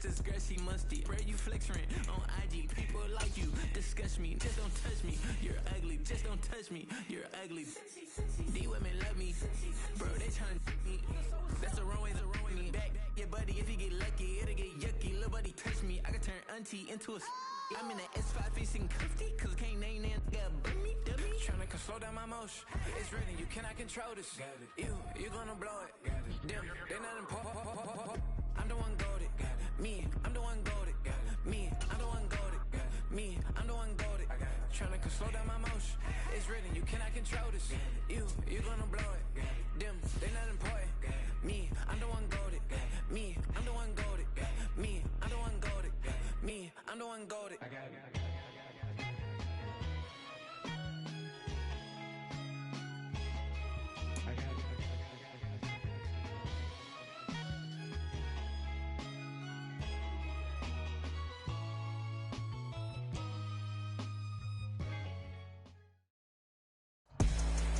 this girl, she musty. Bro, you flexing on IG. People like you disgust me. Just don't touch me. You're ugly. Just don't touch me. You're ugly. These women love me. Bro, they trying to me. That's the wrong way me back. Yeah, buddy, if you get lucky, it'll get yucky. Little buddy touch me. I can turn auntie into a. I'm in the S5 facing cuffy, cause can't name that nigga but me, dummy. Tryna slow down my motion. It's ready, you cannot control this. You gonna blow it. Them, they not important. I'm the one goated. Me, I'm the one goated. Me, I'm the one goated. Me, I'm the one goated. Tryna slow down my motion. It's ready, you cannot control this. You gonna blow it. Them, they not important. Me, I'm the one goated. Me, I'm the one goated. Me, I'm the one goated. Me, I'm the one goated.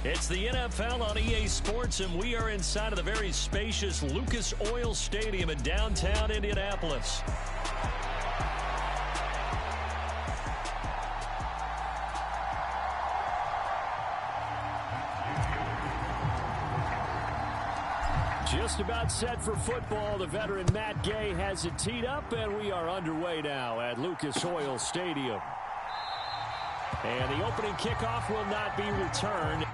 It's the NFL on EA Sports, and we are inside of the very spacious Lucas Oil Stadium in downtown Indianapolis. Just about set for football. The veteran Matt Gay has it teed up, and we are underway now at Lucas Oil Stadium. And the opening kickoff will not be returned.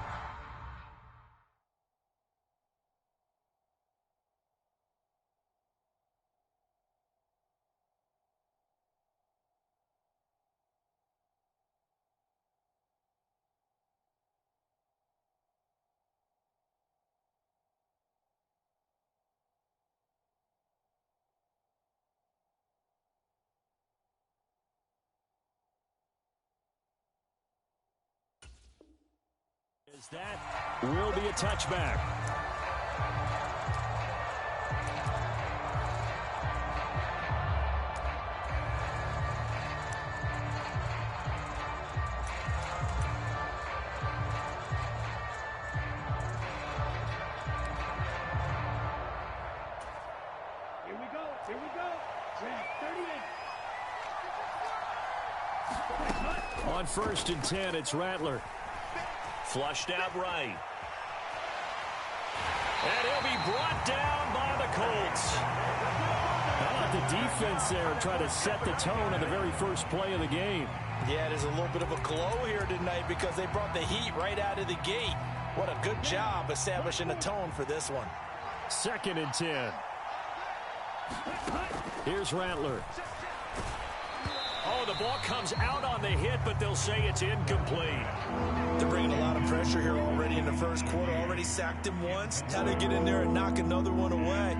That will be a touchback. Here we go. Track 38. On 1st and 10, it's Rattler. Flushed out right. And he'll be brought down by the Colts. How about the defense there try to set the tone on the very first play of the game? Yeah, there's a little bit of a glow here tonight because they brought the heat right out of the gate. What a good job establishing a tone for this one. 2nd and 10. Here's Rattler. Oh, the ball comes out on the hit, but they'll say it's incomplete. They're bringing a lot of pressure here already in the first quarter. Already sacked him once. How to get in there and knock another one away.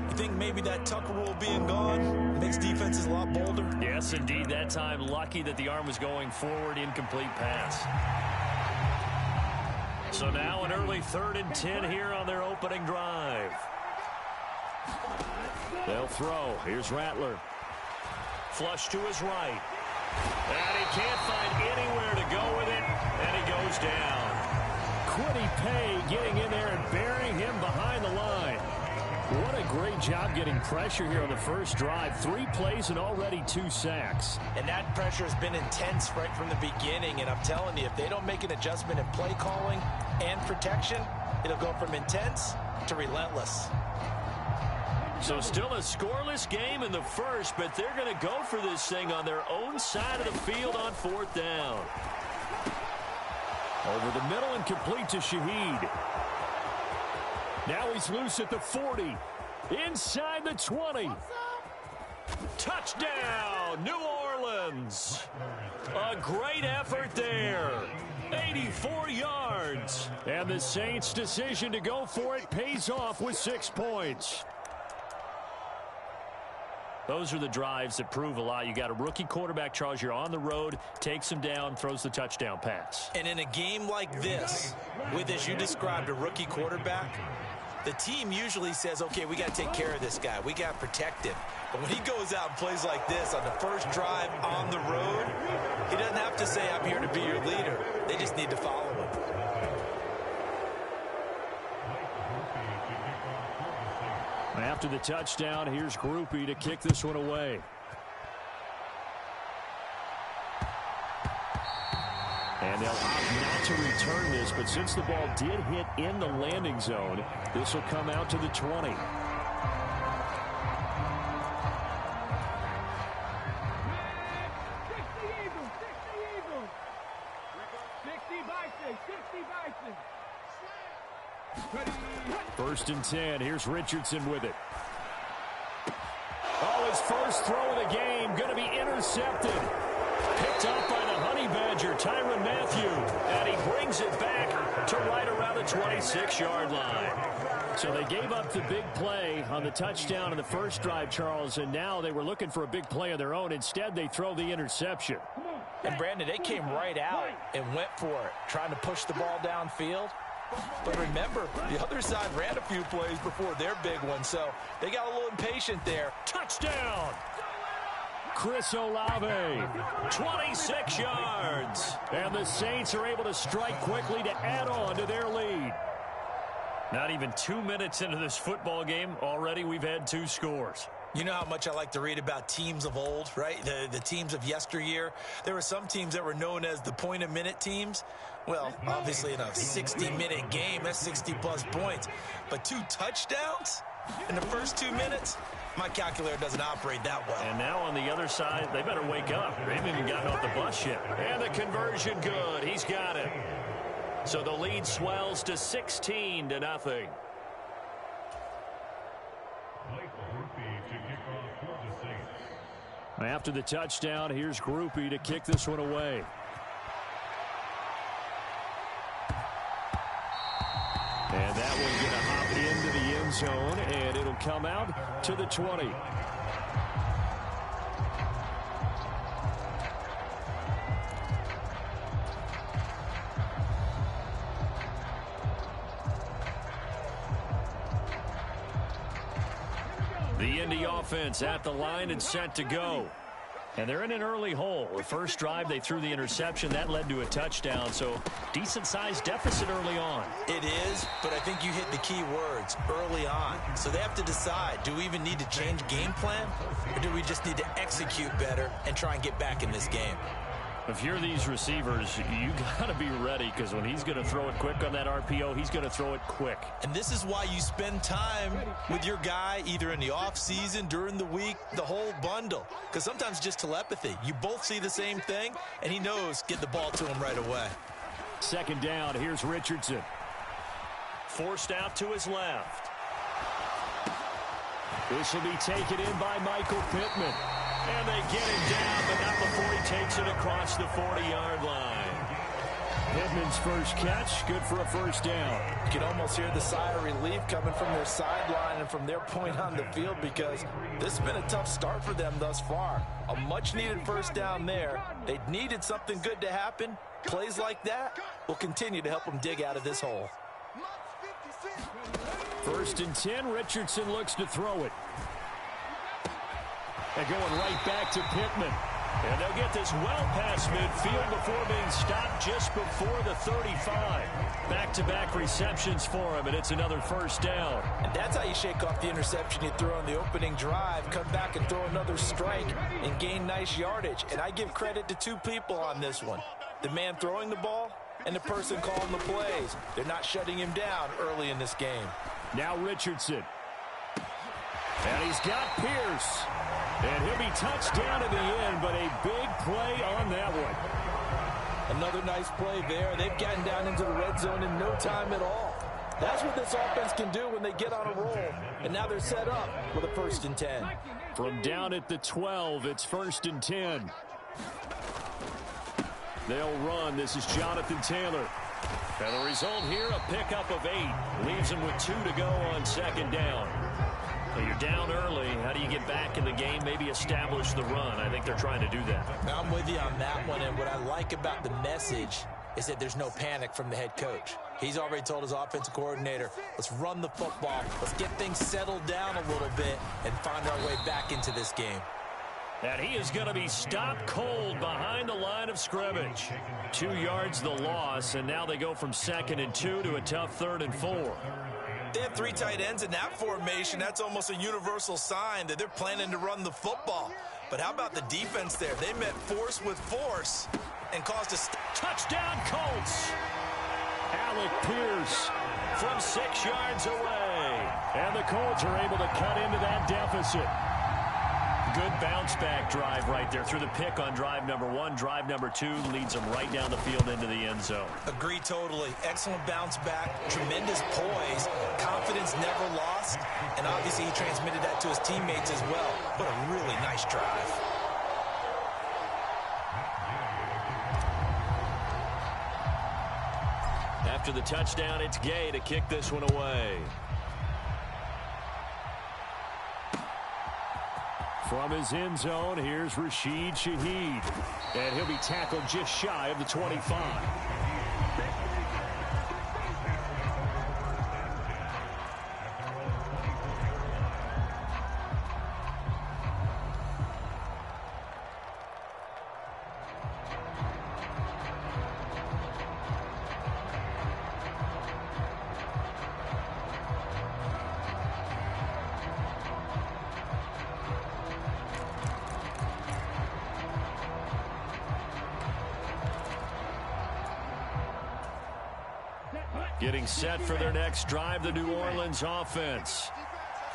You think maybe that Tucker rule being gone makes defenses a lot bolder? Yes, indeed. That time, lucky that the arm was going forward. Incomplete pass. So now an early 3rd and 10 here on their opening drive. They'll throw. Here's Rattler. Flush to his right. And he can't find anywhere to go with it, and he goes down. Quiddy Pay getting in there and burying him behind the line. What a great job getting pressure here on the first drive. 3 plays and already 2 sacks. And that pressure has been intense right from the beginning, and I'm telling you, if they don't make an adjustment in play calling and protection, it'll go from intense to relentless. So still a scoreless game in the first, but they're going to go for this thing on their own side of the field on 4th down. Over the middle and complete to Shaheed. Now he's loose at the 40. Inside the 20. Touchdown, New Orleans. A great effort there. 84 yards. And the Saints' decision to go for it pays off with 6 points. Those are the drives that prove a lot. You got a rookie quarterback, Charles. You're on the road, takes him down, throws the touchdown pass. And in a game like this, with, as you described, a rookie quarterback, the team usually says, okay, we got to take care of this guy. We got to protect him. But when he goes out and plays like this on the first drive on the road, he doesn't have to say, I'm here to be your leader. They just need to follow him. Well, After the touchdown, here's Groupie to kick this one away. And they'll opt not to return this, but since the ball did hit in the landing zone, this will come out to the 20. 60 Eagles, 60 Eagles. 60 Bison, 60 Bison. First and 10. Here's Richardson with it. Oh, his first throw of the game going to be intercepted. Picked up by the Honey Badger, Tyrann Mathieu. And he brings it back to right around the 26-yard line. So they gave up the big play on the touchdown in the first drive, Charles, and now they were looking for a big play of their own. Instead, they throw the interception. And, Brandon, they came right out and went for it, trying to push the ball downfield. But remember, the other side ran a few plays before their big one, so they got a little impatient there. Touchdown! Chris Olave, 26 yards. And the Saints are able to strike quickly to add on to their lead. Not even 2 minutes into this football game, already we've had 2 scores. You know how much I like to read about teams of old, right? The teams of yesteryear. There were some teams that were known as the point-a-minute teams. Well, obviously in a 60-minute game, that's 60-plus points. But 2 touchdowns in the first 2 minutes? My calculator doesn't operate that well. And now on the other side, they better wake up. They haven't even gotten off the bus yet. And the conversion good. He's got it. So the lead swells to 16-0. After the touchdown, here's Groupie to kick this one away. And that one's going to hop into the end zone, and it'll come out to the 20. The Indy offense at the line and set to go. And they're in an early hole. The first drive, they threw the interception. That led to a touchdown, so decent-sized deficit early on. It is, but I think you hit the key words, early on. So they have to decide, do we even need to change game plan, or do we just need to execute better and try and get back in this game? If you're these receivers, you got to be ready, because when he's going to throw it quick on that RPO, he's going to throw it quick. And this is why you spend time with your guy either in the offseason, during the week, the whole bundle. Because sometimes just telepathy. You both see the same thing, and he knows get the ball to him right away. Second down, here's Richardson. Forced out to his left. This will be taken in by Michael Pittman. And they get him down, but not before he takes it across the 40-yard line. Pittman's first catch, good for a first down. You can almost hear the sigh of relief coming from their sideline and from their point on the field, because this has been a tough start for them thus far. A much-needed first down there. They needed something good to happen. Plays like that will continue to help them dig out of this hole. First and 10, Richardson looks to throw it. And going right back to Pittman. And they'll get this well past midfield before being stopped just before the 35. Back-to-back receptions for him, and it's another first down. And that's how you shake off the interception you throw on the opening drive, come back and throw another strike and gain nice yardage. And I give credit to 2 people on this one. The man throwing the ball and the person calling the plays. They're not shutting him down early in this game. Now Richardson. And he's got Pierce. And he'll be touched down at the end, but a big play on that one. Another nice play there. They've gotten down into the red zone in no time at all. That's what this offense can do when they get on a roll. And now they're set up with a first and 10. From down at the 12, it's first and 10. They'll run. This is Jonathan Taylor. And the result here, a pickup of 8. Leaves them with 2 to go on second down. Well, you're down early. How do you get back in the game? Maybe establish the run. I think they're trying to do that. I'm with you on that one, and what I like about the message is that there's no panic from the head coach. He's already told his offensive coordinator, let's run the football, let's get things settled down a little bit and find our way back into this game. And he is going to be stopped cold behind the line of scrimmage. 2 yards the loss, and now they go from 2nd and 2 to a tough 3rd and 4. They have three tight ends in that formation, that's almost a universal sign that they're planning to run the football. But how about the defense there? They met force with force and caused a touchdown Colts. Alec Pierce from 6 yards away. And the Colts are able to cut into that deficit. Good bounce-back drive right there through the pick on drive number 1. Drive number 2 leads them right down the field into the end zone. Agree totally. Excellent bounce back, tremendous poise, confidence never lost, and obviously he transmitted that to his teammates as well. What a really nice drive. After the touchdown, it's Gay to kick this one away. From his end zone, here's Rashid Shaheed. And he'll be tackled just shy of the 25. Getting set for their next drive, the New Orleans offense.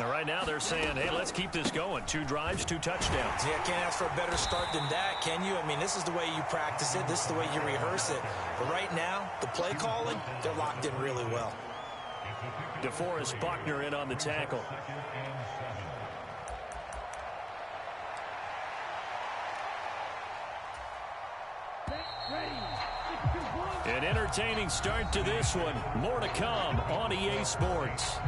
And right now they're saying, hey, let's keep this going. 2 drives, 2 touchdowns. Yeah, can't ask for a better start than that, can you? I mean, this is the way you practice it. This is the way you rehearse it. But right now, the play calling, they're locked in really well. DeForest Buckner in on the tackle. An entertaining start to this one. More to come on EA Sports.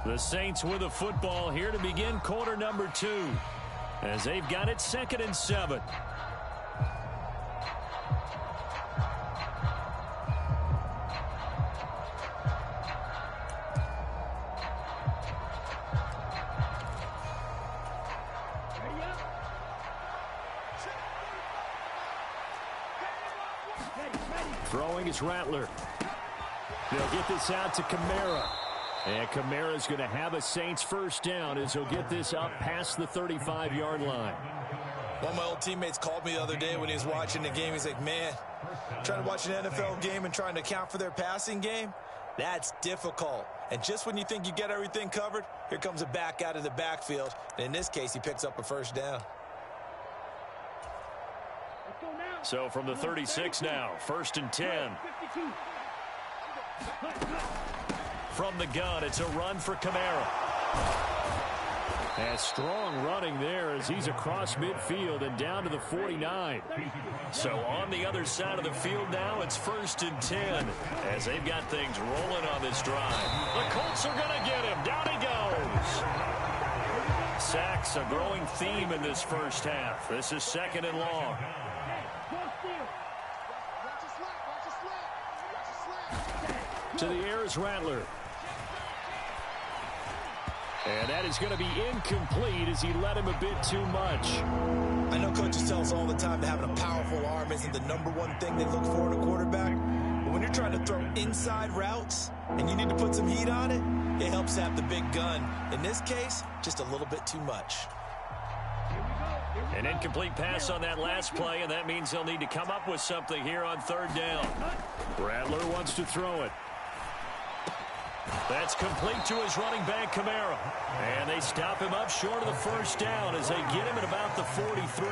The Saints with a football here to begin quarter number 2. As they've got it 2nd and 7. Throwing is Rattler. They'll get this out to Kamara. And Kamara's going to have a Saints first down as he'll get this up past the 35-yard line. One of my old teammates called me the other day when he was watching the game. He's like, man, trying to watch an NFL game and trying to account for their passing game, that's difficult. And just when you think you get everything covered, here comes a back out of the backfield. And in this case, he picks up a first down. So from the 36 now, 1st and 10. From the gun, it's a run for Kamara. And strong running there as he's across midfield and down to the 49. So on the other side of the field now, it's 1st and 10 as they've got things rolling on this drive. The Colts are going to get him. Down he goes. Sacks, a growing theme in this first half. This is 2nd and long. To the air is Rattler. And that is going to be incomplete as he led him a bit too much. I know coaches tell us all the time that having a powerful arm isn't the #1 thing they look for in a quarterback. But when you're trying to throw inside routes and you need to put some heat on it, it helps to have the big gun. In this case, just a little bit too much. An incomplete pass on that last play, and that means they'll need to come up with something here on 3rd down. Rattler wants to throw it. That's complete to his running back, Kamara. And they stop him up short of the first down as they get him at about the 43.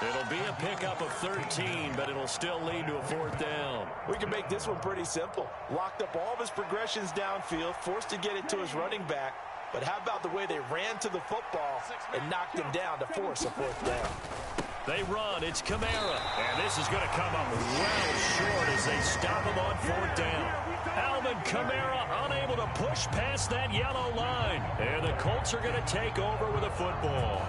It'll be a pickup of 13, but it'll still lead to a 4th down. We can make this one pretty simple. Locked up all of his progressions downfield, forced to get it to his running back. But how about the way they ran to the football and knocked him down to force a 4th down? They run. It's Kamara. And this is going to come up well short as they stop him on 4th down. Alvin Kamara unable to push past that yellow line. And the Colts are going to take over with a football.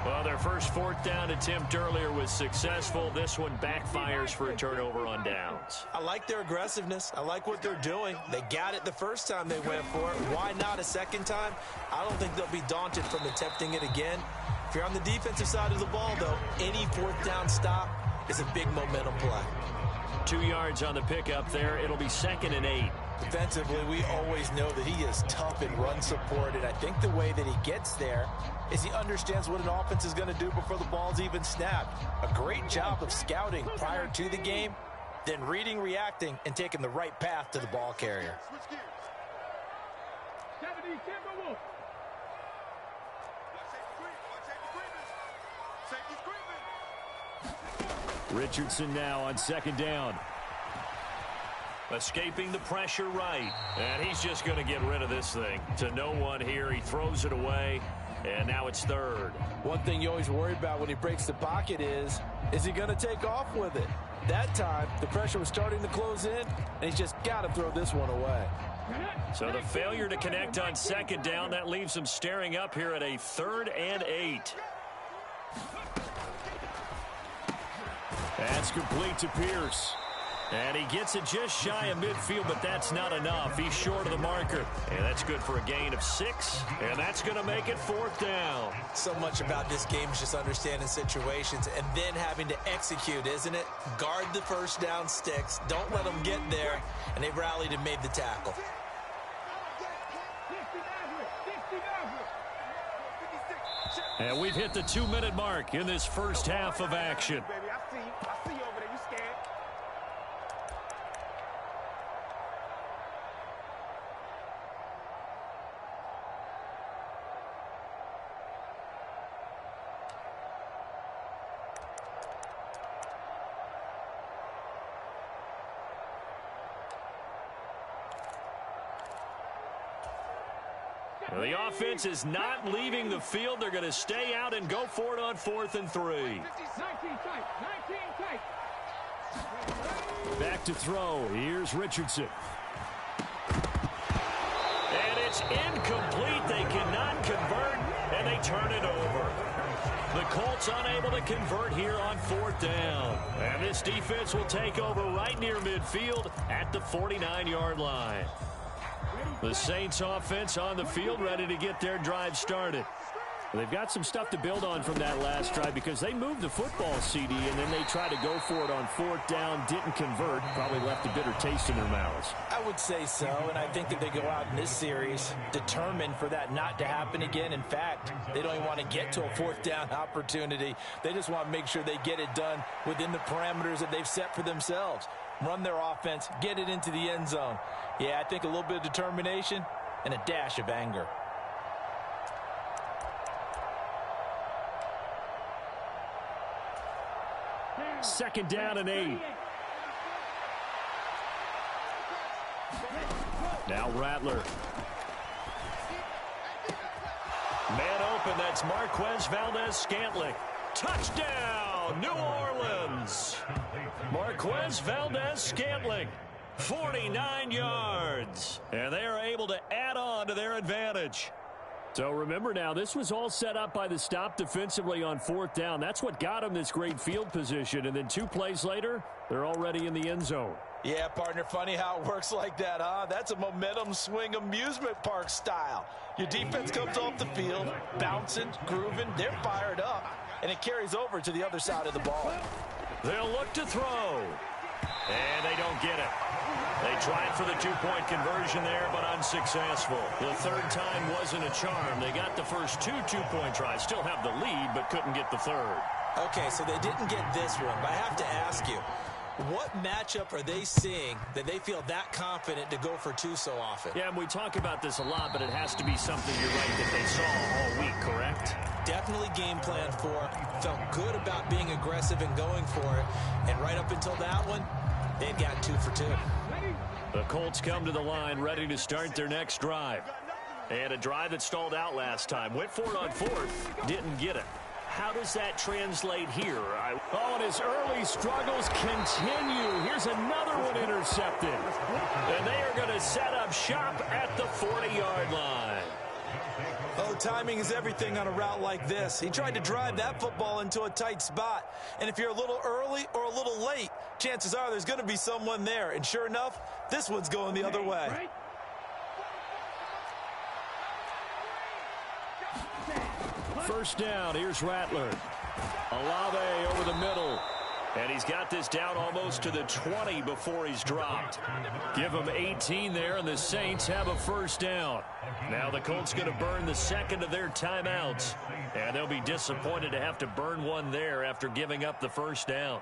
Well, their first 4th down attempt earlier was successful. This one backfires for a turnover on downs. I like their aggressiveness. I like what they're doing. They got it the first time they went for it. Why not a second time? I don't think they'll be daunted from attempting it again. If you're on the defensive side of the ball, though, any 4th down stop is a big momentum play. 2 yards on the pickup there. It'll be 2nd and 8. Defensively, we always know that he is tough in run support, and I think the way that he gets there is he understands what an offense is going to do before the ball's even snapped. A great job of scouting prior to the game, then reading, reacting, and taking the right path to the ball carrier. Richardson now on 2nd down. Escaping the pressure right. And he's just going to get rid of this thing. To no one here. He throws it away. And now it's 3rd. One thing you always worry about when he breaks the pocket is he going to take off with it? That time, the pressure was starting to close in, and he's just got to throw this one away. So the failure to connect on 2nd down, that leaves him staring up here at a 3rd and 8. That's complete to Pierce. And he gets it just shy of midfield, but that's not enough. He's short of the marker. And that's good for a gain of 6. And that's going to make it 4th down. So much about this game is just understanding situations and then having to execute, isn't it? Guard the first down sticks. Don't let them get there. And they've rallied and made the tackle. And we've hit the 2-minute mark in this first half of action. I see you over there. You scared? Well, the offense is not leaving the field. They're going to stay out and go for it on 4th and 3. 19 tight. 19 tight. Back to throw. Here's Richardson. And it's incomplete. They cannot convert, and they turn it over. The Colts unable to convert here on 4th down. And this defense will take over right near midfield at the 49-yard line. The Saints offense on the field, ready to get their drive started. They've got some stuff to build on from that last drive because they moved the football, CD, and then they tried to go for it on 4th down, didn't convert, probably left a bitter taste in their mouths. I would say so, and I think that they go out in this series determined for that not to happen again. In fact, they don't even want to get to a 4th down opportunity. They just want to make sure they get it done within the parameters that they've set for themselves. Run their offense, get it into the end zone. Yeah, I think a little bit of determination and a dash of anger. Second down and 8. Now Rattler. Man open, that's Marquez Valdez-Scantling. Touchdown, New Orleans. Marquez Valdez-Scantling, 49 yards. And they are able to add on to their advantage. So remember now, this was all set up by the stop defensively on 4th down. That's what got them this great field position. And then 2 plays later, they're already in the end zone. Yeah, partner, funny how it works like that, huh? That's a momentum swing amusement park style. Your defense comes off the field, bouncing, grooving, they're fired up, and it carries over to the other side of the ball. They'll look to throw. And they don't get it. They tried for the 2-point conversion there, but unsuccessful. The 3rd time wasn't a charm. They got the first 2 2-point tries. Still have the lead, but couldn't get the 3rd. Okay, so they didn't get this one, but I have to ask you, what matchup are they seeing that they feel that confident to go for 2 so often? Yeah, and we talk about this a lot, but it has to be something, you're right, that they saw all week, correct? Definitely game plan for, felt good about being aggressive and going for it, and right up until that one, they've got 2 for 2. The Colts come to the line ready to start their next drive. And a drive that stalled out last time. Went for it on 4th, didn't get it. How does that translate here? Oh, and his early struggles continue. Here's another one intercepted. And they are going to set up shop at the 40-yard line. Oh, timing is everything on a route like this. He tried to drive that football into a tight spot. And if you're a little early or a little late, chances are there's going to be someone there. And sure enough, this one's going the other way. First down, here's Rattler. Olave over the middle. And he's got this down almost to the 20 before he's dropped. Give him 18 there, and the Saints have a first down. Now the Colts going to burn the second of their timeouts. And they'll be disappointed to have to burn one there after giving up the first down.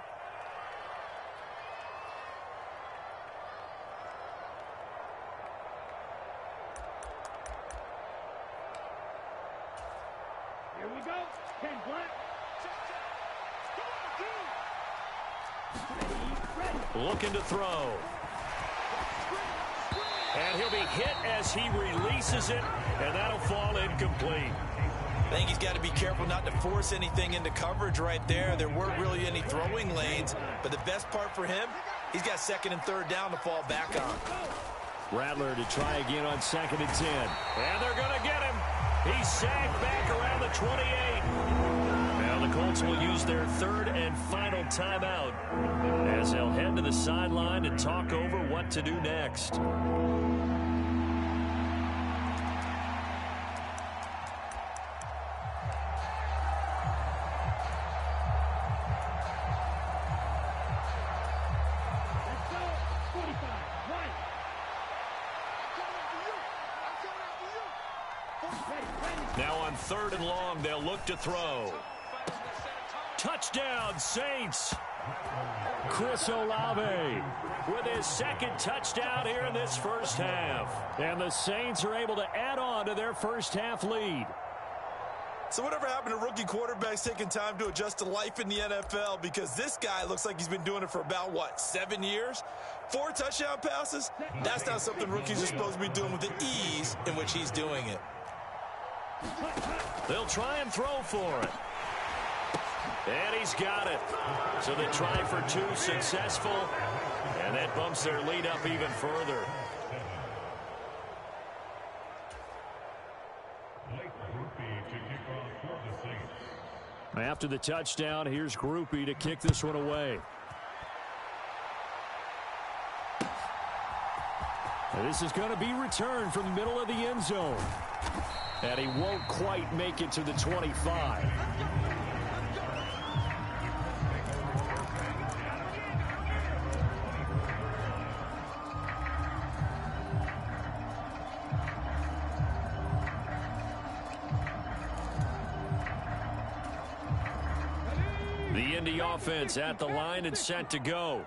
Here we go. Ken Black. Looking to throw. And he'll be hit as he releases it, and that'll fall incomplete. I think he's got to be careful not to force anything into coverage right there. There weren't really any throwing lanes, but the best part for him, he's got second and third down to fall back on. Rattler to try again on 2nd and 10. And they're going to get him. He's sagged back around the 28. Now the Colts will use their third and final timeout as they'll head to the sideline and talk over what to do next. Now on 3rd and long, they'll look to throw. Touchdown, Saints. Chris Olave with his second touchdown here in this first half. And the Saints are able to add on to their first half lead. So whatever happened to rookie quarterbacks taking time to adjust to life in the NFL? Because this guy looks like he's been doing it for about, 7 years? 4 touchdown passes? That's not something rookies are supposed to be doing with the ease in which he's doing it. They'll try and throw for it. And he's got it. So they try for 2 successful. And that bumps their lead up even further. After the touchdown, here's Groupie to kick this one away. And this is going to be returned from the middle of the end zone. And he won't quite make it to the 25. The Indy offense at the line and set to go.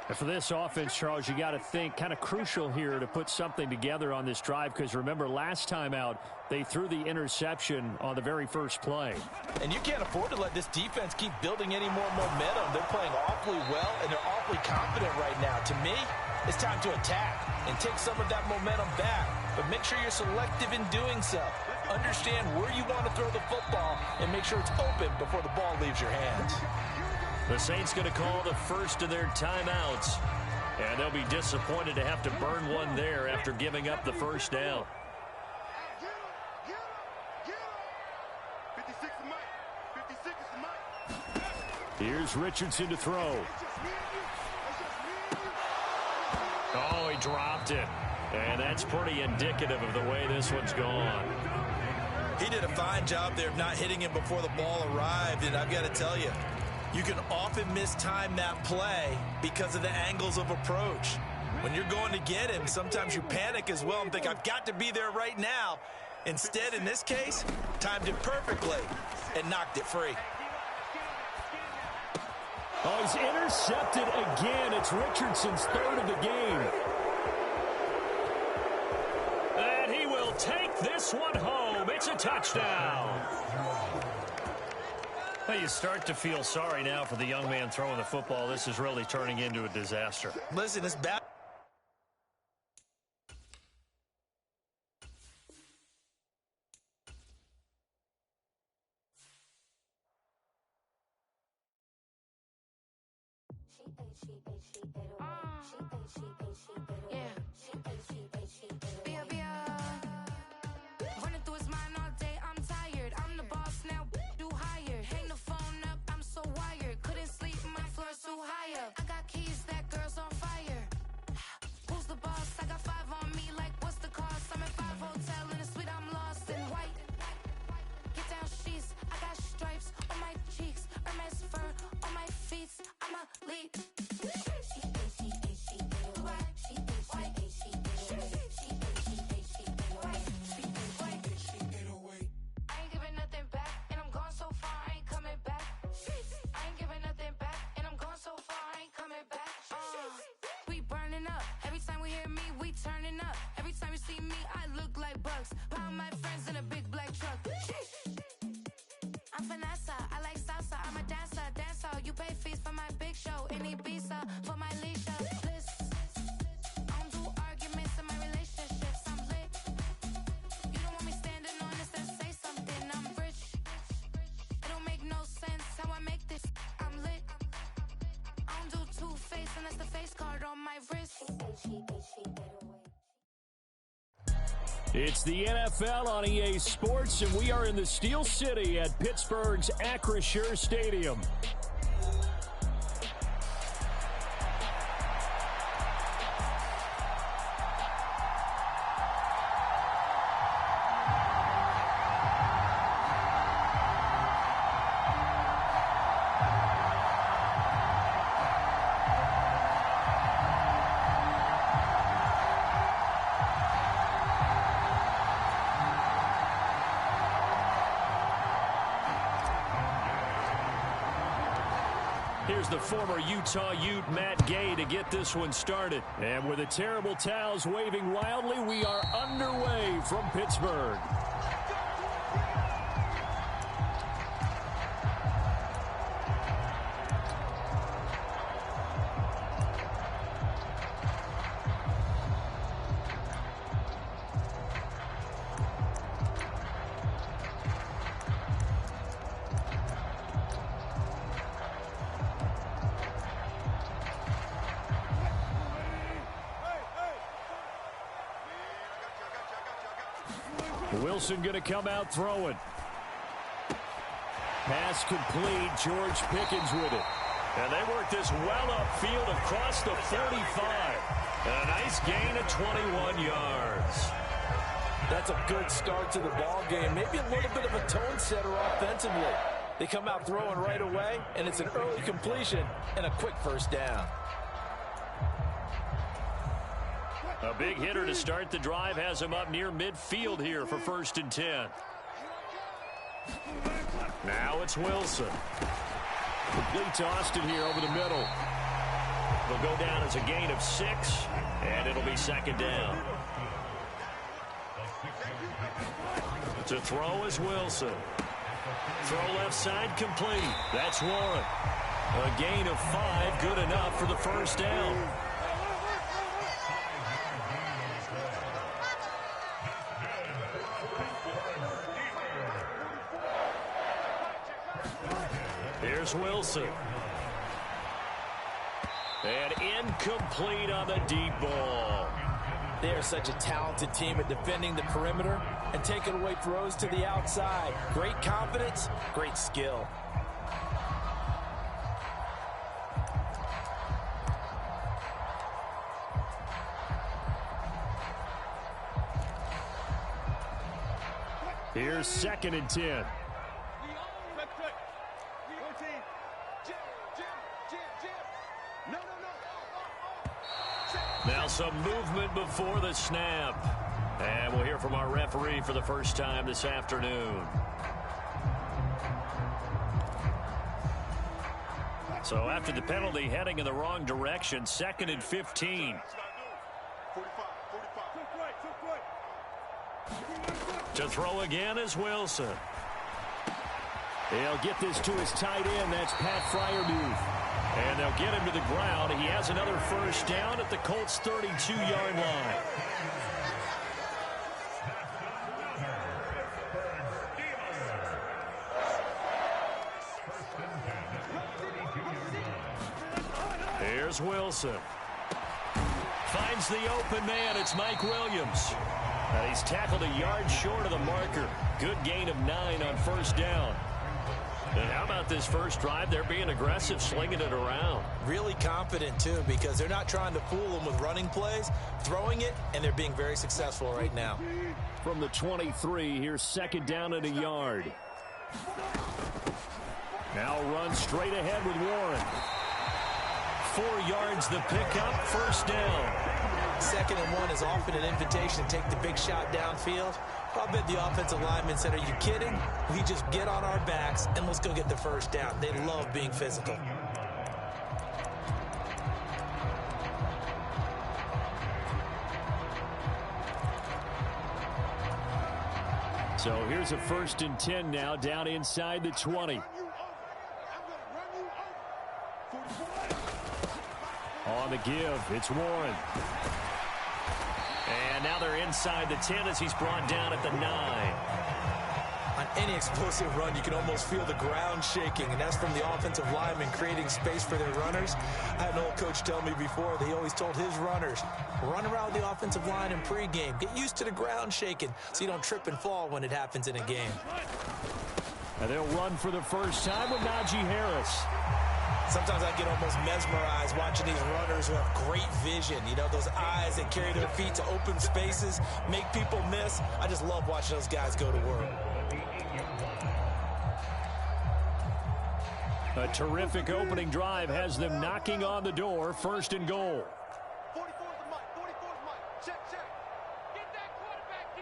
And for this offense, Charles, you got to think kind of crucial here to put something together on this drive, because remember last time out they threw the interception on the very first play. And you can't afford to let this defense keep building any more momentum. They're playing awfully well and they're awfully confident right now. To me, it's time to attack and take some of that momentum back, but make sure you're selective in doing so. Understand where you want to throw the football and make sure it's open before the ball leaves your hands. The Saints going to call the first of their timeouts, and they'll be disappointed to have to burn one there after giving up the first down. Here's Richardson to throw. Oh, he dropped it. And that's pretty indicative of the way this one's gone. He did a fine job there of not hitting him before the ball arrived, and I've got to tell you, you can often mistime that play because of the angles of approach. When you're going to get him, sometimes you panic as well and think, I've got to be there right now. Instead, in this case, timed it perfectly and knocked it free. Oh, he's intercepted again. It's Richardson's third of the game. And he will take this one home. It's a touchdown. Well, you start to feel sorry now for the young man throwing the football. This is really turning into a disaster. Listen, it's bad. turning up. Every time you see me, I look like bugs. Pound my friends in a big black truck. I'm Vanessa, I like salsa. I'm a dancer. You pay fees for my big show. In Ibiza, for my leisure. Bliss. I don't do arguments in my relationships. I'm lit. You don't want me standing on this and say something. I'm rich. It don't make no sense how I make this. I'm lit. I don't do two-face unless the face card on my wrist. It's the NFL on EA Sports, and we are in the Steel City at Pittsburgh's Acrisure Stadium. Here's the former Utah Ute, Matt Gay, to get this one started. And with the terrible towels waving wildly, we are underway from Pittsburgh. Wilson going to come out throwing. Pass complete. George Pickens with it. And they work this well upfield across the 45. And a nice gain of 21 yards. That's a good start to the ball game. Maybe a little bit of a tone setter offensively. They come out throwing right away, and it's an early completion and a quick first down. A big hitter to start the drive has him up near midfield here for 1st and 10. Now it's Wilson. Complete to Austin here over the middle. It'll go down as a gain of 6, and it'll be 2nd down. To throw is Wilson. Throw left side complete. That's Warren. A gain of 5, good enough for the 1st down. Here's Wilson. And incomplete on the deep ball. They are such a talented team at defending the perimeter and taking away throws to the outside. Great confidence, great skill. Here's 2nd and 10. Now some movement before the snap. And we'll hear from our referee for the first time this afternoon. So after the penalty, heading in the wrong direction, 2nd and 15. To throw again is Wilson. He'll get this to his tight end. That's Pat Fryermuth. And they'll get him to the ground. He has another 1st down at the Colts' 32-yard line. Here's Wilson. Finds the open man. It's Mike Williams. And he's tackled a yard short of the marker. Good gain of 9 on 1st down. And how about this first drive? They're being aggressive, slinging it around. Really confident, too, because they're not trying to fool them with running plays, throwing it, and they're being very successful right now. From the 23, here's 2nd down and a yard. Now run straight ahead with Warren. 4 yards the pickup, 1st down. 2nd and 1 is often an invitation to take the big shot downfield. I bet the offensive lineman said, are you kidding? We just get on our backs and let's go get the 1st down. They love being physical. So here's a 1st and 10 now, down inside the 20. On the give, it's Warren. And now they're inside the 10 as he's brought down at the 9. On any explosive run, you can almost feel the ground shaking, and that's from the offensive linemen creating space for their runners. I had an old coach tell me before that he always told his runners, run around the offensive line in pregame. Get used to the ground shaking so you don't trip and fall when it happens in a game. And they'll run for the first time with Najee Harris. Sometimes I get almost mesmerized watching these runners who have great vision. You know, those eyes that carry their feet to open spaces, make people miss. I just love watching those guys go to work. A terrific opening drive has them knocking on the door. 1st and goal. 44's the mic. 44's the mic. Check, check. Get that quarterback,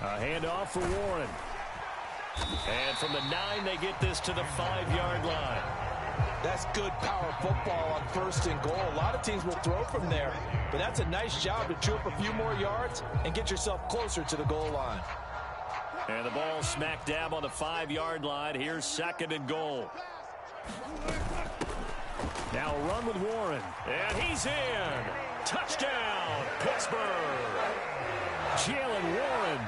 D-line. A handoff for Warren. And from the 9, they get this to the 5-yard line. That's good power football on 1st and goal. A lot of teams will throw from there, but that's a nice job to chew up a few more yards and get yourself closer to the goal line. And the ball smack dab on the 5-yard line. Here's 2nd and goal. Now a run with Warren. And he's in. Touchdown, Pittsburgh. Jalen Warren.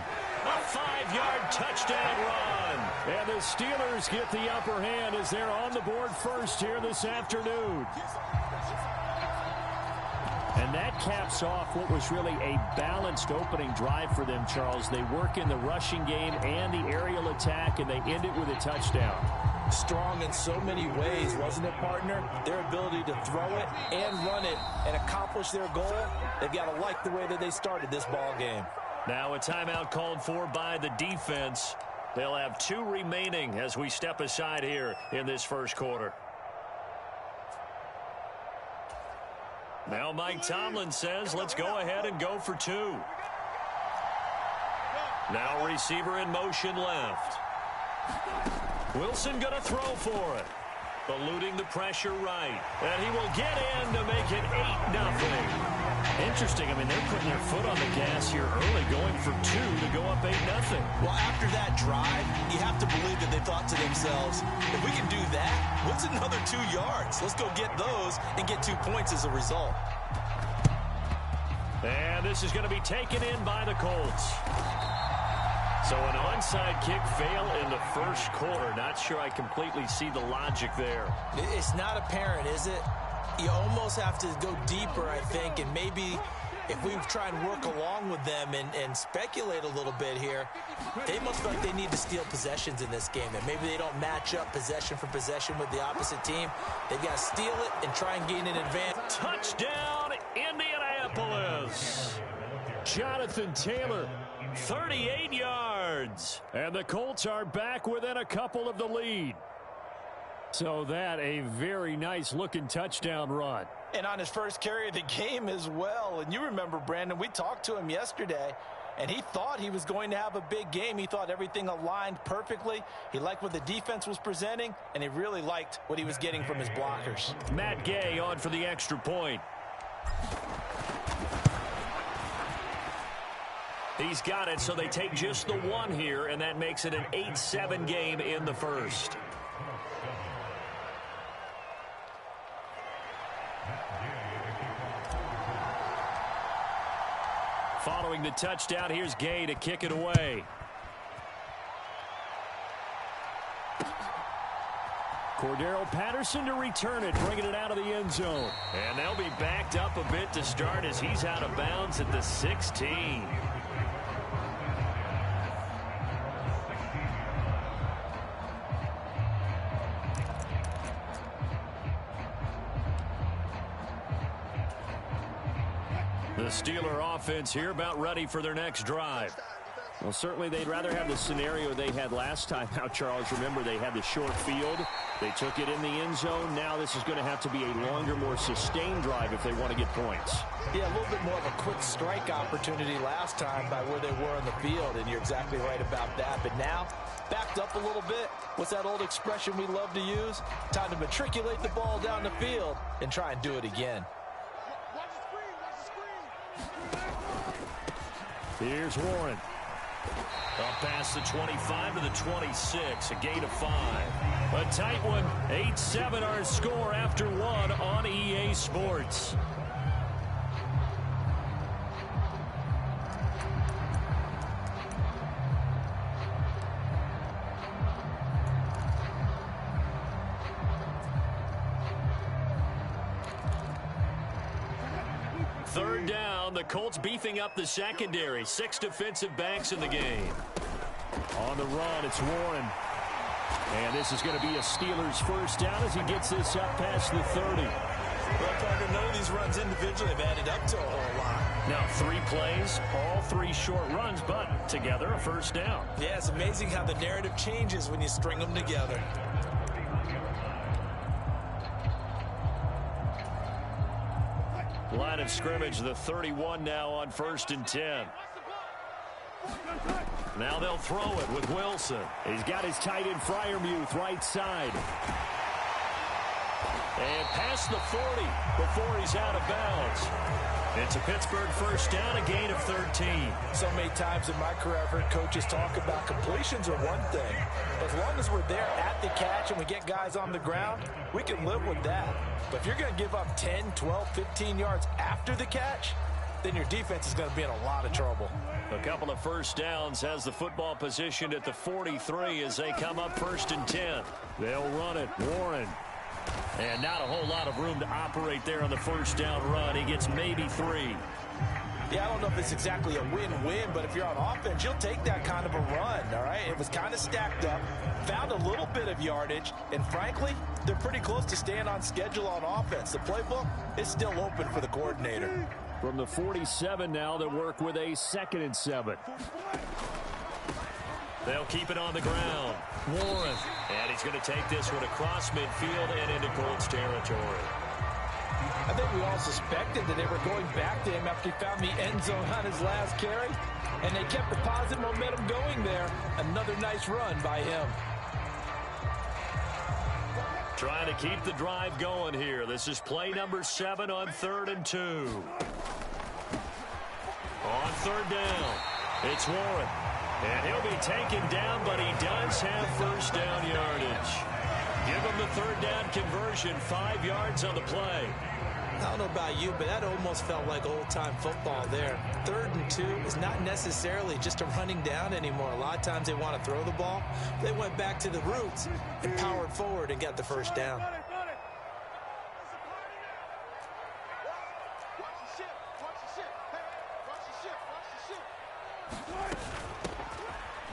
A 5-yard touchdown run. And the Steelers get the upper hand as they're on the board first here this afternoon. And that caps off what was really a balanced opening drive for them, Charles. They work in the rushing game and the aerial attack, and they end it with a touchdown. Strong in so many ways, wasn't it, partner? Their ability to throw it and run it and accomplish their goal, they've got to like the way that they started this ball game. Now a timeout called for by the defense. They'll have 2 remaining as we step aside here in this first quarter. Now Mike Tomlin says, let's go ahead and go for 2. Now receiver in motion left. Wilson going to throw for it. Eluding the pressure right. And he will get in to make it 8-0. Interesting. I mean, they're putting their foot on the gas here early, going for 2 to go up 8-0. Well, after that drive, you have to believe that they thought to themselves, if we can do that, what's another 2 yards? Let's go get those and get 2 points as a result. And this is going to be taken in by the Colts. So an onside kick fail in the first quarter. Not sure I completely see the logic there. It's not apparent, is it? You almost have to go deeper, I think, and maybe if we try and work along with them and speculate a little bit here, they must feel like they need to steal possessions in this game, and maybe they don't match up possession for possession with the opposite team. They've got to steal it and try and gain an advantage. Touchdown, Indianapolis. Jonathan Taylor, 38 yards. And the Colts are back within a couple of the lead. So that a very nice-looking touchdown run. And on his first carry of the game as well. And you remember, Brandon, we talked to him yesterday, and he thought he was going to have a big game. He thought everything aligned perfectly. He liked what the defense was presenting, and he really liked what he was getting from his blockers. Matt Gay on for the extra point. He's got it, so they take just the 1 here, and that makes it an 8-7 game in the first. Following the touchdown, here's Gay to kick it away. Cordero Patterson to return it, bringing it out of the end zone. And they'll be backed up a bit to start as he's out of bounds at the 16. The Steeler offense here about ready for their next drive. Well, certainly they'd rather have the scenario they had last time out, Charles. Remember, they had the short field. They took it in the end zone. Now this is going to have to be a longer, more sustained drive if they want to get points. Yeah, a little bit more of a quick strike opportunity last time by where they were on the field, and you're exactly right about that. But now, backed up a little bit. What's that old expression we love to use? Time to matriculate the ball down the field and try and do it again. Here's Warren. Up past the 25 to the 26, a gain of 5. A tight one, 8-7 our score after 1 on EA Sports. Third down, the Colts beefing up the secondary. 6 defensive backs in the game. On the run, it's Warren. And this is going to be a Steelers first down as he gets this up past the 30. Well, Parker, none of these runs individually have added up to a whole lot. Now 3 plays, all 3 short runs, but together a first down. Yeah, it's amazing how the narrative changes when you string them together. Line of scrimmage, the 31 now on 1st and 10. Now they'll throw it with Wilson. He's got his tight end Freiermuth right side. And past the 40 before he's out of bounds. It's a Pittsburgh first down, a gain of 13. So many times in my career, I've heard coaches talk about completions are one thing. As long as we're there at the catch and we get guys on the ground, we can live with that. But if you're going to give up 10, 12, 15 yards after the catch, then your defense is going to be in a lot of trouble. A couple of first downs, has the football positioned at the 43 as they come up 1st and 10. They'll run it. Warren. And not a whole lot of room to operate there on the first down run. He gets maybe 3. Yeah, I don't know if it's exactly a win-win, but if you're on offense, you'll take that kind of a run, all right? It was kind of stacked up, found a little bit of yardage, and frankly, they're pretty close to staying on schedule on offense. The playbook is still open for the coordinator. From the 47 now, they work with a 2nd and 7. They'll keep it on the ground. Warren. And he's going to take this one across midfield and into Colts territory. I think we all suspected that they were going back to him after he found the end zone on his last carry. And they kept the positive momentum going there. Another nice run by him. Trying to keep the drive going here. This is play number 7 on 3rd and 2. On 3rd down, it's Warren. And he'll be taken down, but he does have first down yardage. Give him the 3rd down conversion, 5 yards on the play. I don't know about you, but that almost felt like old-time football there. 3rd and 2 is not necessarily just a running down anymore. A lot of times they want to throw the ball. They went back to the roots and powered forward and got the first down.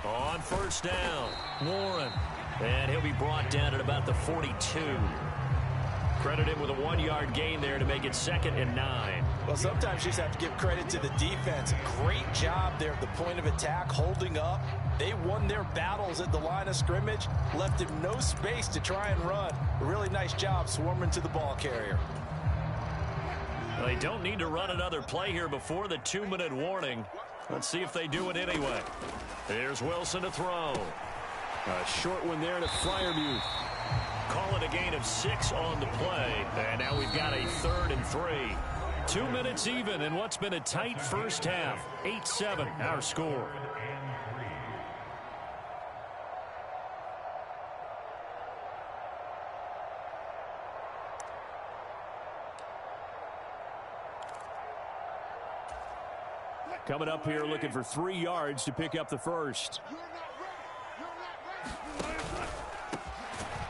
On first down, Warren. And he'll be brought down at about the 42. Credit him with a 1-yard gain there to make it 2nd and 9. Well, sometimes you just have to give credit to the defense. Great job there at the point of attack, holding up. They won their battles at the line of scrimmage, left him no space to try and run. A really nice job swarming to the ball carrier. Well, they don't need to run another play here before the 2-minute warning. Let's see if they do it anyway. Here's Wilson to throw. A short one there to Freiermuth. Call it a gain of 6 on the play. And now we've got a 3rd and 3. 2 minutes even in what's been a tight first half. 8-7 our score. Coming up here looking for 3 yards to pick up the first.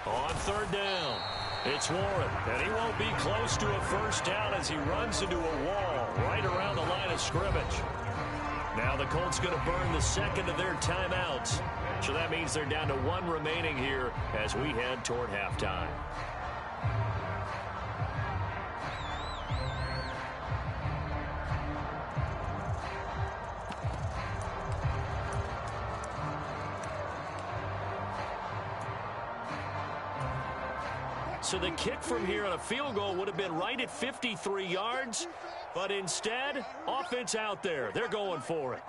On 3rd down, it's Warren, and he won't be close to a first down as he runs into a wall right around the line of scrimmage. Now the Colts going to burn the 2nd of their timeouts. So that means they're down to 1 remaining here as we head toward halftime. So the kick from here on a field goal would have been right at 53 yards. But instead, offense out there. They're going for it.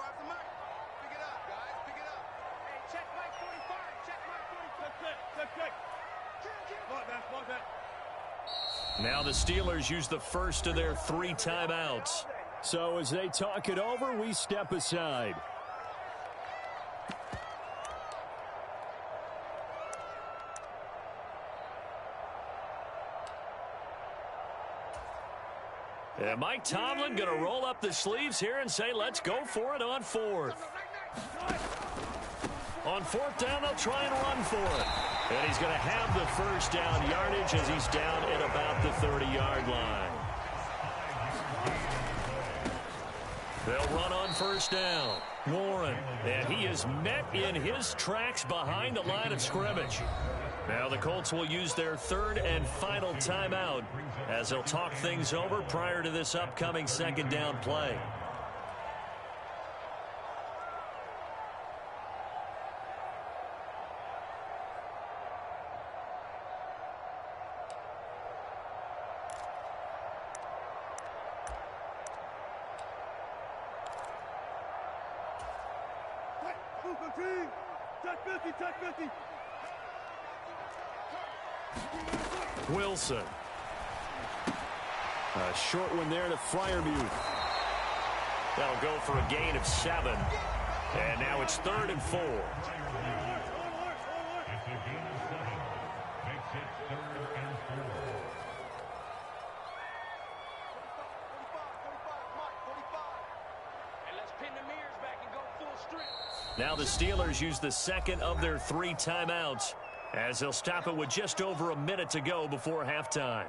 Now the Steelers use the first of their 3 timeouts. So as they talk it over, we step aside. And Mike Tomlin going to roll up the sleeves here and say, let's go for it on fourth. On fourth down, they'll try and run for it. And he's going to have the first down yardage as he's down at about the 30-yard line. They'll run on first down. Warren, and he is met in his tracks behind the line of scrimmage. Now the Colts will use their third and final timeout as they'll talk things over prior to this upcoming second down play. Wilson. A short one there to Freiermuth. That'll go for a gain of 7. And now it's 3rd and 4. Now the Steelers use the second of their 3 timeouts as they'll stop it with just over a minute to go before halftime.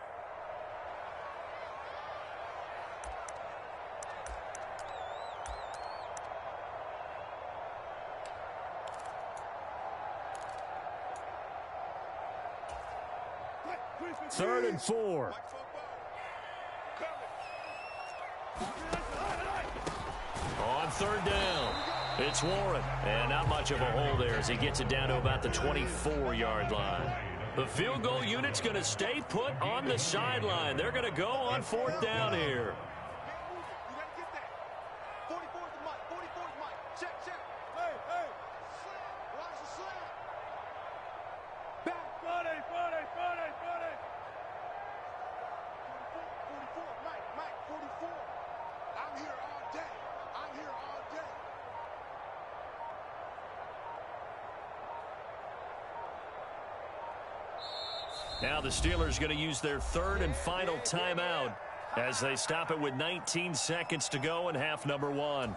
Third and 4. On third down, it's Warren. And not much of a hole there as he gets it down to about the 24-yard line. The field goal unit's going to stay put on the sideline. They're going to go on fourth down here. Now the Steelers going to use their third and final timeout as they stop it with 19 seconds to go in half number 1.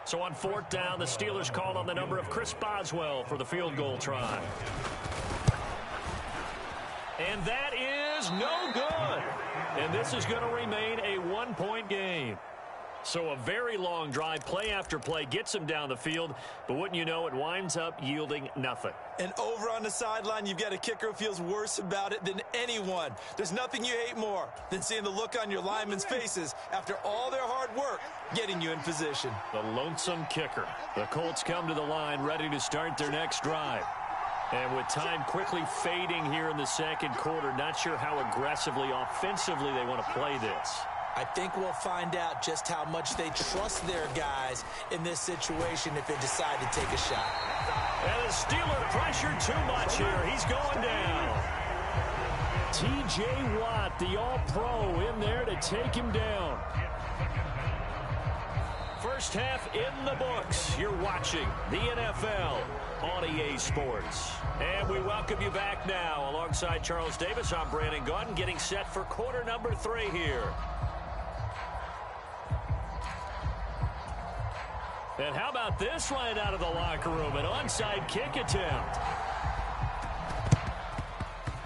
So on fourth down, the Steelers call on the number of Chris Boswell for the field goal try. And that is no good. And this is going to remain a 1-point game. So a very long drive, play after play, gets him down the field, but wouldn't you know, it winds up yielding nothing. And over on the sideline, you've got a kicker who feels worse about it than anyone. There's nothing you hate more than seeing the look on your linemen's faces after all their hard work getting you in position. The lonesome kicker. The Colts come to the line ready to start their next drive. And with time quickly fading here in the second quarter, not sure how aggressively, offensively they want to play this. I think we'll find out just how much they trust their guys in this situation if they decide to take a shot. And the Steeler pressure too much here. He's going down. T.J. Watt, the All-Pro, in there to take him down. First half in the books. You're watching the NFL on EA Sports. And we welcome you back now. Alongside Charles Davis, I'm Brandon Gaudin, getting set for quarter number 3 here. And how about this line out of the locker room? An onside kick attempt.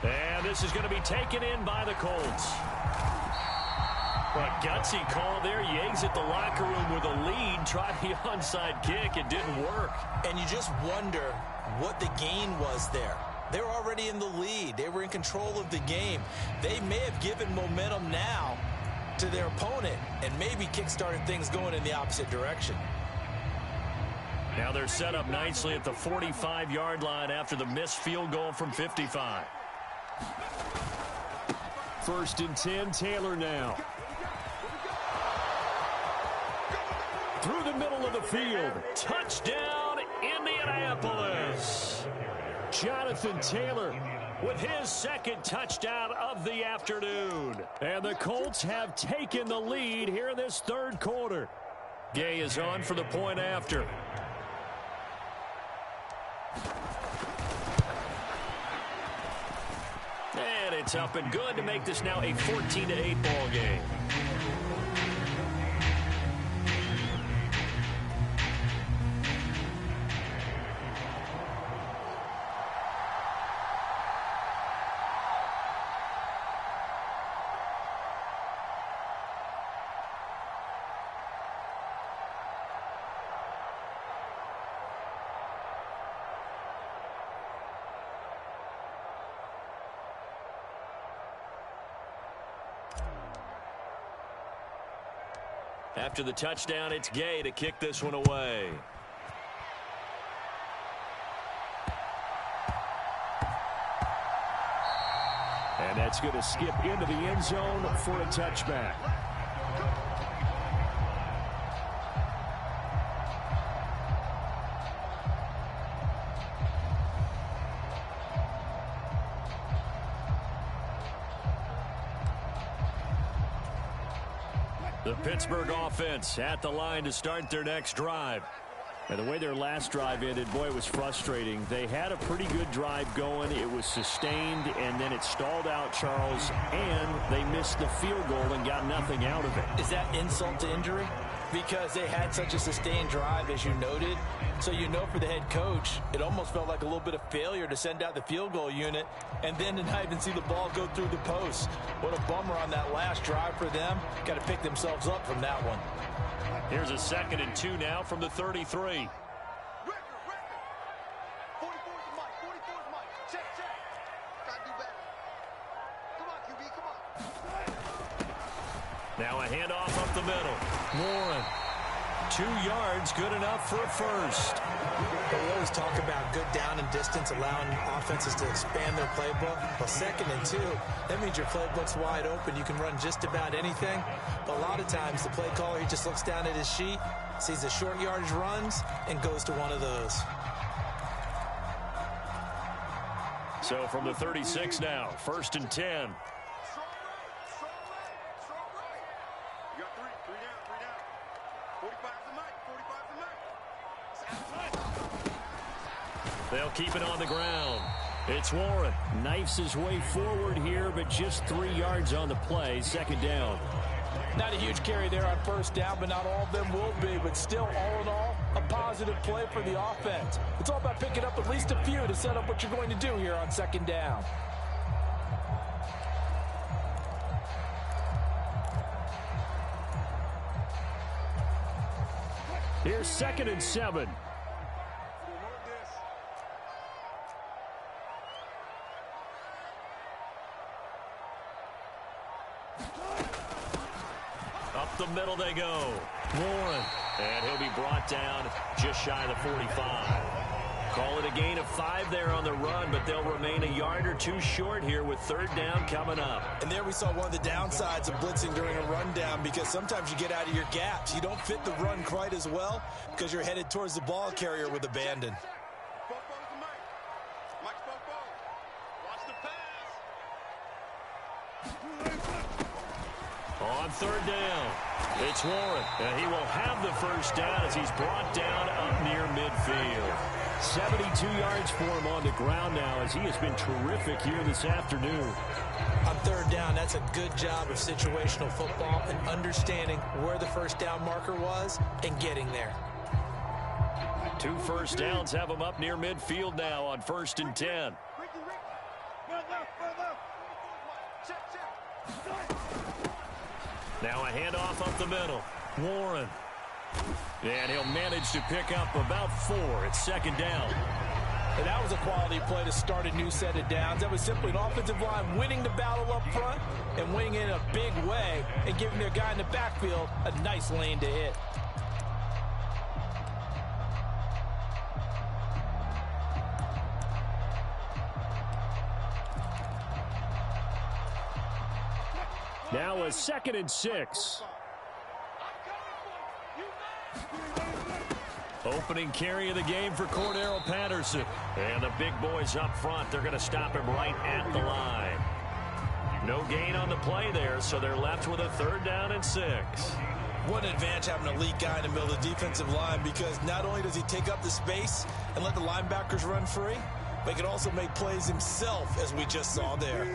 And this is going to be taken in by the Colts. A gutsy call there. You exit the locker room with a lead. Tried the onside kick. It didn't work. And you just wonder what the gain was there. They were already in the lead. They were in control of the game. They may have given momentum now to their opponent and maybe kick-started things going in the opposite direction. Now they're set up nicely at the 45-yard line after the missed field goal from 55. First and 10, Taylor now. Through the middle of the field. Touchdown, Indianapolis. Jonathan Taylor with his second touchdown of the afternoon. And the Colts have taken the lead here in this third quarter. Gay is on for the point after. And it's up and good to make this now a 14-8 ball game. After the touchdown, it's Gay to kick this one away. And that's going to skip into the end zone for a touchback. The Pittsburgh offense at the line to start their next drive. And the way their last drive ended, boy, it was frustrating. They had a pretty good drive going. It was sustained, and then it stalled out, Charles, and they missed the field goal and got nothing out of it. Is that insult to injury? Because they had such a sustained drive, as you noted. So you know for the head coach, it almost felt like a little bit of failure to send out the field goal unit and then to not even see the ball go through the post. What a bummer on that last drive for them. Got to pick themselves up from that one. Here's a 2nd and 2 now from the 33. Record. 44's the mic. 44's the mic. Check. Gotta do better. Come on, QB, come on. Now a handoff up the middle. Warren. 2 yards, good enough for a first. We always talk about good down and distance, allowing offenses to expand their playbook. Well, 2nd and 2, that means your playbook's wide open. You can run just about anything. But a lot of times, the play caller, he just looks down at his sheet, sees the short yardage runs, and goes to one of those. So from the 36 now, 1st and 10. Strong right. You got three down. 45's the mic. 45's the mic. They'll keep it on the ground. It's Warren. Knifes his way forward here, but just 3 yards on the play. 2nd down. Not a huge carry there on 1st down, but not all of them will be. But still, all in all, a positive play for the offense. It's all about picking up at least a few to set up what you're going to do here on 2nd down. Here's 2nd and 7. Up the middle they go. Warren. And he'll be brought down just shy of the 45. Call it a gain of 5 there on the run, but they'll remain a yard or 2 short here with 3rd down coming up. And there we saw one of the downsides of blitzing during a rundown, because sometimes you get out of your gaps. You don't fit the run quite as well because you're headed towards the ball carrier with abandon. Fofo's the mic. Mike's Fofo. Watch the pass. On 3rd down, it's Warren. And he will have the 1st down as he's brought down up near midfield. 72 yards for him on the ground now as he has been terrific here this afternoon. On 3rd down, that's a good job of situational football and understanding where the 1st down marker was and getting there. 2 1st downs have him up near midfield now on 1st and 10. Now a handoff up the middle. Warren. And he'll manage to pick up about 4 at 2nd down. And that was a quality play to start a new set of downs. That was simply an offensive line winning the battle up front and winning in a big way and giving their guy in the backfield a nice lane to hit. Now a 2nd and 6. Opening carry of the game for Cordero Patterson. And the big boys up front, they're going to stop him right at the line. No gain on the play there, so they're left with a 3rd down and 6. What an advantage having an elite guy in the middle of the defensive line, because not only does he take up the space and let the linebackers run free, but he can also make plays himself, as we just saw there.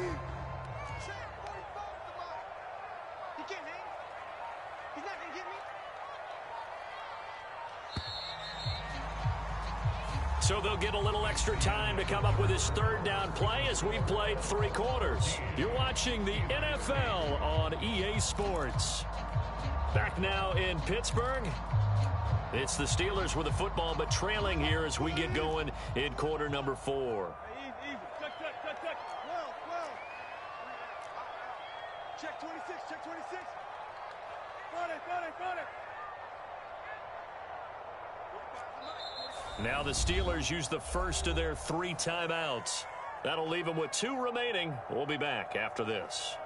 So they'll get a little extra time to come up with his 3rd down play as we've played 3 quarters. You're watching the NFL on EA Sports. Back now in Pittsburgh. It's the Steelers with the football, but trailing here as we get going in quarter number 4. Check 26, check 26. Got it. Now the Steelers use the first of their 3 timeouts. That'll leave them with 2 remaining. We'll be back after this.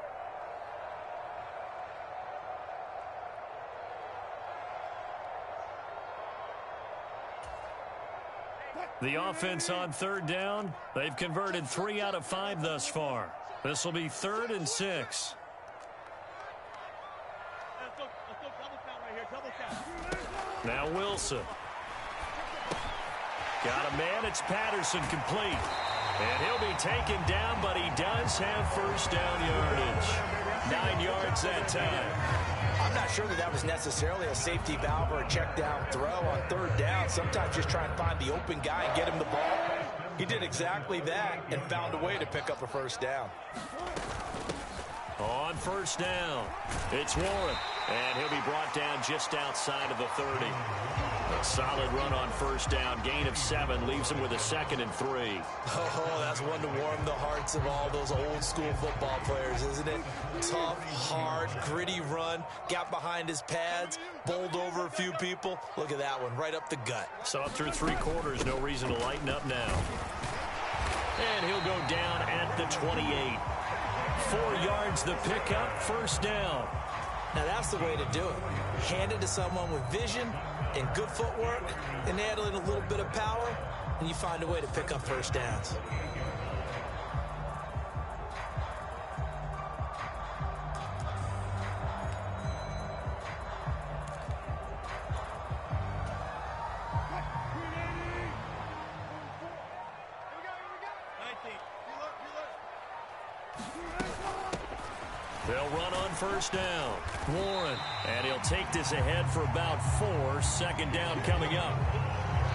The offense on 3rd down, they've converted 3 out of 5 thus far. This will be 3rd and 6. Now Wilson. Got a man, it's Patterson, complete. And he'll be taken down, but he does have 1st down yardage. 9 yards that time. I'm not sure that was necessarily a safety valve or a check down throw on 3rd down. Sometimes just try and find the open guy and get him the ball. He did exactly that and found a way to pick up a 1st down. On 1st down, it's Warren. And he'll be brought down just outside of the 30. A solid run on 1st down. Gain of 7 leaves him with a 2nd and 3. Oh, that's one to warm the hearts of all those old school football players, isn't it? Tough, hard, gritty run. Got behind his pads, bowled over a few people. Look at that one, right up the gut. So through 3 quarters, no reason to lighten up now. And he'll go down at the 28. 4 yards the pickup, 1st down. Now that's the way to do it. Hand it to someone with vision and good footwork, and add in a little bit of power, and you find a way to pick up 1st downs. They'll run on 1st down. Warren, and he'll take this ahead for about 4. 2nd down coming up.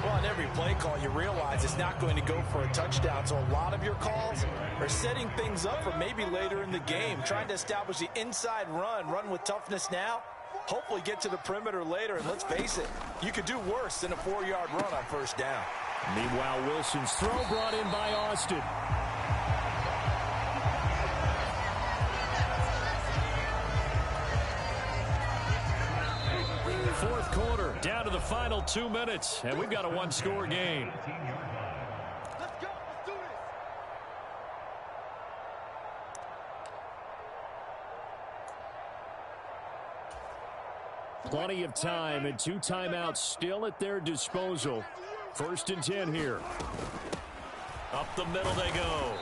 Well, on every play call, you realize it's not going to go for a touchdown, so a lot of your calls are setting things up for maybe later in the game, trying to establish the inside run with toughness now, hopefully get to the perimeter later, and let's face it, you could do worse than a 4-yard run on 1st down. Meanwhile, Wilson's throw brought in by Austin. Fourth quarter, down to the final 2 minutes, and we've got a 1-score game. Let's go. Let's do this. Plenty of time and 2 timeouts still at their disposal. 1st and 10 here. Up the middle they go.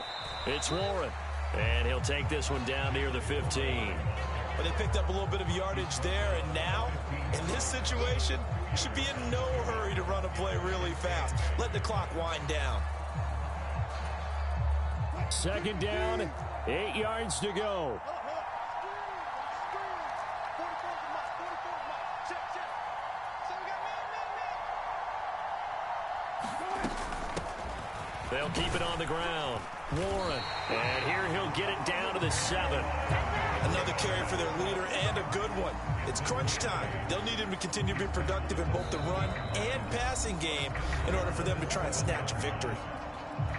It's Warren, and he'll take this one down near the 15. But they picked up a little bit of yardage there, and now, in this situation, you should be in no hurry to run a play really fast. Let the clock wind down. 2nd down, 8 yards to go. They'll keep it on the ground. Warren, and here he'll get it down to the 7. Another carry for their leader, and a good one. It's crunch time. They'll need him to continue to be productive in both the run and passing game in order for them to try and snatch a victory.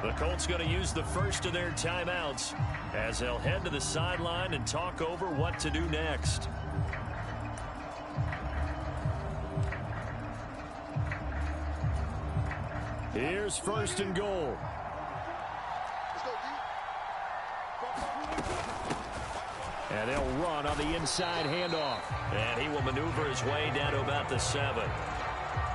The Colts going to use the first of their timeouts as they'll head to the sideline and talk over what to do next. Here's 1st and goal. And they'll run on the inside handoff. And he will maneuver his way down to about the 7.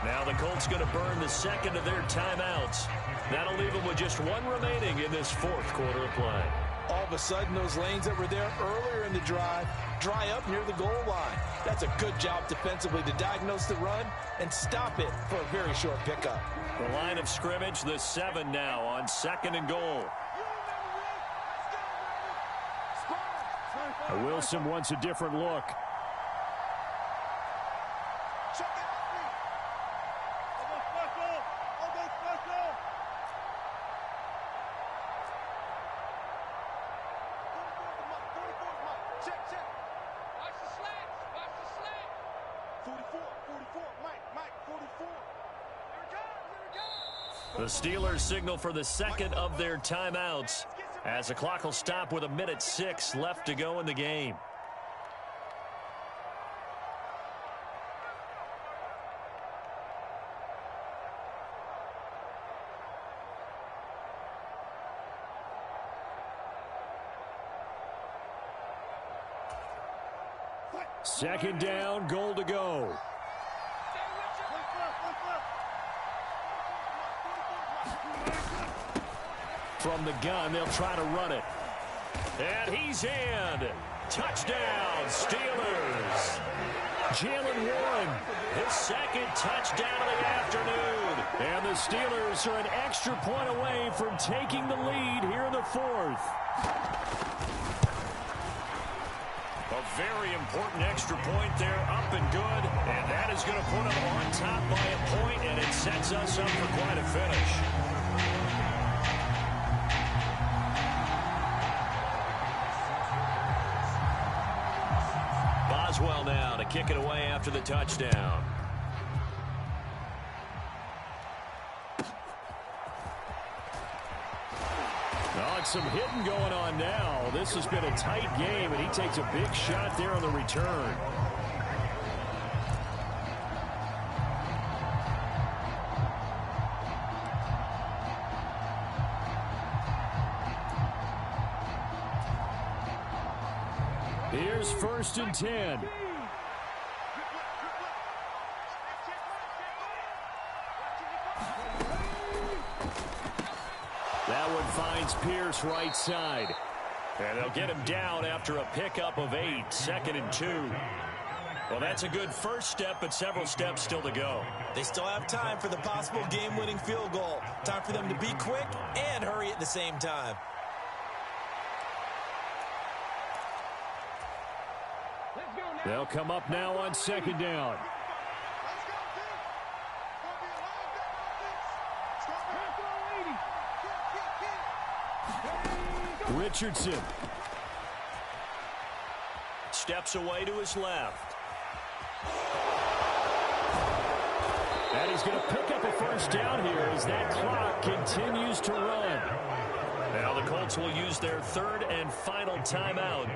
Now the Colts going to burn the second of their timeouts. That'll leave them with just one remaining in this fourth quarter of play. All of a sudden, those lanes that were there earlier in the drive dry up near the goal line. That's a good job defensively to diagnose the run and stop it for a very short pickup. The line of scrimmage, the 7 now on 2nd and goal. Wilson wants a different look. The Steelers signal for the second of their timeouts as the clock will stop with 1:06 left to go in the game. Second down, goal to go. From the gun, they'll try to run it. And he's in. Touchdown, Steelers. Jalen Warren, his second touchdown of the afternoon. And the Steelers are an extra point away from taking the lead here in the fourth. A very important extra point there, up and good. And that is going to put them on top by a point, and it sets us up for quite a finish. Boswell now to kick it away after the touchdown. Oh, it's some hitting going on now. This has been a tight game, and he takes a big shot there on the return. Here's 1st and 10. That one finds Pierce right side. And they'll get him down after a pickup of 8, 2nd and 2. Well, that's a good first step, but several steps still to go. They still have time for the possible game-winning field goal. Time for them to be quick and hurry at the same time. They'll come up now on 2nd down. Richardson steps away to his left. And he's going to pick up a first down here as that clock continues to run. Now the Colts will use their 3rd and final timeout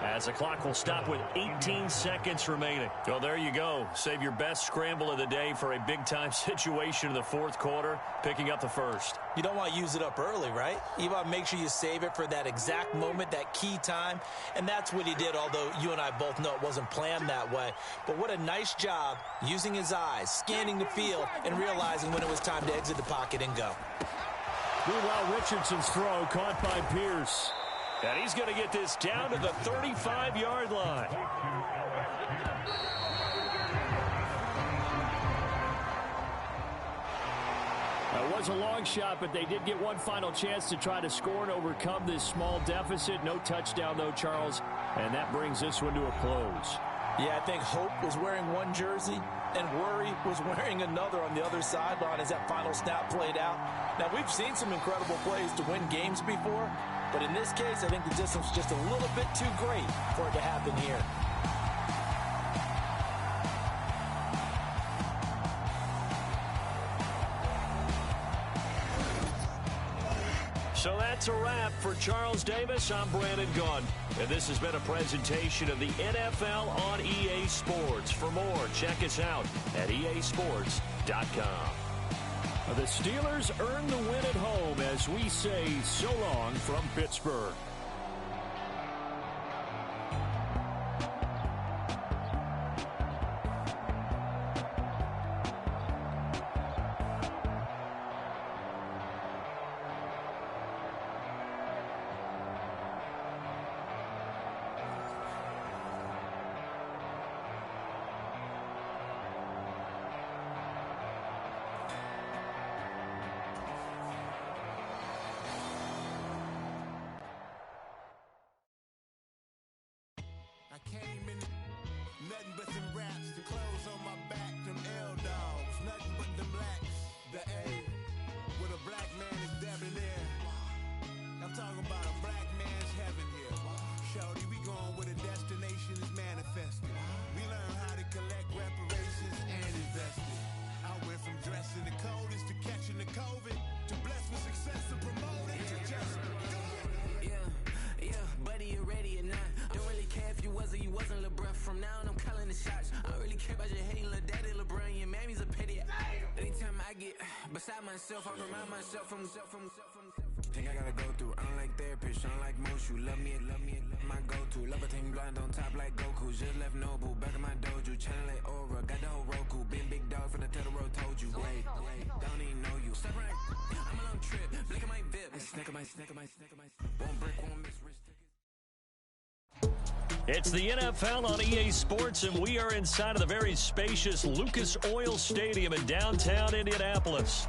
as the clock will stop with 18 seconds remaining. Well, there you go. Save your best scramble of the day for a big-time situation in the fourth quarter, picking up the first. You don't want to use it up early, right? You want to make sure you save it for that exact moment, that key time, and that's what he did, although you and I both know it wasn't planned that way. But what a nice job using his eyes, scanning the field, and realizing when it was time to exit the pocket and go. Meanwhile, Richardson's throw caught by Pierce. And he's going to get this down to the 35-yard line. It was a long shot, but they did get one final chance to try to score and overcome this small deficit. No touchdown, though, Charles. And that brings this one to a close. Yeah, I think Hope was wearing one jersey and Worry was wearing another on the other sideline as that final snap played out. Now, we've seen some incredible plays to win games before, but in this case, I think the distance is just a little bit too great for it to happen here. So that's a wrap for Charles Davis. I'm Brandon Gunn, and this has been a presentation of the NFL on EA Sports. For more, check us out at easports.com. The Steelers earn the win at home as we say so long from Pittsburgh. came in, nothing but some raps, the clothes on my back, them L-dogs, nothing but them blacks, the A, with a black man is debonair. I'm talking about a black man's heaven here. Shorty, we going where the destination is manifested. We learn how to collect reparations and invest it. I went from dressing the coldest to catching the COVID, to blessed with success to promoting to just do it. Yeah, buddy, you ready or not? Don't really care if you was or you wasn't LeBron. From now on, I'm calling the shots. I don't really care about your hating little daddy LeBron. Your mammy's a pity. Anytime I get beside myself, I remind myself from think I gotta go through. I don't like therapists, I don't like most. You love me, my go-to. Love a team blind on top like Goku. Just left Nobu, back in my dojo. Channel like Aura, got the whole Roku. Been big dog from the Tether Road, told you. Wait, don't even know you. Step right, I'm a long trip. Blick at my VIP. Snack of my. Won't break, won't miss wrist tickets. It's the NFL on EA Sports, and we are inside of the very spacious Lucas Oil Stadium in downtown Indianapolis.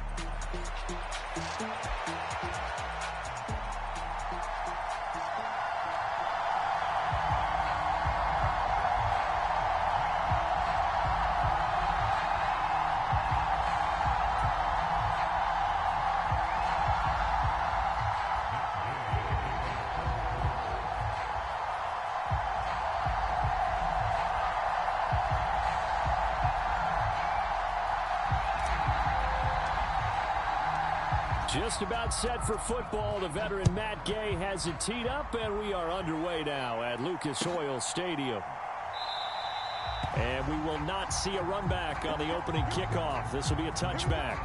Just about set for football. The veteran Matt Gay has it teed up, and we are underway now at Lucas Oil Stadium. And we will not see a run back on the opening kickoff. This will be a touchback.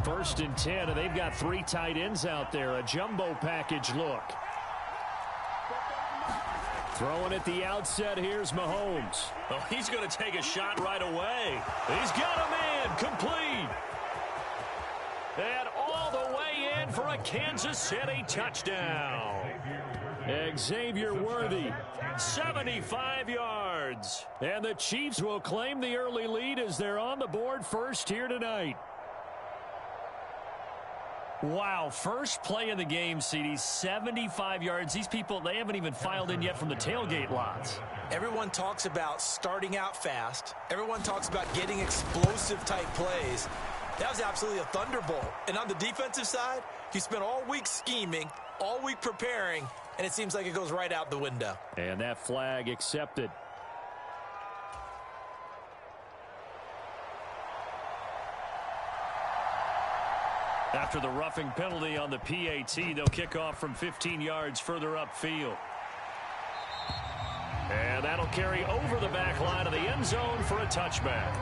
First and 10, and they've got 3 tight ends out there. A jumbo package look. Throwing at the outset, here's Mahomes. Oh, he's going to take a shot right away. He's got a man, complete. And all the way in for a Kansas City touchdown. Xavier Worthy, 75 yards. And the Chiefs will claim the early lead as they're on the board first here tonight. Wow, first play of the game, CD, 75 yards. These people, they haven't even filed in yet from the tailgate lots. Everyone talks about starting out fast. Everyone talks about getting explosive-type plays. That was absolutely a thunderbolt. And on the defensive side, you spent all week scheming, all week preparing, and it seems like it goes right out the window. And that flag accepted. After the roughing penalty on the PAT, they'll kick off from 15 yards further upfield. And that'll carry over the back line of the end zone for a touchback.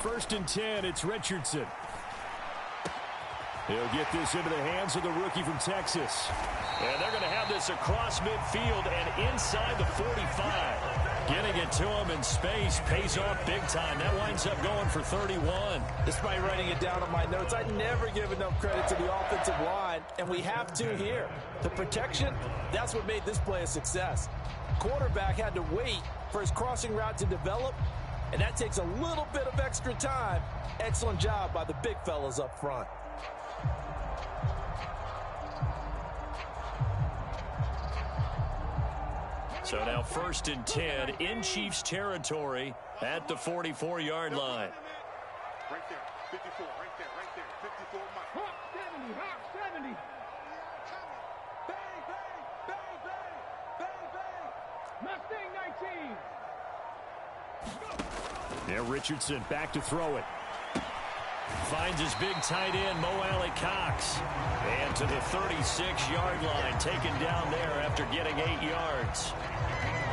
First and 10, it's Richardson. He'll get this into the hands of the rookie from Texas. And they're going to have this across midfield and inside the 45. Getting it to him in space pays off big time. That winds up going for 31. Despite writing it down on my notes, I never give enough credit to the offensive line, and we have to here. The protection, that's what made this play a success. Quarterback had to wait for his crossing route to develop, and that takes a little bit of extra time. Excellent job by the big fellas up front. So now first and 10 in Chiefs territory at the 44-yard line. Right there, 54, right there, 54. Hawk 70, Hawk 70. Bang, bang, bang, bang, bang, bang. Mustang 19. Now Richardson back to throw it. Finds his big tight end, Mo Alley Cox. And to the 36-yard line, taken down there after getting 8 yards.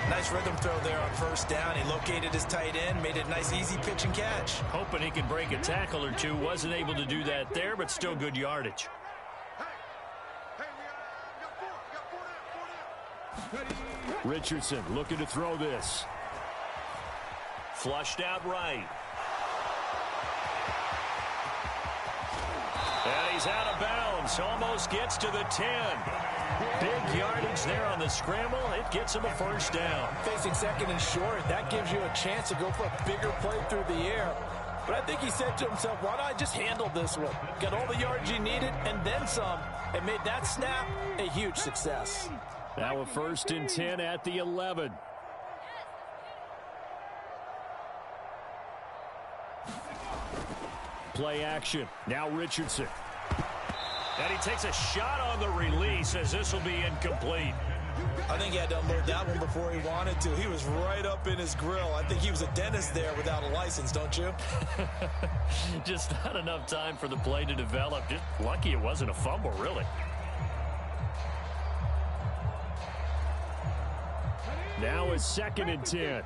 Nice rhythm throw there on first down. He located his tight end, made it a nice, easy pitch and catch. Hoping he could break a tackle or two. Wasn't able to do that there, but still good yardage. Richardson looking to throw this. Flushed out right. And he's out of bounds. Almost gets to the 10. Big yardage there on the scramble. It gets him a first down. Facing second and short, that gives you a chance to go for a bigger play through the air. But I think he said to himself, why don't I just handle this one? Got all the yards he needed and then some, and made that snap a huge success. Now a 1st and 10 at the 11. Play action. Now Richardson. And he takes a shot on the release as this will be incomplete. I think he had to unload that one before he wanted to. He was right up in his grill. I think he was a dentist there without a license, don't you? Just not enough time for the play to develop. Just lucky it wasn't a fumble, really. Now a 2nd and 10.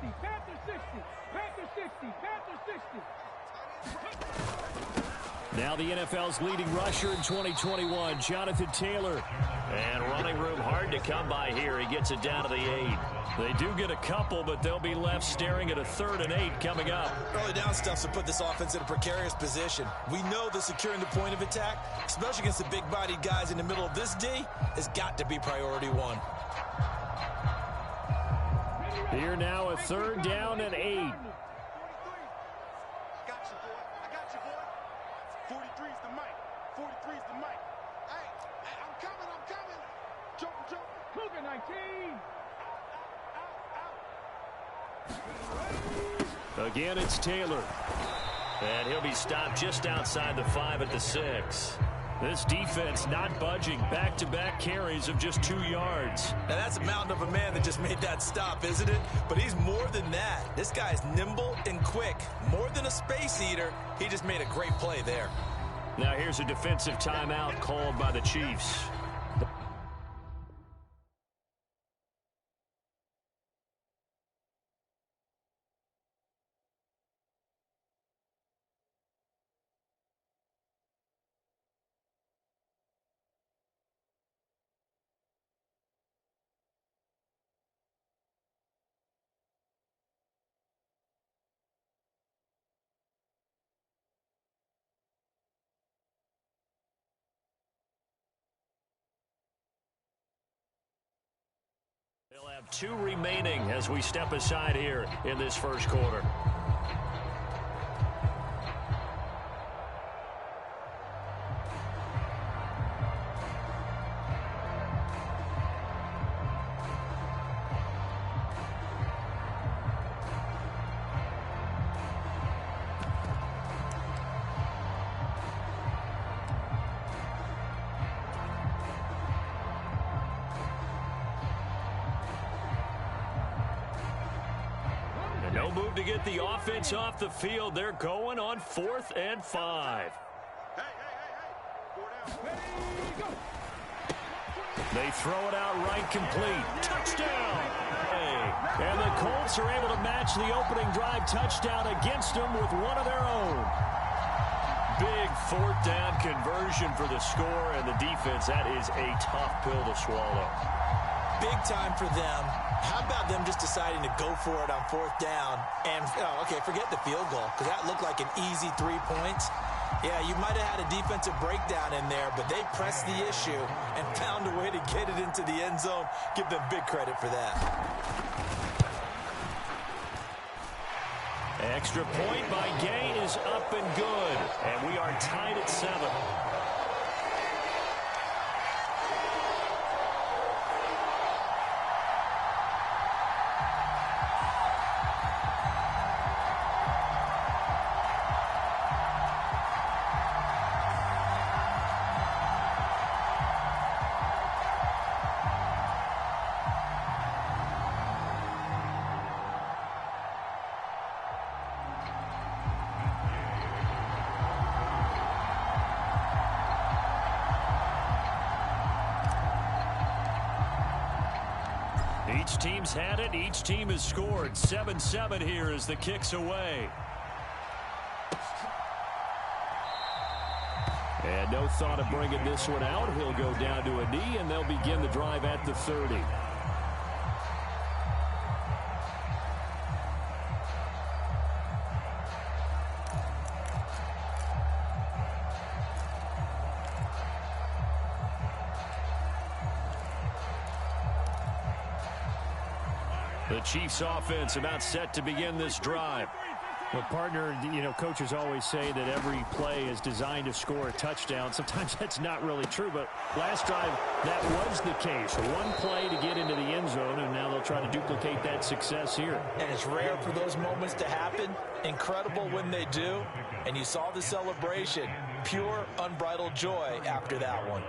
Now the NFL's leading rusher in 2021, Jonathan Taylor. And running room hard to come by here. He gets it down to the 8. They do get a couple, but they'll be left staring at a 3rd and 8 coming up. Early down stuff to put this offense in a precarious position. We know that securing the point of attack, especially against the big-bodied guys in the middle of this D, has got to be priority 1. Here now a 3rd down and 8. Again, it's Taylor. And he'll be stopped just outside the 5 at the 6. This defense not budging. Back-to-back carries of just 2 yards. Now, that's a mountain of a man that just made that stop, isn't it? But he's more than that. This guy's nimble and quick. More than a space eater, he just made a great play there. Now here's a defensive timeout called by the Chiefs. They'll have 2 remaining as we step aside here in this first quarter. No move to get the offense off the field. They're going on 4th and 5. They throw it out right, complete. Touchdown! And the Colts are able to match the opening drive touchdown against them with one of their own. Big 4th down conversion for the score, and the defense, that is a tough pill to swallow. Big time for them. How about them just deciding to go for it on 4th down? And, okay, forget the field goal, because that looked like an easy 3 points. Yeah, you might have had a defensive breakdown in there, but they pressed the issue and found a way to get it into the end zone. Give them big credit for that. Extra point by Gay is up and good, and we are tied at 7. Each team's had it. Each team has scored. 7-7 here as the kick's away. And no thought of bringing this one out. He'll go down to a knee, and they'll begin the drive at the 30. The Chiefs offense about set to begin this drive. Well, partner, coaches always say that every play is designed to score a touchdown. Sometimes that's not really true, but last drive, that was the case. One play to get into the end zone, and now they'll try to duplicate that success here. And it's rare for those moments to happen. Incredible when they do. And you saw the celebration. Pure, unbridled joy after that one.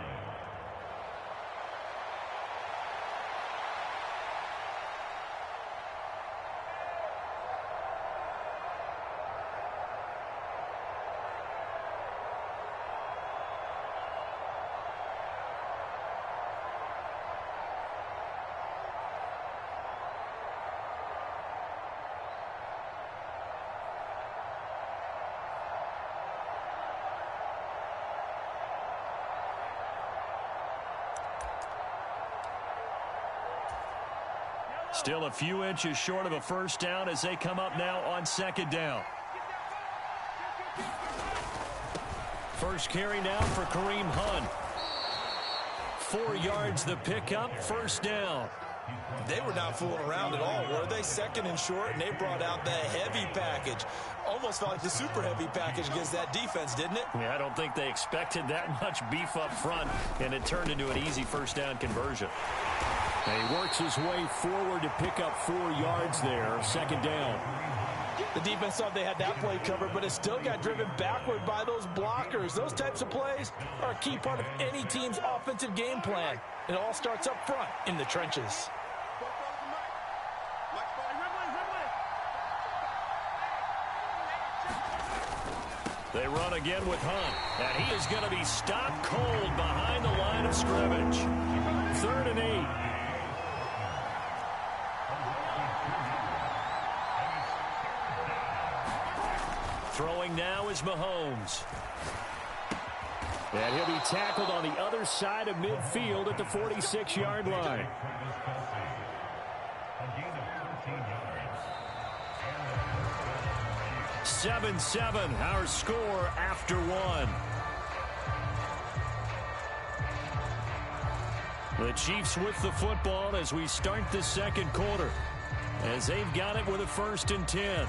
Still a few inches short of a first down as they come up now on second down. First carry now for Kareem Hunt. 4 yards the pickup, first down. They were not fooling around at all, were they? Second and short, and they brought out the heavy package. Almost felt like the super heavy package against that defense, didn't it? Yeah, I don't think they expected that much beef up front, and it turned into an easy first down conversion. And he works his way forward to pick up 4 yards there, second down. The defense thought they had that play covered, but it still got driven backward by those blockers. Those types of plays are a key part of any team's offensive game plan. It all starts up front in the trenches. They run again with Hunt, and he is going to be stopped cold behind the line of scrimmage. 3rd and 8. Throwing now is Mahomes. And he'll be tackled on the other side of midfield at the 46-yard line. Seven, our score after one. The Chiefs with the football as we start the second quarter, as they've got it with a 1st and 10.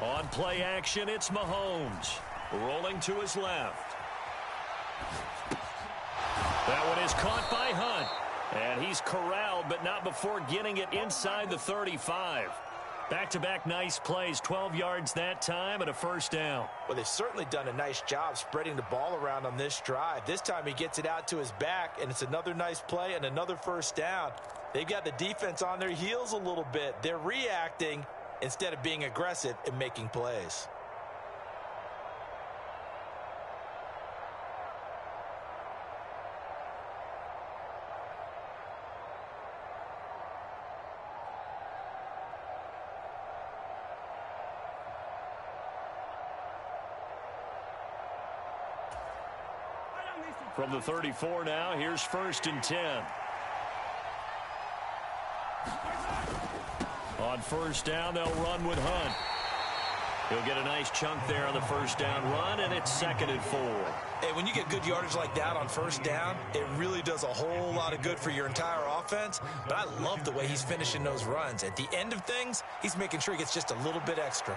On play action, it's Mahomes. Rolling to his left. That one is caught by Hunt. And he's corralled, but not before getting it inside the 35. Back-to-back nice plays, 12 yards that time and a first down. Well, they've certainly done a nice job spreading the ball around on this drive. This time he gets it out to his back, and it's another nice play and another first down. They've got the defense on their heels a little bit. They're reacting instead of being aggressive and making plays. From the 34 now, here's 1st and 10. On first down, they'll run with Hunt. He'll get a nice chunk there on the first down run, and it's 2nd and 4. Hey, when you get good yardage like that on first down, it really does a whole lot of good for your entire offense. But I love the way he's finishing those runs. At the end of things, he's making sure he gets just a little bit extra.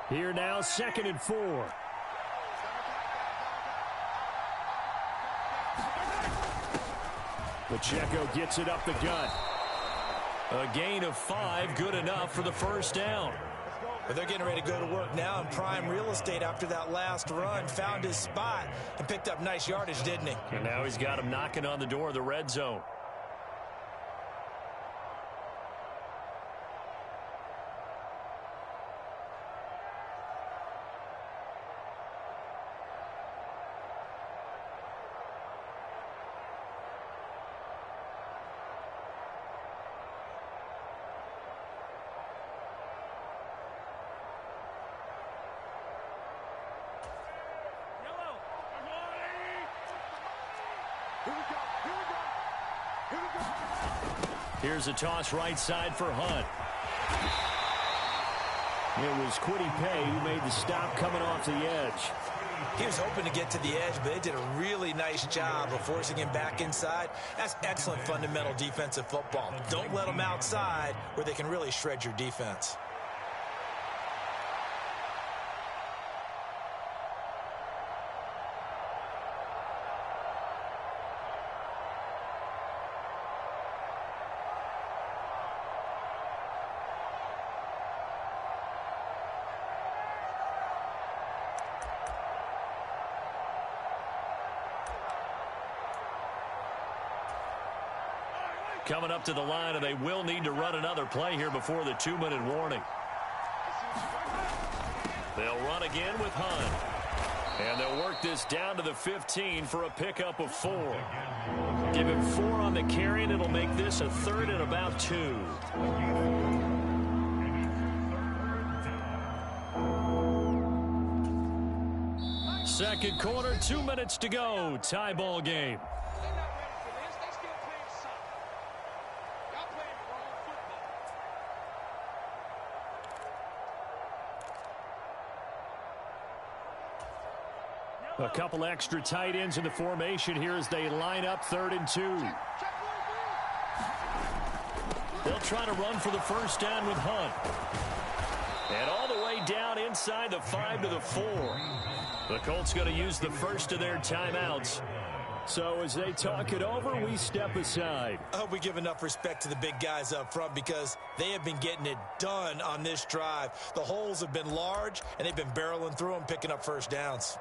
Here now, 2nd and 4. Pacheco gets it up the gut. A gain of 5, good enough for the first down. But they're getting ready to go to work now in prime real estate after that last run. Found his spot and picked up nice yardage, didn't he? And now he's got him knocking on the door of the red zone. Here's a toss right side for Hunt. It was Kwity Paye who made the stop coming off the edge. He was hoping to get to the edge, but they did a really nice job of forcing him back inside. That's excellent fundamental defensive football. Don't let them outside where they can really shred your defense. Coming up to the line, and they will need to run another play here before the 2-minute warning. They'll run again with Hunt. And they'll work this down to the 15 for a pickup of 4. Give him 4 on the carry, and it'll make this a 3rd and about 2. Second quarter, 2 minutes to go. Tie ball game. A couple extra tight ends in the formation here as they line up 3rd and 2. They'll try to run for the first down with Hunt. And all the way down inside the 5 to the 4. The Colts going to use the first of their timeouts. So as they talk it over, we step aside. I hope we give enough respect to the big guys up front because they have been getting it done on this drive. The holes have been large, and they've been barreling through them, picking up first downs.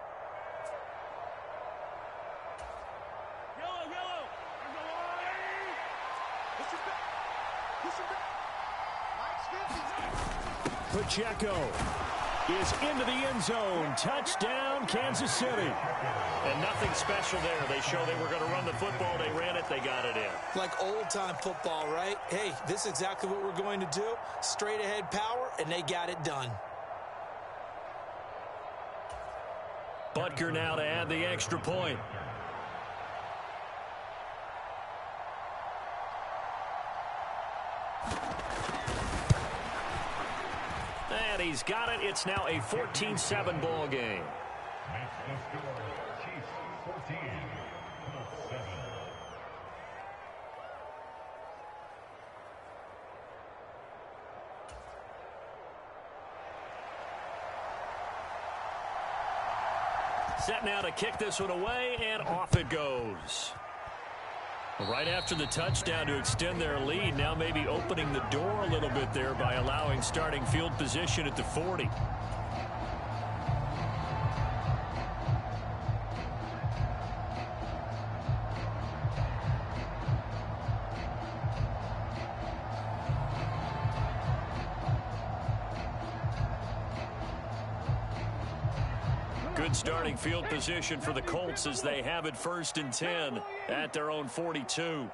Pacheco is into the end zone. Touchdown, Kansas City. And nothing special there. They show they were going to run the football. They ran it. They got it in. Like old-time football, right? Hey, this is exactly what we're going to do. Straight-ahead power, and they got it done. Butker now to add the extra point. And he's got it. It's now a 14-7 ball game. Set now to kick this one away, and off it goes. Right after the touchdown to extend their lead, now maybe opening the door a little bit there by allowing starting field position at the 40. Good starting field position for the Colts as they have it 1st and 10 at their own 42.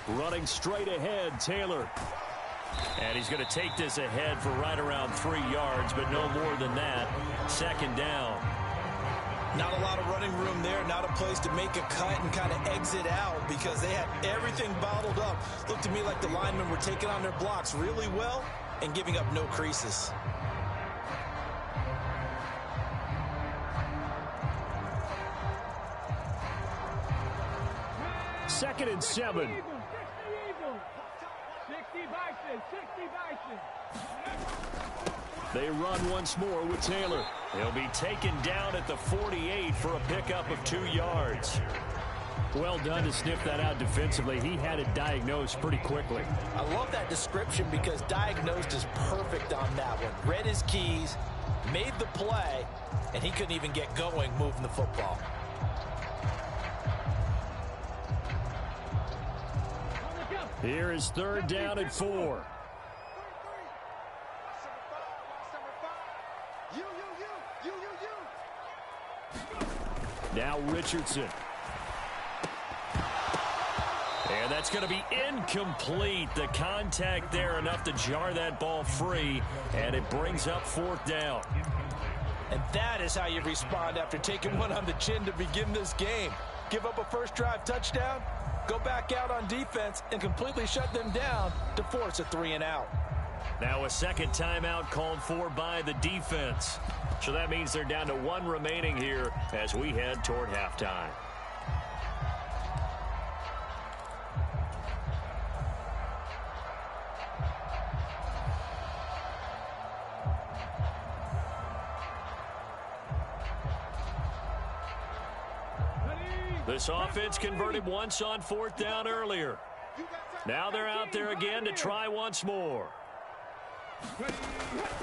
Running straight ahead, Taylor. And he's going to take this ahead for right around 3 yards, but no more than that. 2nd down. Not a lot of running room there, not a place to make a cut and kind of exit out because they had everything bottled up. Looked to me like the linemen were taking on their blocks really well and giving up no creases. 2nd and 7. 60 Bison. They run once more with Taylor. He'll be taken down at the 48 for a pickup of 2 yards. Well done to sniff that out defensively. He had it diagnosed pretty quickly. I love that description because diagnosed is perfect on that one. Read his keys, made the play, and he couldn't even get going moving the football. Here is 3rd down and 4. Now Richardson. And that's going to be incomplete. The contact there enough to jar that ball free, and it brings up 4th down. And that is how you respond after taking one on the chin to begin this game. Give up a first drive touchdown, go back out on defense, and completely shut them down to force a 3-and-out. Now a second timeout called for by the defense. So that means they're down to 1 remaining here as we head toward halftime. This offense converted once on 4th down earlier. Now they're out there again to try once more.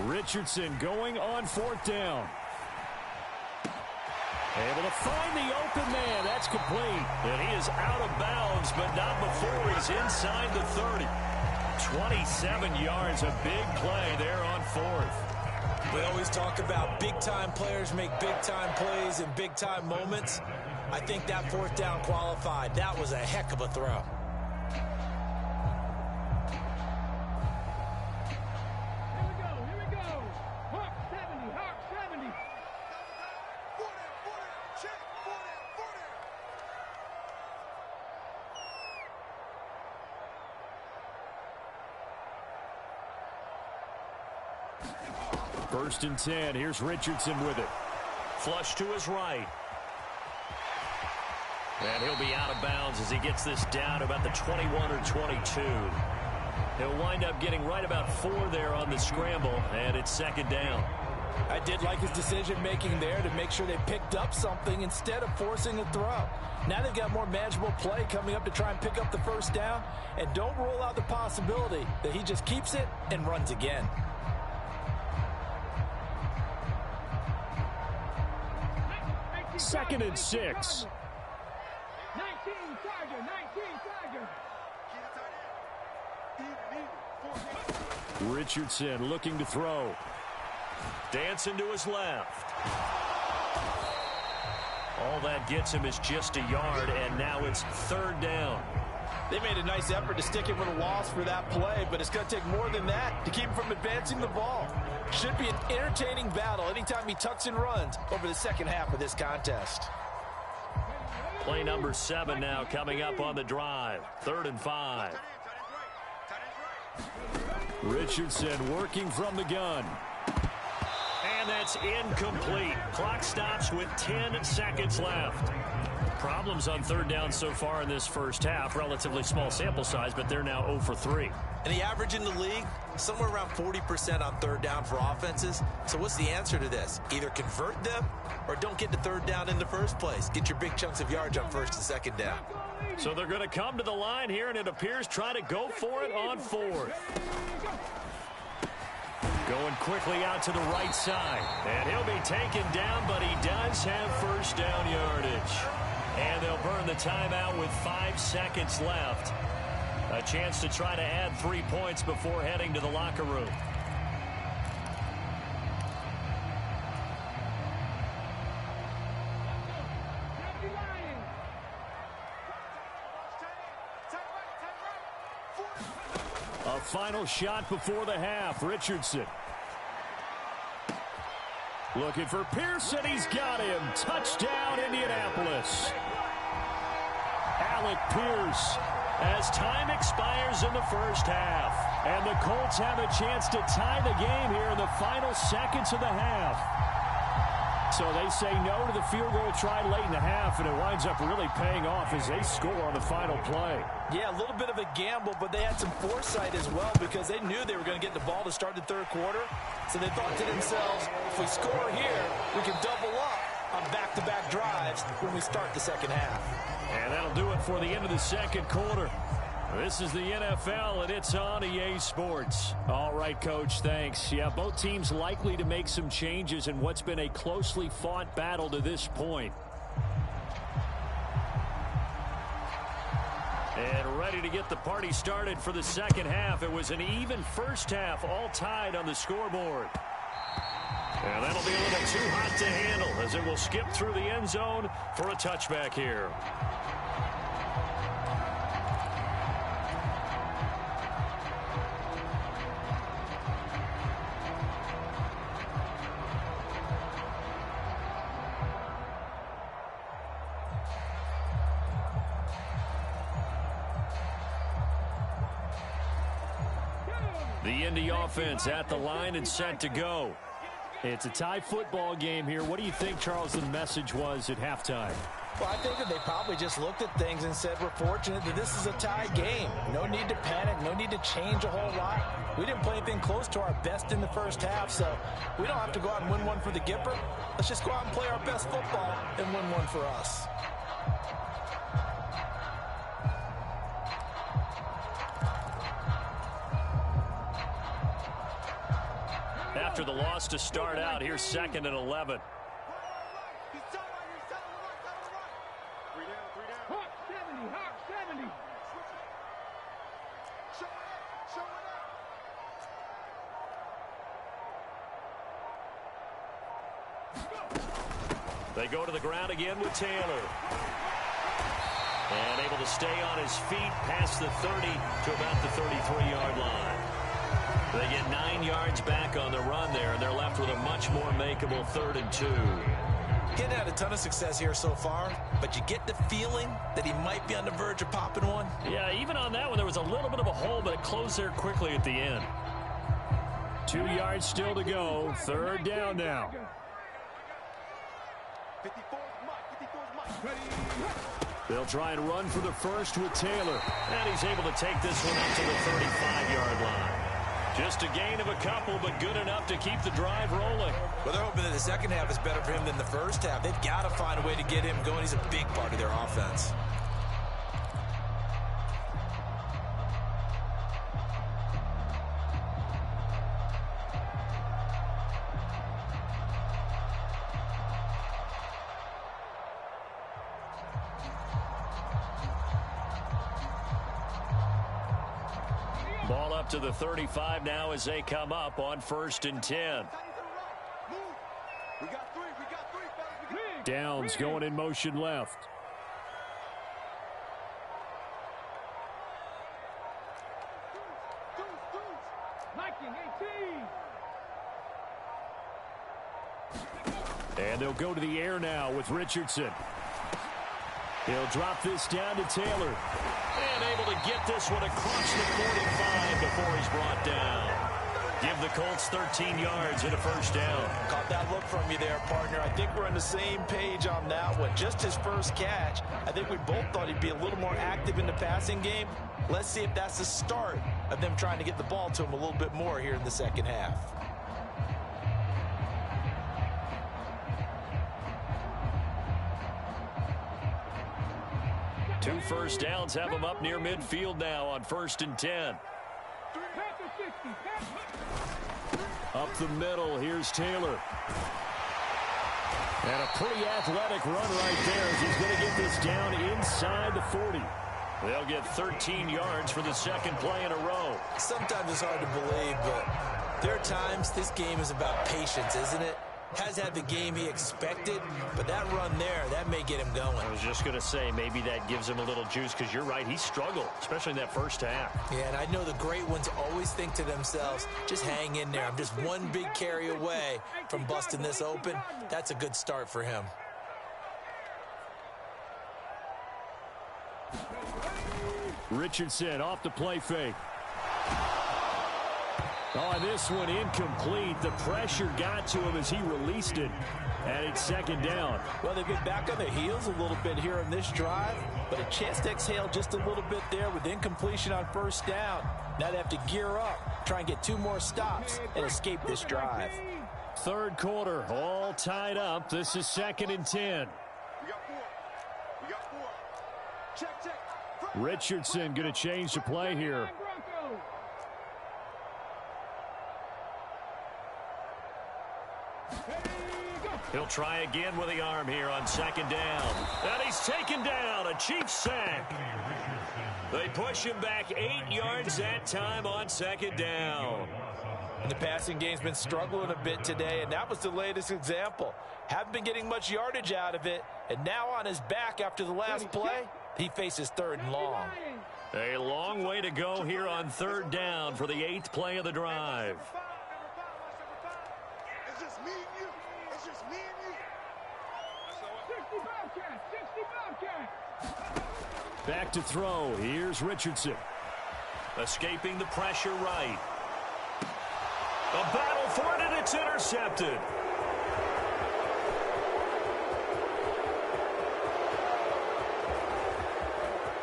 Richardson going on 4th down. Able to find the open man. That's complete. And he is out of bounds, but not before he's inside the 30. 27 yards, a big play there on 4th. We always talk about big-time players make big-time plays in big-time moments. I think that 4th down qualified. That was a heck of a throw. Here we go. Hawk 70, Hawk 70. 40, check, 40. 1st and 10. Here's Richardson with it. Flush to his right. And he'll be out of bounds as he gets this down about the 21 or 22. He'll wind up getting right about 4 there on the scramble, and it's 2nd down. I did like his decision-making there to make sure they picked up something instead of forcing a throw. Now they've got more manageable play coming up to try and pick up the 1st down, and don't rule out the possibility that he just keeps it and runs again. Second and 6. 19 Charger. Richardson looking to throw. Dancing to his left. All that gets him is just a yard, and now it's 3rd down. They made a nice effort to stick him with a loss for that play, but it's going to take more than that to keep him from advancing the ball. Should be an entertaining battle anytime he tucks and runs over the second half of this contest. Play number 7 now coming up on the drive. 3rd and 5. Richardson working from the gun. And that's incomplete. Clock stops with 10 seconds left. Problems on 3rd down so far in this first half. Relatively small sample size, but they're now 0 for 3. And the average in the league, somewhere around 40% on 3rd down for offenses. So what's the answer to this? Either convert them or don't get to 3rd down in the first place. Get your big chunks of yards on 1st and 2nd down. So they're going to come to the line here, and it appears try to go for it on 4th. Going quickly out to the right side. And he'll be taken down, but he does have 1st down yardage. And they'll burn the timeout with 5 seconds left. A chance to try to add 3 points before heading to the locker room. A final shot before the half. Richardson. Looking for Pearson. He's got him. Touchdown, Indianapolis. Alec Pierce. As time expires in the first half. And the Colts have a chance to tie the game here in the final seconds of the half. So they say no to the field goal try late in the half, and it winds up really paying off as they score on the final play. Yeah, a little bit of a gamble, but they had some foresight as well because they knew they were going to get the ball to start the third quarter. So they thought to themselves, if we score here, we can double up on back-to-back drives when we start the second half. And that'll do it for the end of the second quarter. This is the NFL, and it's on EA Sports. All right, Coach, thanks. Yeah, both teams likely to make some changes in what's been a closely fought battle to this point. And ready to get the party started for the second half. It was an even first half, all tied on the scoreboard. And that'll be a little too hot to handle as it will skip through the end zone for a touchback here. The Indy offense at the line and set to go. It's a tie football game here. What do you think, Charles, the message was at halftime? Well, I think that they probably just looked at things and said, we're fortunate that this is a tie game. No need to panic. No need to change a whole lot. We didn't play anything close to our best in the first half, so we don't have to go out and win one for the Gipper. Let's just go out and play our best football and win one for us. After the loss to start out, here's 2nd and 11. Hawk 70, Hawk 70. They go to the ground again with Taylor. And able to stay on his feet past the 30 to about the 33-yard line. They get 9 yards back on the run there, and they're left with a much more makeable 3rd and 2. Getting had a ton of success here so far, but you get the feeling that he might be on the verge of popping one. Yeah, even on that one, there was a little bit of a hole, but it closed there quickly at the end. 2 yards still to go. 3rd down now. 54's Mike. They'll try and run for the first with Taylor. And he's able to take this one up to the 35-yard line. Just a gain of a couple, but good enough to keep the drive rolling. Well, they're hoping that the second half is better for him than the first half. They've got to find a way to get him going. He's a big part of their offense. Ball up to the 35 now as they come up on 1st and 10. We got three, fellas. Downs going in motion left. Liking 18. And they'll go to the air now with Richardson. He'll drop this down to Taylor. And able to get this one across the 45 before he's brought down. Give the Colts 13 yards and a 1st down. Caught that look from you there, partner. I think we're on the same page on that one. Just his first catch. I think we both thought he'd be a little more active in the passing game. Let's see if that's the start of them trying to get the ball to him a little bit more here in the second half. Two first downs have him up near midfield now on 1st and 10. Up the middle, here's Taylor. And a pretty athletic run right there as he's going to get this down inside the 40. They'll get 13 yards for the second play in a row. Sometimes it's hard to believe, but there are times this game is about patience, isn't it? Has had the game he expected, but that run there, that may get him going. I was just going to say, maybe that gives him a little juice, because you're right, he struggled, especially in that first half. Yeah, and I know the great ones always think to themselves, just hang in there. I'm just one big carry away from busting this open. That's a good start for him. Richardson off the play fake. Oh, this one incomplete. The pressure got to him as he released it. And it's second down. Well, they've been back on their heels a little bit here on this drive, but a chance to exhale just a little bit there with incompletion on first down. Now they have to gear up, try and get 2 more stops, and escape this drive. Third quarter, all tied up. This is 2nd and 10. We got 4. We got 4. Check, check. Richardson going to change the play here. He'll try again with the arm here on 2nd down. And he's taken down. A Chiefs sack. They push him back 8 yards that time on 2nd down. And the passing game's been struggling a bit today, and that was the latest example. Haven't been getting much yardage out of it, and now on his back after the last play, he faces 3rd and long. A long way to go here on 3rd down for the 8th play of the drive. It's just me and you. It's just me and you. 65 cat, 65 cat. Back to throw. Here's Richardson. Escaping the pressure right. A battle for it, and it's intercepted.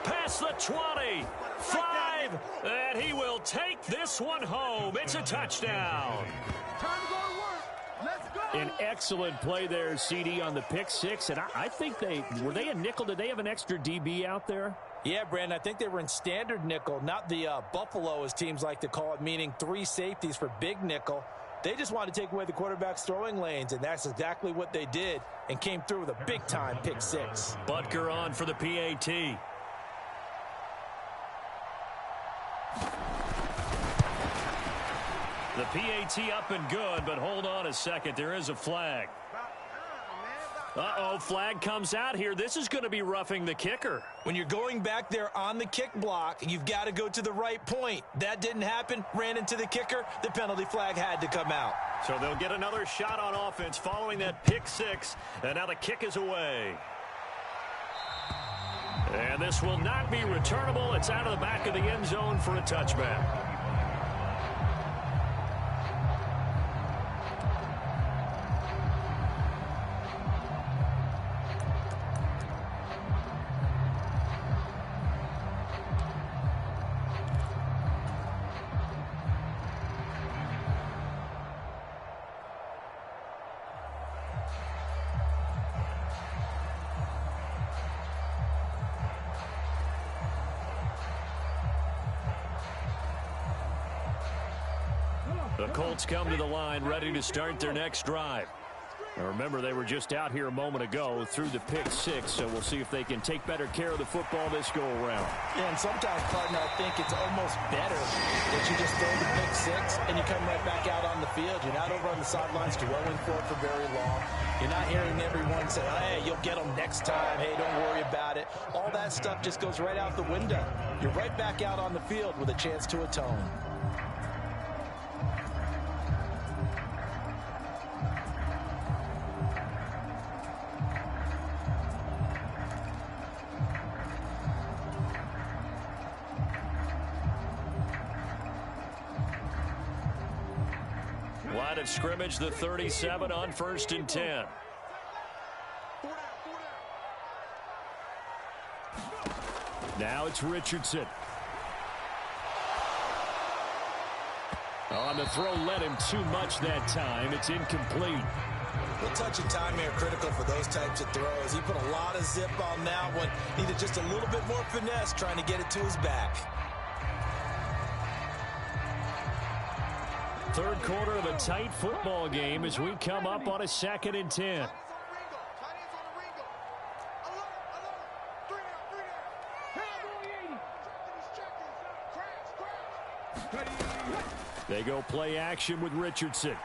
Past the 20. 5. And he will take this one home. It's a touchdown. Time to go to work. Let's go. An excellent play there, CD, on the pick 6. And I think were they a nickel? Did they have an extra DB out there? Yeah, Brandon, I think they were in standard nickel, not the Buffalo, as teams like to call it, meaning 3 safeties for big nickel. They just wanted to take away the quarterback's throwing lanes, and that's exactly what they did, and came through with a big-time pick 6. Butker on for the PAT. The PAT up and good, but hold on a second. There is a flag. Uh-oh, flag comes out here. This is going to be roughing the kicker. When you're going back there on the kick block, you've got to go to the right point. That didn't happen. Ran into the kicker. The penalty flag had to come out. So they'll get another shot on offense following that pick 6, and now the kick is away. And this will not be returnable. It's out of the back of the end zone for a touchback. The Colts come to the line ready to start their next drive. Now remember, they were just out here a moment ago through the pick 6, so we'll see if they can take better care of the football this go-around. Yeah, and sometimes, partner, I think it's almost better that you just throw the pick 6 and you come right back out on the field. You're not over on the sidelines dwelling for it for very long. You're not hearing everyone say, hey, you'll get them next time. Hey, don't worry about it. All that stuff just goes right out the window. You're right back out on the field with a chance to atone. Line of scrimmage, the 37 on 1st and 10. Now it's Richardson. On the throw, led him too much that time. It's incomplete. The touch and time here critical for those types of throws. He put a lot of zip on that one. Needed just a little bit more finesse trying to get it to his back. Third quarter of a tight football game as we come up on a 2nd and 10. They go play action with Richardson.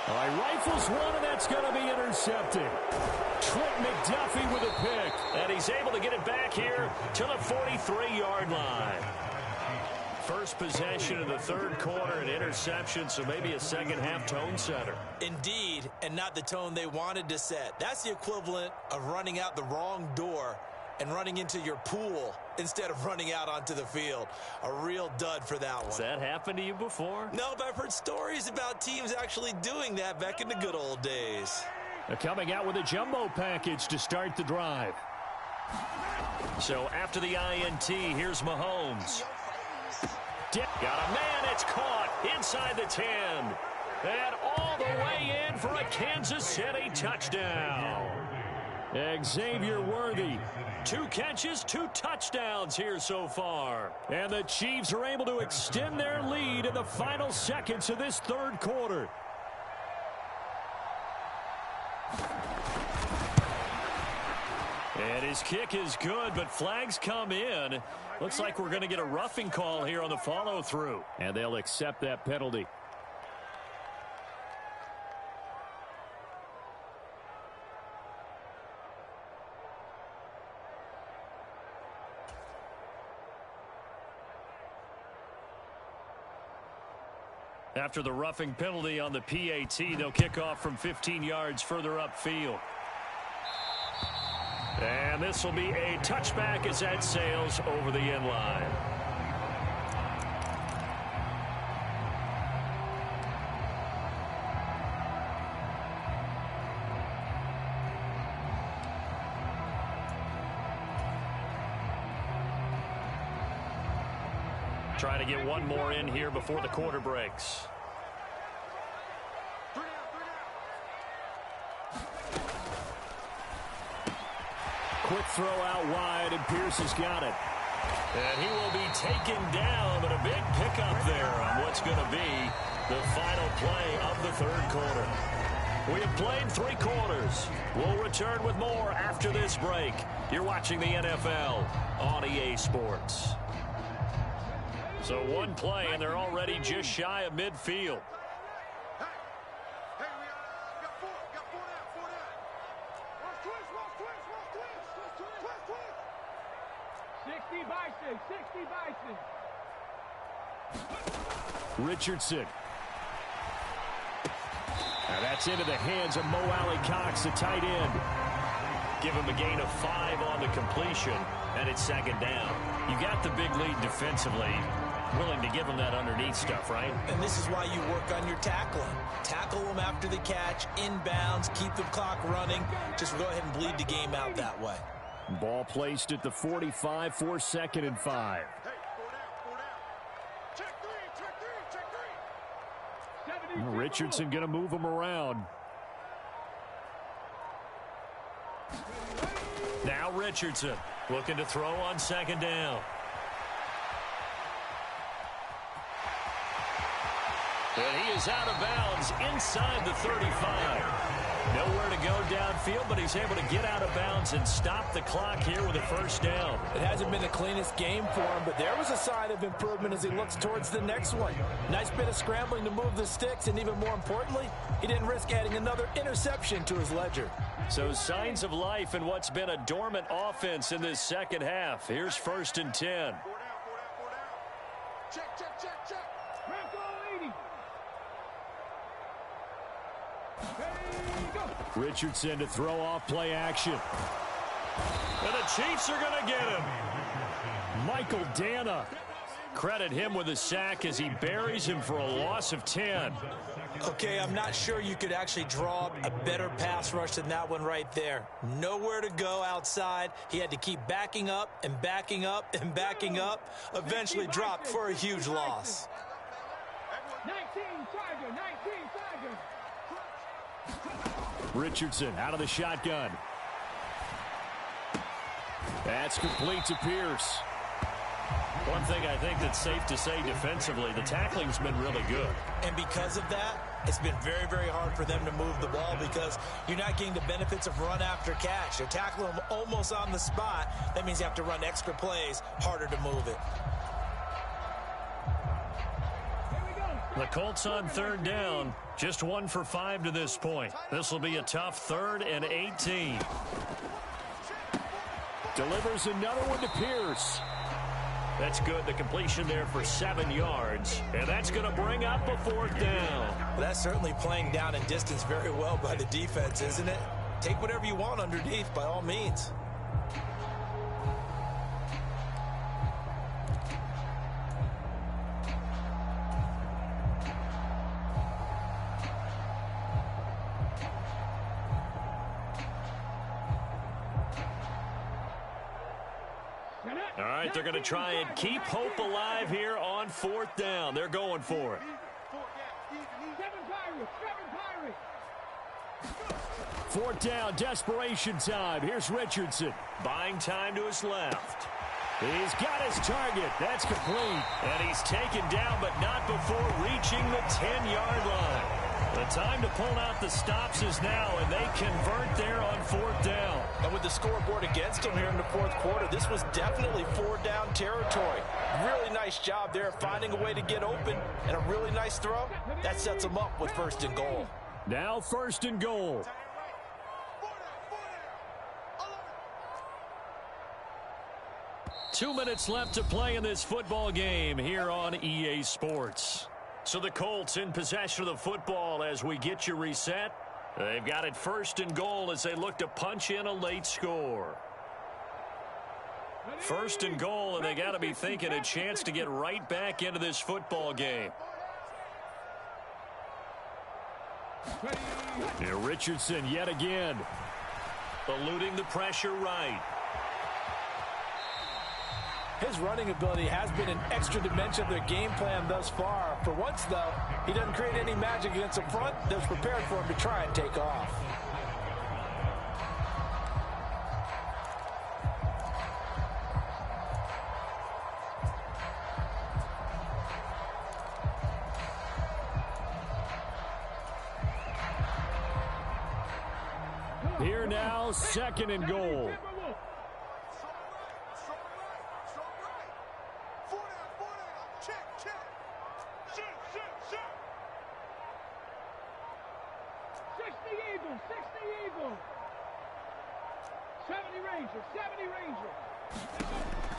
All right, rifles one, and that's going to be intercepted. Trent McDuffie with a pick. And he's able to get it back here to the 43-yard line. First possession of the third quarter, an interception, so maybe a second-half tone setter. Indeed, and not the tone they wanted to set. That's the equivalent of running out the wrong door and running into your pool instead of running out onto the field. A real dud for that one. Has that happened to you before? No, but I've heard stories about teams actually doing that back in the good old days. They're coming out with a jumbo package to start the drive. So after the INT, here's Mahomes. Got a man, it's caught inside the 10. And all the way in for a Kansas City touchdown. Xavier Worthy, 2 catches, 2 touchdowns here so far. And the Chiefs are able to extend their lead in the final seconds of this third quarter. And his kick is good, but flags come in. Looks like we're going to get a roughing call here on the follow-through. And they'll accept that penalty. After the roughing penalty on the PAT, they'll kick off from 15 yards further upfield. And this will be a touchback as that sails over the end line. Trying to get one more in here before the quarter breaks. Quick throw out wide, and Pierce has got it. And he will be taken down, but a big pickup there on what's going to be the final play of the third quarter. We have played 3 quarters. We'll return with more after this break. You're watching the NFL on EA Sports. So one play, and they're already just shy of midfield. Hey, we got 4 down. 60 by 6, 60 by 6. Richardson. Now that's into the hands of Mo Alley-Cox, the tight end. Give him a gain of 5 on the completion, and it's second down. You got the big lead defensively. Willing to give him that underneath stuff, right? And this is why you work on your tackling. Tackle them after the catch, inbounds, keep the clock running. Just go ahead and bleed the game out that way. Ball placed at the 45 for 2nd and 5. Hey, 4 down. Check 3. Richardson going to move him around. Now Richardson looking to throw on 2nd down. And he is out of bounds inside the 35. Nowhere to go downfield, but he's able to get out of bounds and stop the clock here with a first down. It hasn't been the cleanest game for him, but there was a sign of improvement as he looks towards the next one. Nice bit of scrambling to move the sticks, and even more importantly, he didn't risk adding another interception to his ledger. So signs of life in what's been a dormant offense in this second half. Here's 1st and 10. 4 down. Check. Bronco 80. Richardson to throw off play action. And the Chiefs are going to get him. Michael Dana. Credit him with a sack as he buries him for a loss of 10. Okay, I'm not sure you could actually draw a better pass rush than that one right there. Nowhere to go outside. He had to keep backing up and backing up and backing up. Eventually dropped for a huge loss. 19 Tiger. Richardson out of the shotgun. That's complete to Pierce. One thing I think that's safe to say defensively, the tackling's been really good. And because of that, it's been very, very hard for them to move the ball because you're not getting the benefits of run after catch. You're tackling them almost on the spot. That means you have to run extra plays, harder to move it. The Colts on 3rd down, just 1 for 5 to this point. This will be a tough 3rd and 18. Delivers another one to Pierce. That's good. The completion there for 7 yards. And that's going to bring up a 4th down. Well, that's certainly playing down in distance very well by the defense, isn't it? Take whatever you want underneath by all means. All right, they're going to try and keep hope alive here on 4th down. They're going for it. 4th down, desperation time. Here's Richardson. Buying time to his left. He's got his target. That's complete. And he's taken down, but not before reaching the 10-yard line. The time to pull out the stops is now, and they convert there on 4th down. And with the scoreboard against them here in the 4th quarter, this was definitely 4-down territory. Really nice job there finding a way to get open, and a really nice throw. That sets them up with 1st and goal. Now 1st and goal. Two minutes left to play in this football game here on EA Sports. So the Colts in possession of the football as we get you reset. They've got it 1st and goal as they look to punch in a late score. 1st and goal, and they got to be thinking a chance to get right back into this football game. Here Richardson yet again. Eluding the pressure right. His running ability has been an extra dimension of their game plan thus far. For once, though, he doesn't create any magic against the front that's prepared for him to try and take off. Here now, 2nd and goal.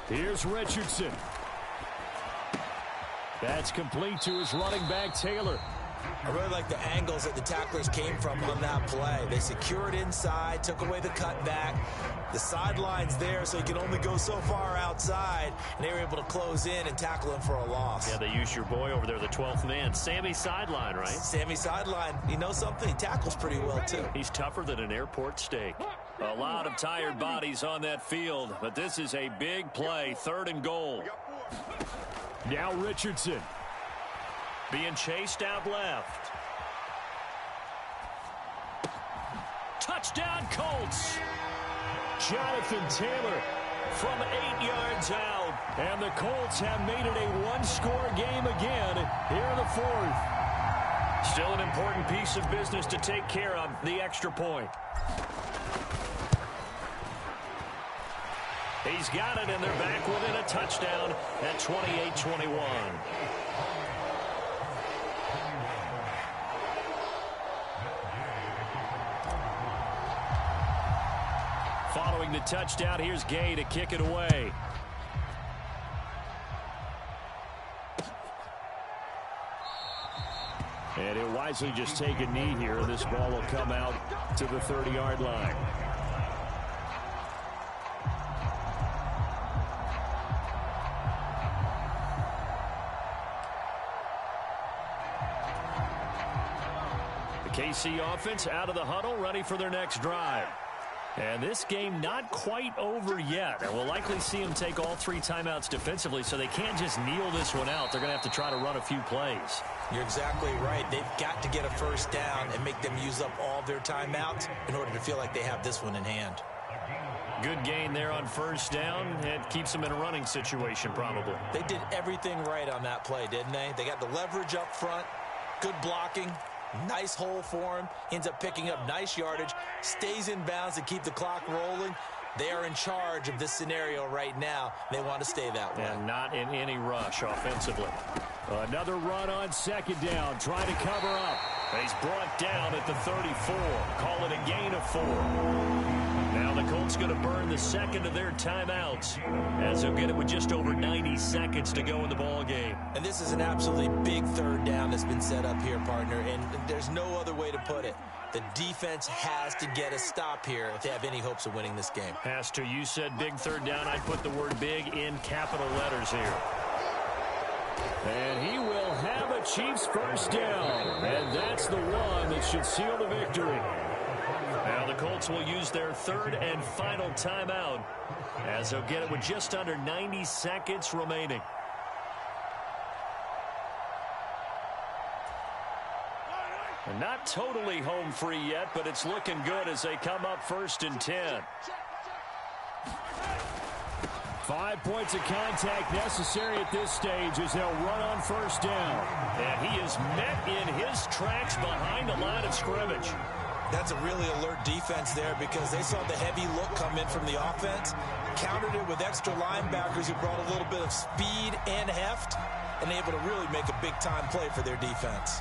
Here's Richardson. That's complete to his running back, Taylor. I really like the angles that the tacklers came from on that play. They secured inside, took away the cutback. The sideline's there, so he can only go so far outside. And they were able to close in and tackle him for a loss. Yeah, they used your boy over there, the 12th man. Sammy Sideline, right? Sammy Sideline. You know something? He tackles pretty well, too. He's tougher than an airport steak. A lot of tired bodies on that field, but this is a big play. 3rd and goal. Now Richardson. Being chased out left. Touchdown Colts. Jonathan Taylor from 8 yards out. And the Colts have made it a one-score game again here in the 4th. Still an important piece of business to take care of, the extra point. He's got it, and they're back within a touchdown at 28-21. Following the touchdown, here's Gay to kick it away. And he'll wisely just take a knee here, and this ball will come out to the 30-yard line. The KC offense out of the huddle, ready for their next drive. And this game not quite over yet. And we'll likely see them take all 3 timeouts defensively, so they can't just kneel this one out. They're going to have to try to run a few plays. You're exactly right. They've got to get a 1st down and make them use up all their timeouts in order to feel like they have this one in hand. Good gain there on 1st down. It keeps them in a running situation probably. They did everything right on that play, didn't they? They got the leverage up front, good blocking. Nice hole for him. Ends up picking up nice yardage. Stays in bounds to keep the clock rolling. They are in charge of this scenario right now. They want to stay that way. And not in any rush offensively. Another run on 2nd down. Trying to cover up. He's brought down at the 34. Call it a gain of 4. Now the Colts going to burn the 2nd of their timeouts as they'll get it with just over 90 seconds to go in the ball game. And this is an absolutely big 3rd down that's been set up here, partner, and there's no other way to put it. The defense has to get a stop here if they have any hopes of winning this game. Has to. You said big 3rd down. I'd put the word big in capital letters here. And he will have a Chiefs 1st down. And that's the one that should seal the victory. Now the Colts will use their third and final timeout as they'll get it with just under 90 seconds remaining. And not totally home free yet, but it's looking good as they come up 1st and 10. 5 points of contact necessary at this stage as they'll run on 1st down. And he is met in his tracks behind the line of scrimmage. That's a really alert defense there because they saw the heavy look come in from the offense, countered it with extra linebackers who brought a little bit of speed and heft, and able to really make a big-time play for their defense.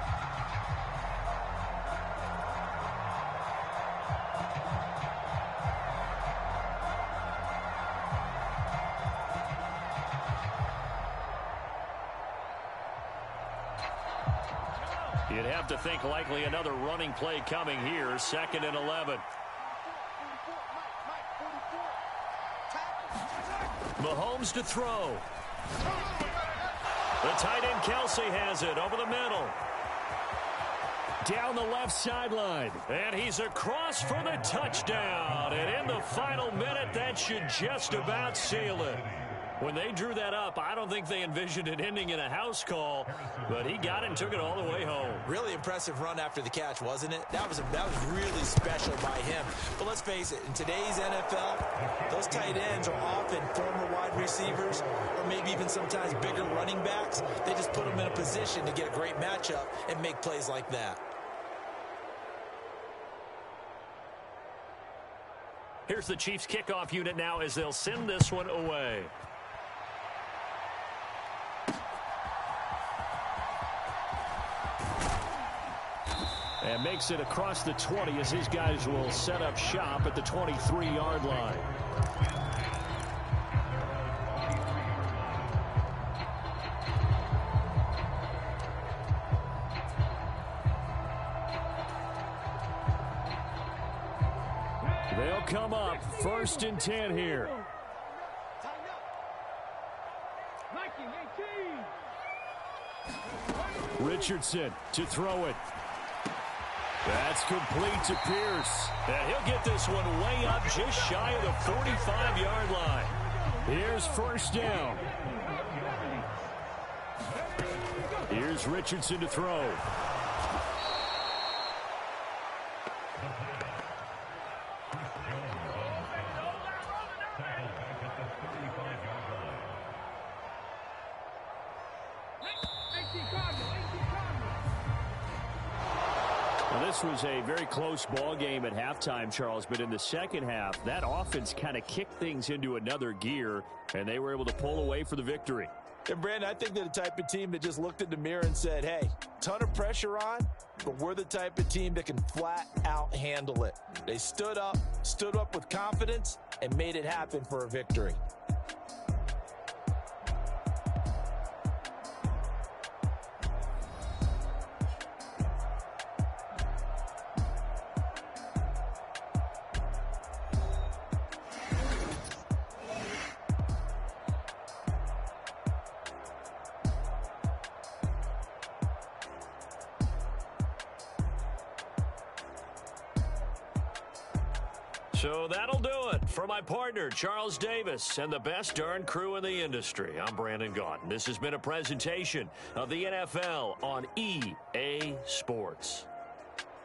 You'd have to think likely another running play coming here. 2nd and 11. Mahomes to throw. The tight end Kelsey has it over the middle. Down the left sideline. And he's across for the touchdown. And in the final minute, that should just about seal it. When they drew that up, I don't think they envisioned it ending in a house call, but he got it and took it all the way home. Really impressive run after the catch, wasn't it? That was really special by him. But let's face it, in today's NFL, those tight ends are often former wide receivers or maybe even sometimes bigger running backs. They just put them in a position to get a great matchup and make plays like that. Here's the Chiefs kickoff unit now as they'll send this one away. And makes it across the 20 as his guys will set up shop at the 23-yard line. They'll come up 1st and 10 here. Richardson to throw it. That's complete to Pierce. And he'll get this one way up just shy of the 45-yard line. Here's 1st down. Here's Richardson to throw. This was a very close ball game at halftime, Charles, but in the second half, that offense kind of kicked things into another gear, and they were able to pull away for the victory. And, Brandon, I think they're the type of team that just looked in the mirror and said, hey, ton of pressure on, but we're the type of team that can flat out handle it. They stood up with confidence, and made it happen for a victory. So that'll do it for my partner, Charles Davis, and the best darn crew in the industry. I'm Brandon Gaudin. This has been a presentation of the NFL on EA Sports.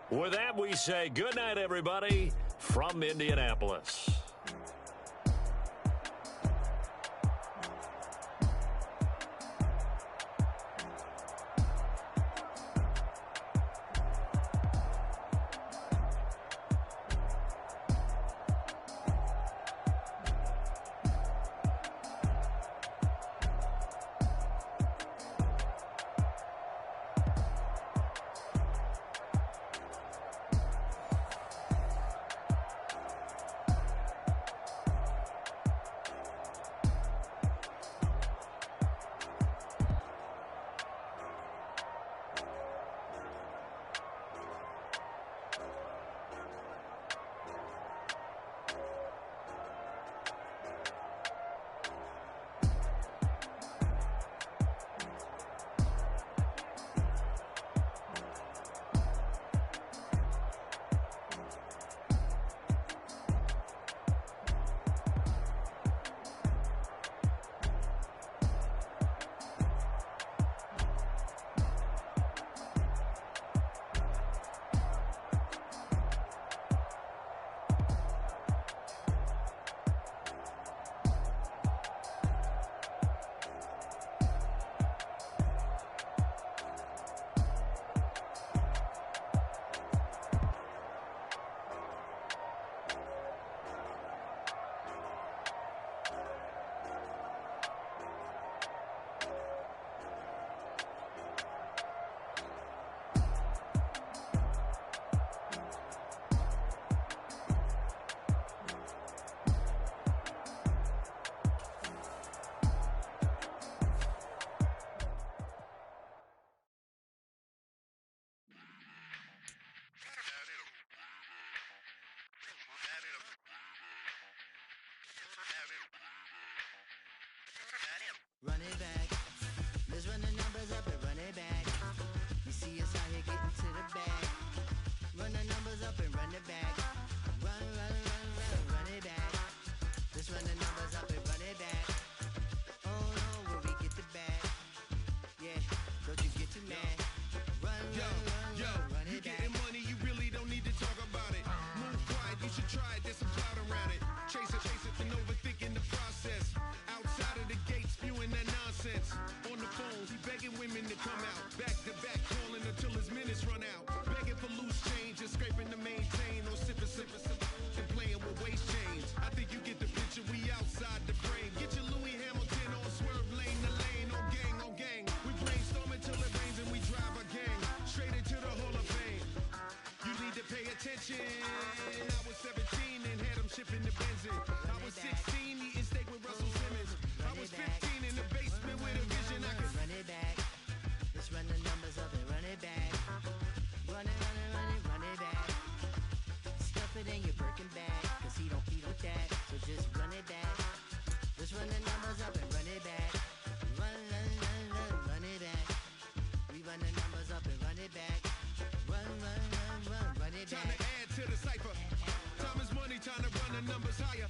With that, we say good night, everybody, from Indianapolis. it back. Run, run, run, run, run it back. Let's run the numbers up and run it back. Oh no, will we get the bag? Yeah, don't you get too mad. Run, run, run, run it back. Getting money, you really don't need to talk about it. Move quiet, you should try it, there's some cloud around it. Chase it, and overthinking the process. Outside of the gate, spewing that nonsense. On the phone, he begging women to come out. Back to back, calling until his minutes run out. Begging for loose change and scraping to maintain. Or sipping, and playing with waist chains. I think you get the picture, we outside the frame. Get your Louis Hamilton on swerve lane to lane. On gang. We brainstorm until it rains and we drive our gang straight into the Hall of Fame. You need to pay attention. I was 17 and had them shipping the benzin. I was 16 eating steak with Russell Simmons. I was 15 in the basement with a vision. I could run it back. Let's run the numbers up and run it back. Run it back. Stuff it in your Birkin bag, cause he don't feed with that. So just run it back. Let's run the numbers up and run it back. Run it back. We run the numbers up and run it back. Run it back. time to add to the cipher. Time is money, time to run the numbers higher.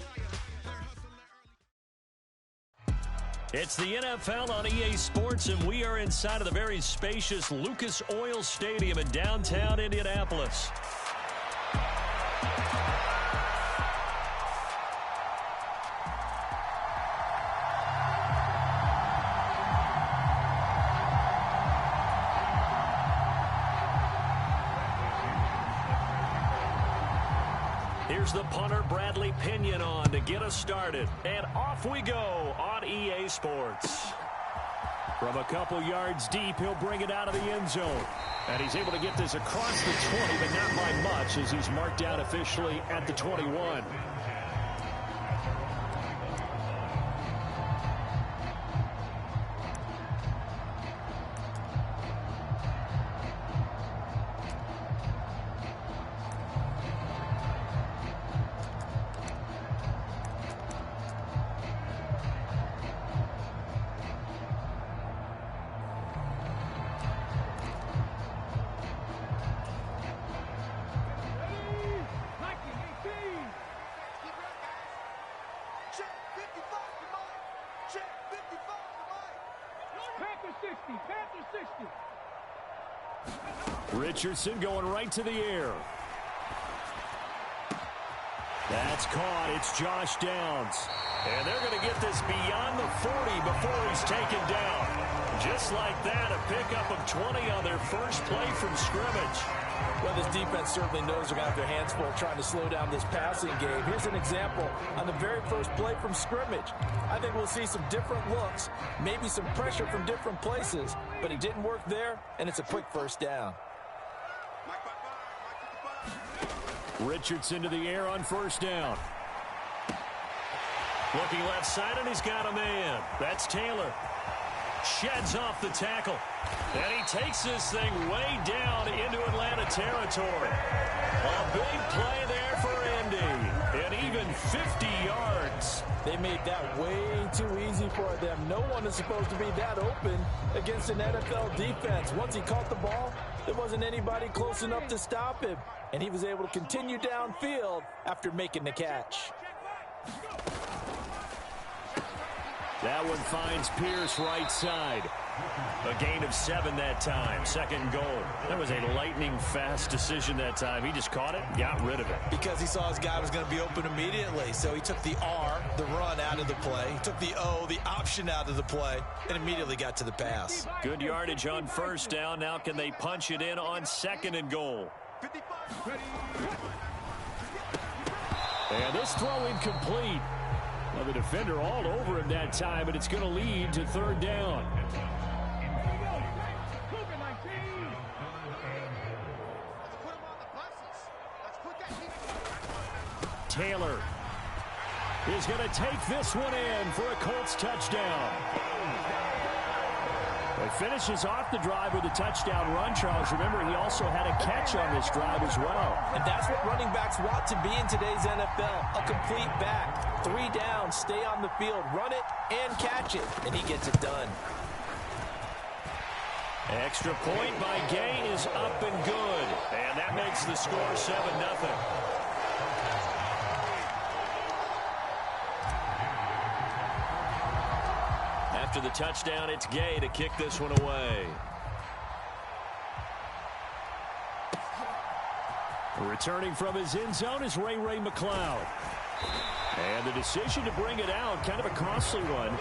It's the NFL on EA Sports, and we are inside of the very spacious Lucas Oil Stadium in downtown Indianapolis. Here's the punter, Bradley Pinion, on to get us started. And off we go on EA Sports. From a couple yards deep, he'll bring it out of the end zone. And he's able to get this across the 20, but not by much, as he's marked down officially at the 21. Richardson going right to the air. That's caught. It's Josh Downs. And they're going to get this beyond the 40 before he's taken down. Just like that, a pickup of 20 on their first play from scrimmage. Well, this defense certainly knows they're going to have their hands full trying to slow down this passing game. Here's an example on the very first play from scrimmage. I think we'll see some different looks, maybe some pressure from different places, but it didn't work there, and it's a quick first down. Richardson to the air on first down. Looking left side, and he's got a man. That's Taylor. Sheds off the tackle. And he takes this thing way down into Atlanta territory. A big play there for Indy. And even 50 yards. They made that way too easy for them. No one is supposed to be that open against an NFL defense. Once he caught the ball, there wasn't anybody close enough to stop him. And he was able to continue downfield after making the catch. That one finds Pierce right side. A gain of 7 that time. Second goal. That was a lightning-fast decision that time. He just caught it, got rid of it. Because he saw his guy was going to be open immediately. So he took the R, the run, out of the play. He took the O, the option, out of the play, and immediately got to the pass. Good yardage on first down. Now can they punch it in on second and goal? And this throw incomplete. Well, the defender all over him that time, but it's going to lead to third down. Taylor is going to take this one in for a Colts touchdown. He finishes off the drive with a touchdown run, Charles. Remember, he also had a catch on this drive as well. And that's what running backs want to be in today's NFL, a complete back. 3 down, stay on the field, run it, and catch it. And he gets it done. Extra point by Gay is up and good. And that makes the score 7-0. After the touchdown, it's Gay to kick this one away. Returning from his end zone is Ray McLeod. And the decision to bring it out, kind of a costly one,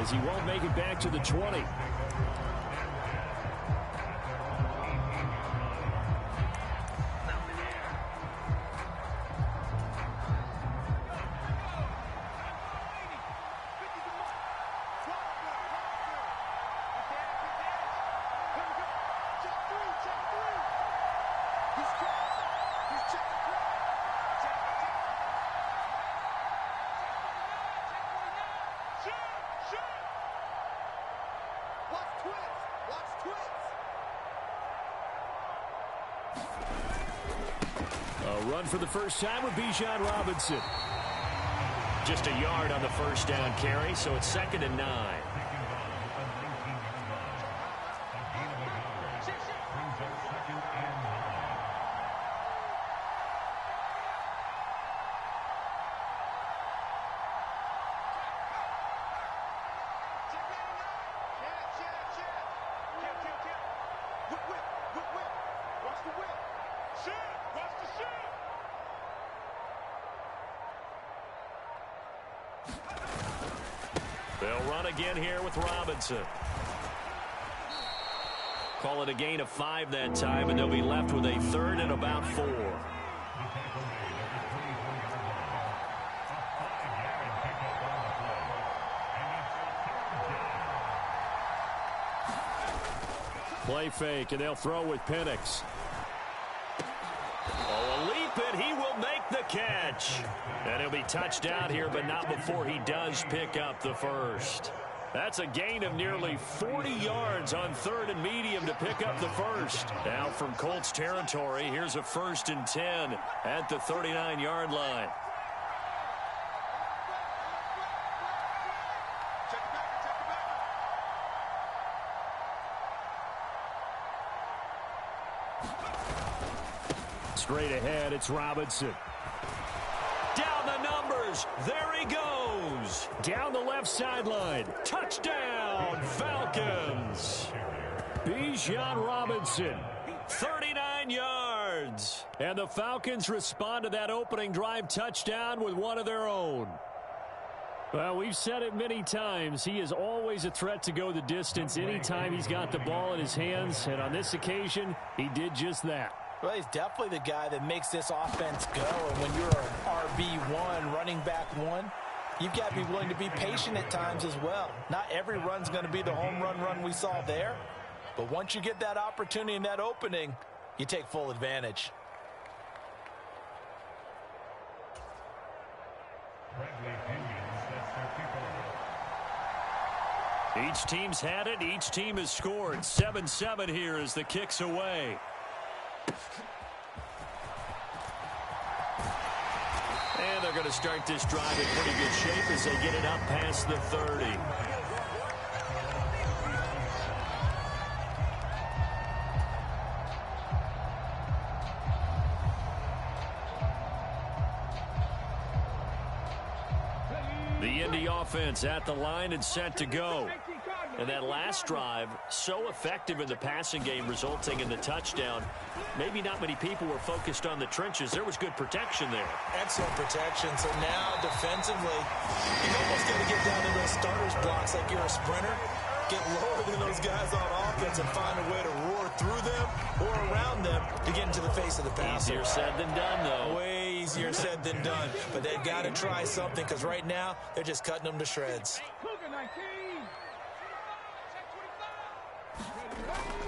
as he won't make it back to the 20. Run for the first time with Bijan Robinson. Just a yard on the first down carry, so it's 2nd and 9. They'll run again here with Robinson. Call it a gain of 5 that time, and they'll be left with a 3rd and about 4. Play fake, and they'll throw with Penix. Oh, a leap, and he will make the catch. And he'll be touched out here, but not before he does pick up the first. That's a gain of nearly 40 yards on 3rd and medium to pick up the first. Now from Colts territory, here's a 1st and 10 at the 39-yard line. Straight ahead, it's Robinson. Down the numbers. There he goes. Down the left sideline. Touchdown, Falcons. Bijan Robinson, 39 yards. And the Falcons respond to that opening drive touchdown with one of their own. Well, we've said it many times. He is always a threat to go the distance anytime he's got the ball in his hands. And on this occasion, he did just that. Well, he's definitely the guy that makes this offense go. And when you're an RB1, running back 1, you've got to be willing to be patient at times as well. Not every run's going to be the home run we saw there. But once you get that opportunity and that opening, you take full advantage. Each team's had it. Each team has scored. 7-7 here as the kick's away. And they're going to start this drive in pretty good shape as they get it up past the 30. The Indy offense at the line and set to go. And that last drive, so effective in the passing game, resulting in the touchdown. Maybe not many people were focused on the trenches. There was good protection there. Excellent protection. So now, defensively, you almost got to get down to those starters blocks like you're a sprinter. Get lower than those guys on offense and find a way to roar through them or around them to get into the face of the passer. Easier said than done, though. Way easier said than done. But they've got to try something because right now, they're just cutting them to shreds.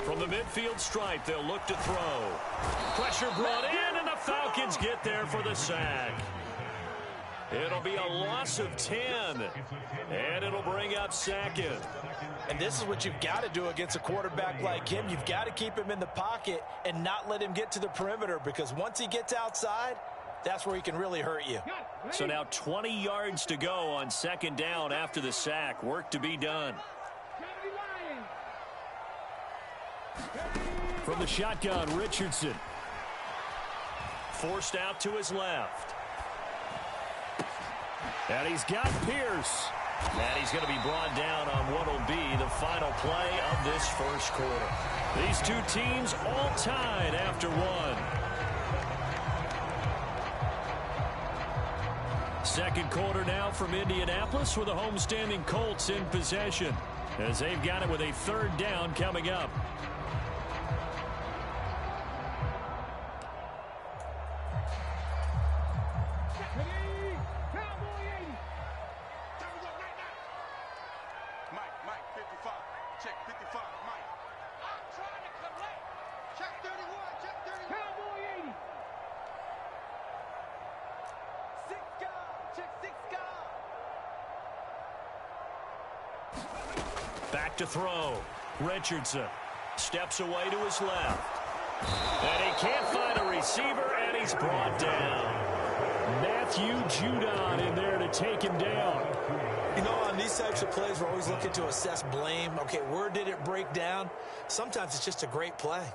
From the midfield stripe, they'll look to throw. Pressure brought in, and the Falcons get there for the sack. It'll be a loss of 10, and it'll bring up 2nd. And this is what you've got to do against a quarterback like him. You've got to keep him in the pocket and not let him get to the perimeter, because once he gets outside, that's where he can really hurt you. So now 20 yards to go on 2nd down after the sack. Work to be done. From the shotgun, Richardson. Forced out to his left. And he's got Pierce. And he's going to be brought down on what will be the final play of this first quarter. These two teams all tied after one. Second quarter now from Indianapolis with the homestanding Colts in possession as they've got it with a third down coming up. Mike, 55. Check 55, Mike. I'm trying to collect. Check 31, check 31. Cowboy 80. 6 guard, check 6 guard. Back to throw. Richardson steps away to his left. And he can't find a receiver, and he's brought down. Matthew Judon in there to take him down. You know, on these types of plays, we're always looking to assess blame. Okay, where did it break down? Sometimes it's just a great play.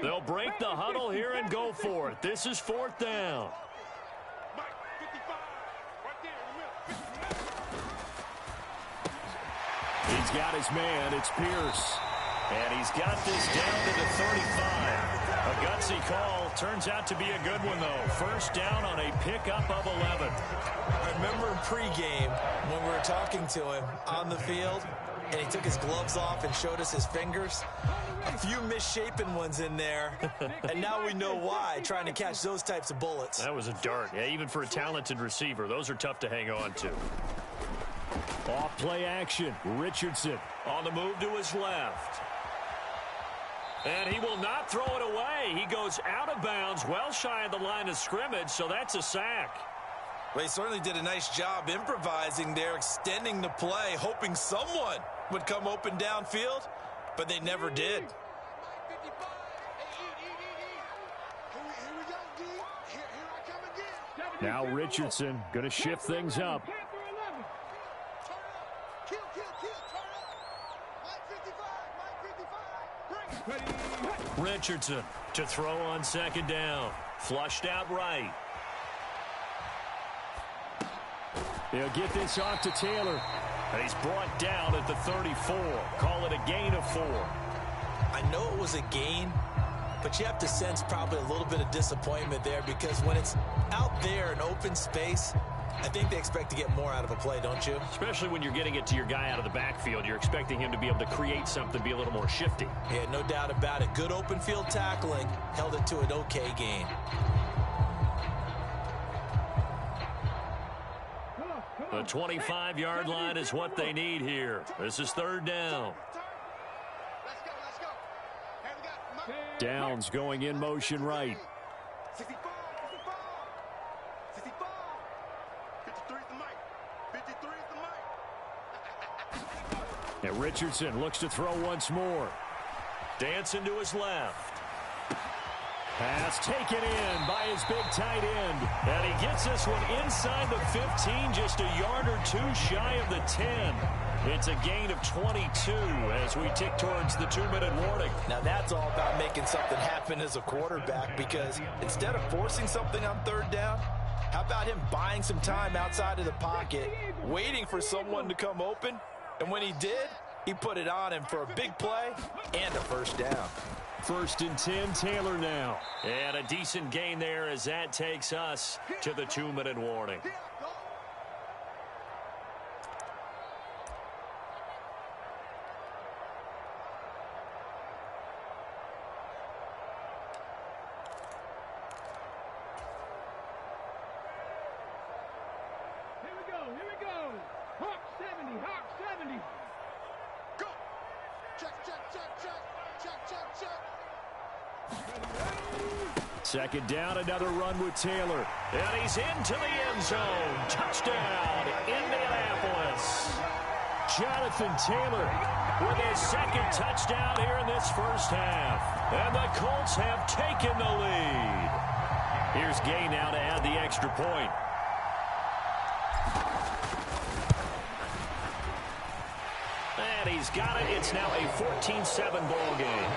They'll break the huddle here and go for it. This is fourth down. Mike, 55. Right there in the middle. He's got his man. It's Pierce. And he's got this down to the 35. A gutsy call. Turns out to be a good one, though. First down on a pickup of 11. I remember pregame when we were talking to him on the field, and he took his gloves off and showed us his fingers. A few misshapen ones in there, and now we know why, trying to catch those types of bullets. That was a dart. Yeah, even for a talented receiver, those are tough to hang on to. Off play action. Richardson On the move to his left. And he will not throw it away. He goes out of bounds, well shy of the line of scrimmage, so that's a sack. Well, he certainly did a nice job improvising there, extending the play, hoping someone would come open downfield, but they never did. Mike, 55. Hey, Here we go, D. Here I come again. Now Richardson going to shift things up. Turn up. Kill, turn up. Mike 55, Mike 55. Bring it. Richardson to throw on second down. Flushed out right. They'll get this off to Taylor. And he's brought down at the 34. Call it a gain of 4. I know it was a gain, but you have to sense probably a little bit of disappointment there, because when it's out there in open space, I think they expect to get more out of a play, don't you? Especially when you're getting it to your guy out of the backfield. You're expecting him to be able to create something, be a little more shifty. Yeah, no doubt about it. Good open field tackling, held it to an okay gain. The 25-yard line is what they need here. This is third down. Let's go. Hey, we got Mike. Downs going in motion right. 64. 53 is the Mike. 53 is the Mike. And Richardson looks to throw once more. Dancing to his left. Pass taken in by his big tight end. And he gets this one inside the 15, just a yard or two shy of the 10. It's a gain of 22 as we tick towards the 2-minute warning. Now that's all about making something happen as a quarterback, because instead of forcing something on third down, how about him buying some time outside of the pocket, waiting for someone to come open, and when he did, he put it on him for a big play and a first down. First and 10, Taylor now. And a decent gain there as that takes us to the 2-minute warning. Here we go. Hawk 70. Go. Check. Second down, another run with Taylor. And he's into the end zone. Touchdown, Indianapolis. Jonathan Taylor with his second touchdown here in this first half. And the Colts have taken the lead. Here's Gay now to add the extra point. And he's got it. It's now a 14-7 ball game.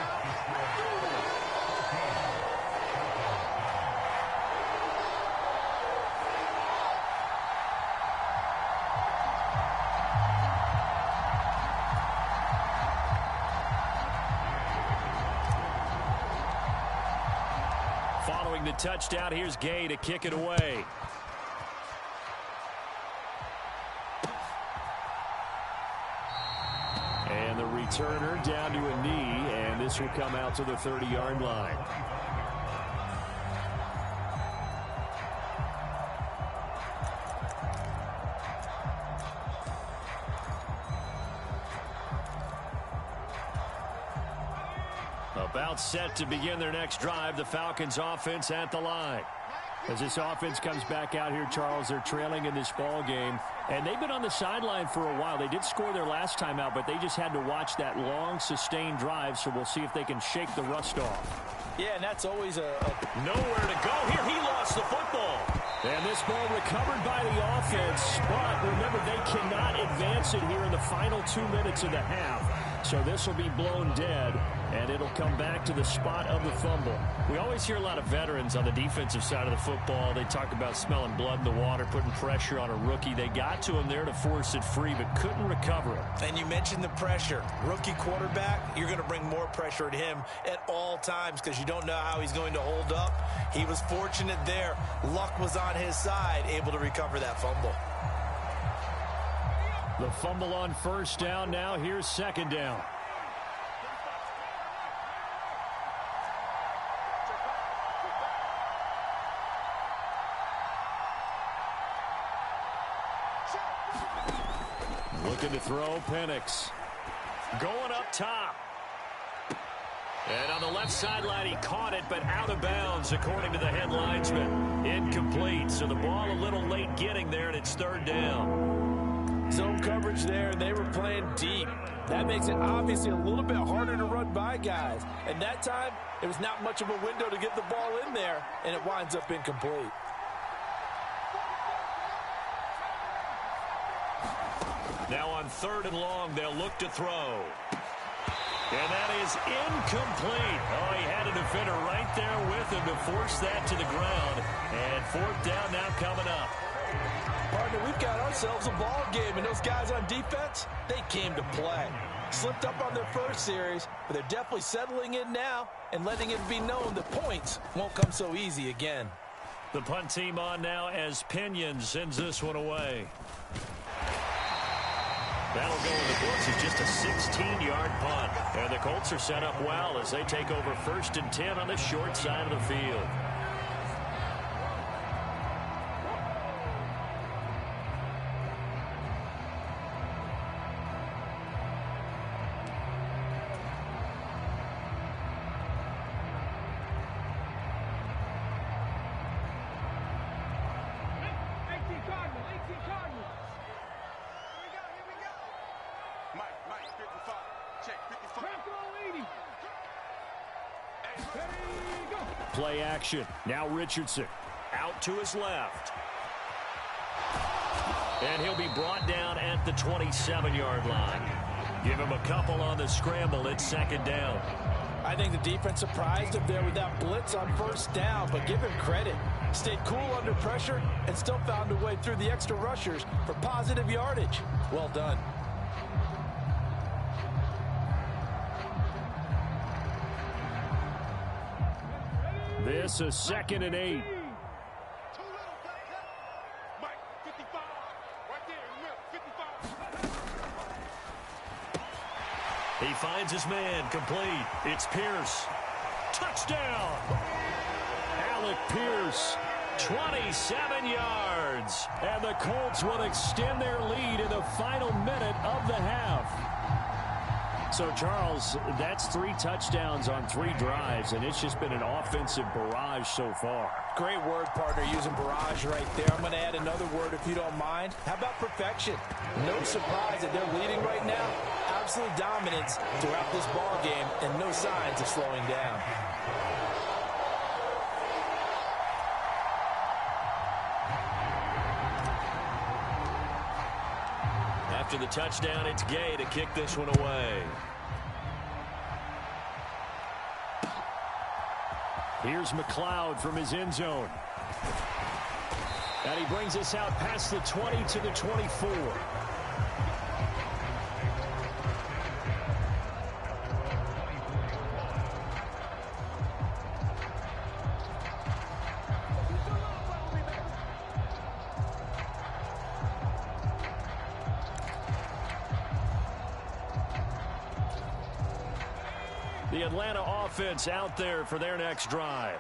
Following the touchdown, here's Gay to kick it away. And the returner down to a knee, and this will come out to the 30-yard line. About set to begin their next drive, the Falcons offense at the line. As this offense comes back out here, Charles, they're trailing in this ball game, and they've been on the sideline for a while. They did score their last time out, but they just had to watch that long, sustained drive, so we'll see if they can shake the rust off. Yeah, and that's always nowhere to go here. He lost the football. And this ball recovered by the offense, but remember, they cannot advance it here in the final 2 minutes of the half. So this will be blown dead, and it'll come back to the spot of the fumble. We always hear a lot of veterans on the defensive side of the football. They talk about smelling blood in the water, putting pressure on a rookie. They got to him there to force it free, but couldn't recover it. And you mentioned the pressure. Rookie quarterback, you're going to bring more pressure at him at all times because you don't know how he's going to hold up. He was fortunate there. Luck was on his side, able to recover that fumble. The fumble on first down. Now here's second down. Looking to throw, Penix. Going up top. And on the left sideline, he caught it, but out of bounds, according to the head linesman. Incomplete, so the ball a little late getting there, and it's third down. Zone coverage there, and they were playing deep. That makes it obviously a little bit harder to run by guys. And that time, it was not much of a window to get the ball in there, and it winds up incomplete. Now on third and long, they'll look to throw. And that is incomplete. Oh, he had a defender right there with him to force that to the ground. And fourth down now coming up. Partner, we've got ourselves a ball game, and those guys on defense, they came to play. Slipped up on their first series, but they're definitely settling in now and letting it be known that points won't come so easy again. The punt team on now as Pinion sends this one away. That'll go in the books as just a 16-yard punt. And the Colts are set up well as they take over 1st and 10 on the short side of the field. Play action. Now Richardson out to his left. And he'll be brought down at the 27-yard line. Give him a couple on the scramble. It's second down. I think the defense surprised him there with that blitz on first down, but give him credit. Stayed cool under pressure and still found a way through the extra rushers for positive yardage. Well done. This is 2nd and 8. He finds his man, complete. It's Pierce. Touchdown! Alec Pierce, 27 yards. And the Colts will extend their lead in the final minute of the half. So, Charles, that's 3 touchdowns on 3 drives, and it's just been an offensive barrage so far. Great word, partner, using barrage right there. I'm going to add another word if you don't mind. How about perfection? No surprise that they're leading right now. Absolute dominance throughout this ball game and no signs of slowing down. After the touchdown, it's Gay to kick this one away. Here's McLeod from his end zone. And he brings us out past the 20 to the 24. The Atlanta offense out there for their next drive.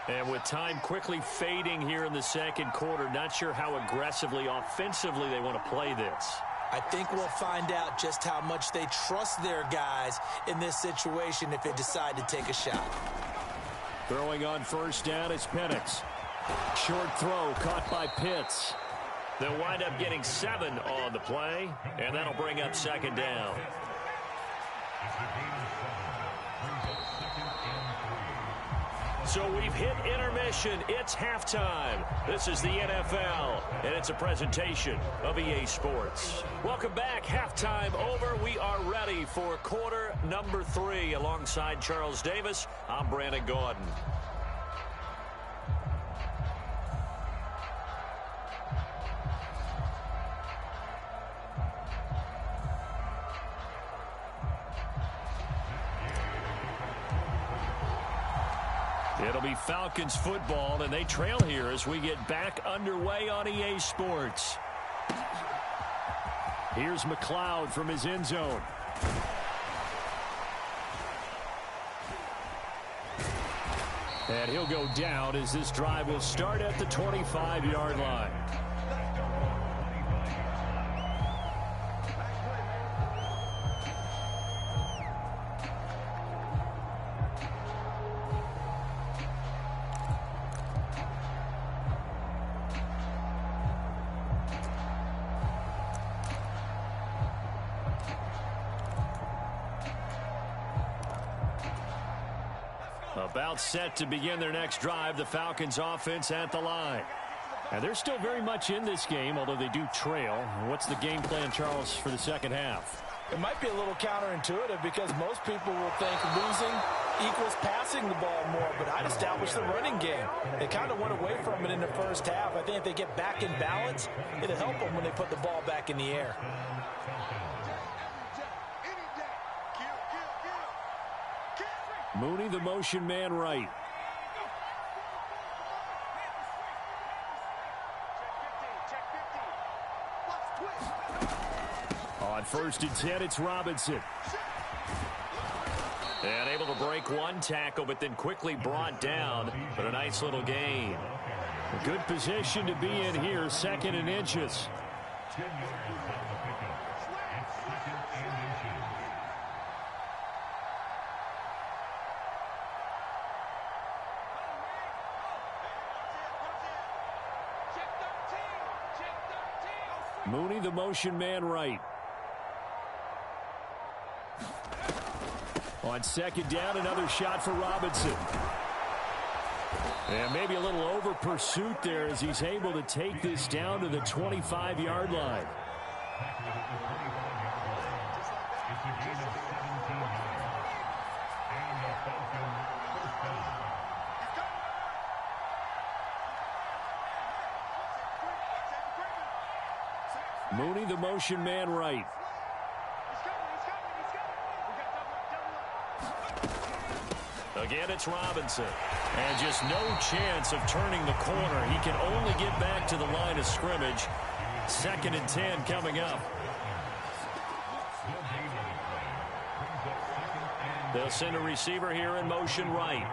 And with time quickly fading here in the second quarter, not sure how aggressively, offensively they want to play this. I think we'll find out just how much they trust their guys in this situation if they decide to take a shot. Throwing on first down, it's Penix. Short throw caught by Pitts. They'll wind up getting 7 on the play, and that'll bring up second down. So we've hit intermission. It's halftime. This is the NFL, and it's a presentation of EA Sports. Welcome back. Halftime over. We are ready for quarter number 3. Alongside Charles Davis, I'm Brandon Gordon. It'll be Falcons football, and they trail here as we get back underway on EA Sports. Here's McLeod from his end zone. And he'll go down as this drive will start at the 25-yard line. About set to begin their next drive, the Falcons offense at the line. And they're still very much in this game, although they do trail. What's the game plan, Charles, for the second half? It might be a little counterintuitive because most people will think losing equals passing the ball more, but I'd establish the running game. They kind of went away from it in the first half. I think if they get back in balance, it'll help them when they put the ball back in the air. Mooney, the motion man right. On first and 10, it's Robinson. And able to break one tackle, but then quickly brought down. But a nice little gain. A good position to be in here, 2nd and inches. Mooney, the motion man right. On second down, another shot for Robinson. And maybe a little over pursuit there as he's able to take this down to the 25-yard line. Mooney, the motion man right. Again, it's Robinson. And just no chance of turning the corner. He can only get back to the line of scrimmage. 2nd and 10 coming up. They'll send a receiver here in motion right.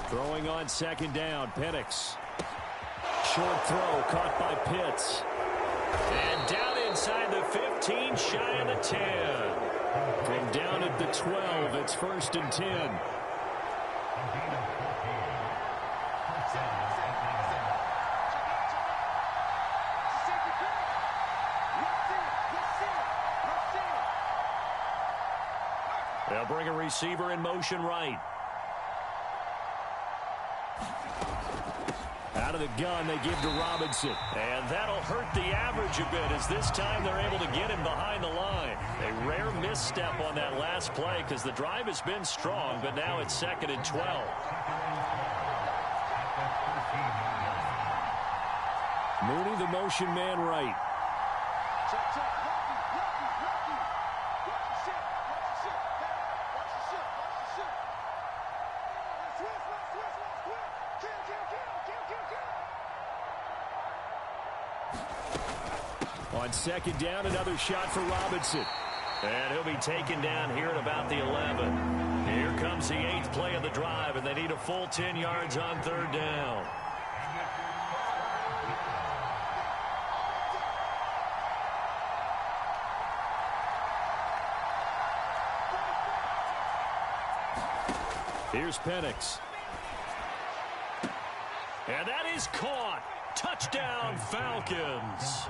Throwing on second down, Penix. Short throw caught by Pitts. And down inside the 15, shy of the 10. From down at the 12, it's 1st and 10. They'll bring a receiver in motion right. Out of the gun, they give to Robinson. And that'll hurt the average a bit as this time they're able to get him behind the line. A rare misstep on that last play because the drive has been strong, but now it's 2nd and 12. Mooney, the motion man right. On 2nd down, another shot for Robinson. And he'll be taken down here at about the 11. Here comes the 8th play of the drive, and they need a full 10 yards on 3rd down. Here's Penix. And that is caught. Touchdown, Falcons.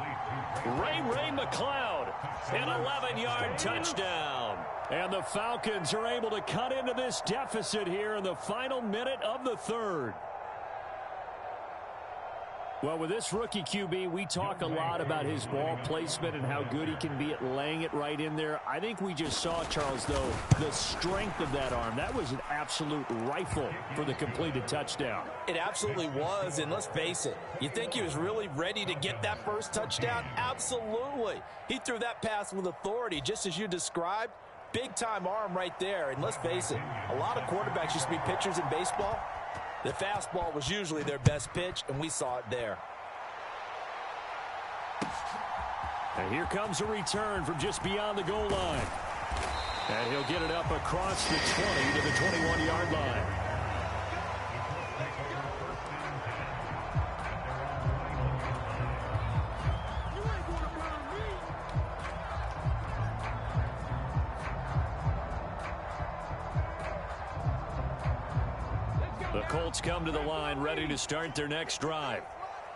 Ray McLeod, an 11-yard touchdown. And the Falcons are able to cut into this deficit here in the final minute of the 3rd. Well, with this rookie QB, we talk a lot about his ball placement and how good he can be at laying it right in there. I think we just saw, Charles, though, the strength of that arm. That was an absolute rifle for the completed touchdown. It absolutely was, and let's face it, you think he was really ready to get that first touchdown? Absolutely. He threw that pass with authority, just as you described. Big-time arm right there, and let's face it, a lot of quarterbacks used to be pitchers in baseball. The fastball was usually their best pitch, and we saw it there. And here comes a return from just beyond the goal line. And he'll get it up across the 20 to the 21-yard line. The Colts come to the line ready to start their next drive.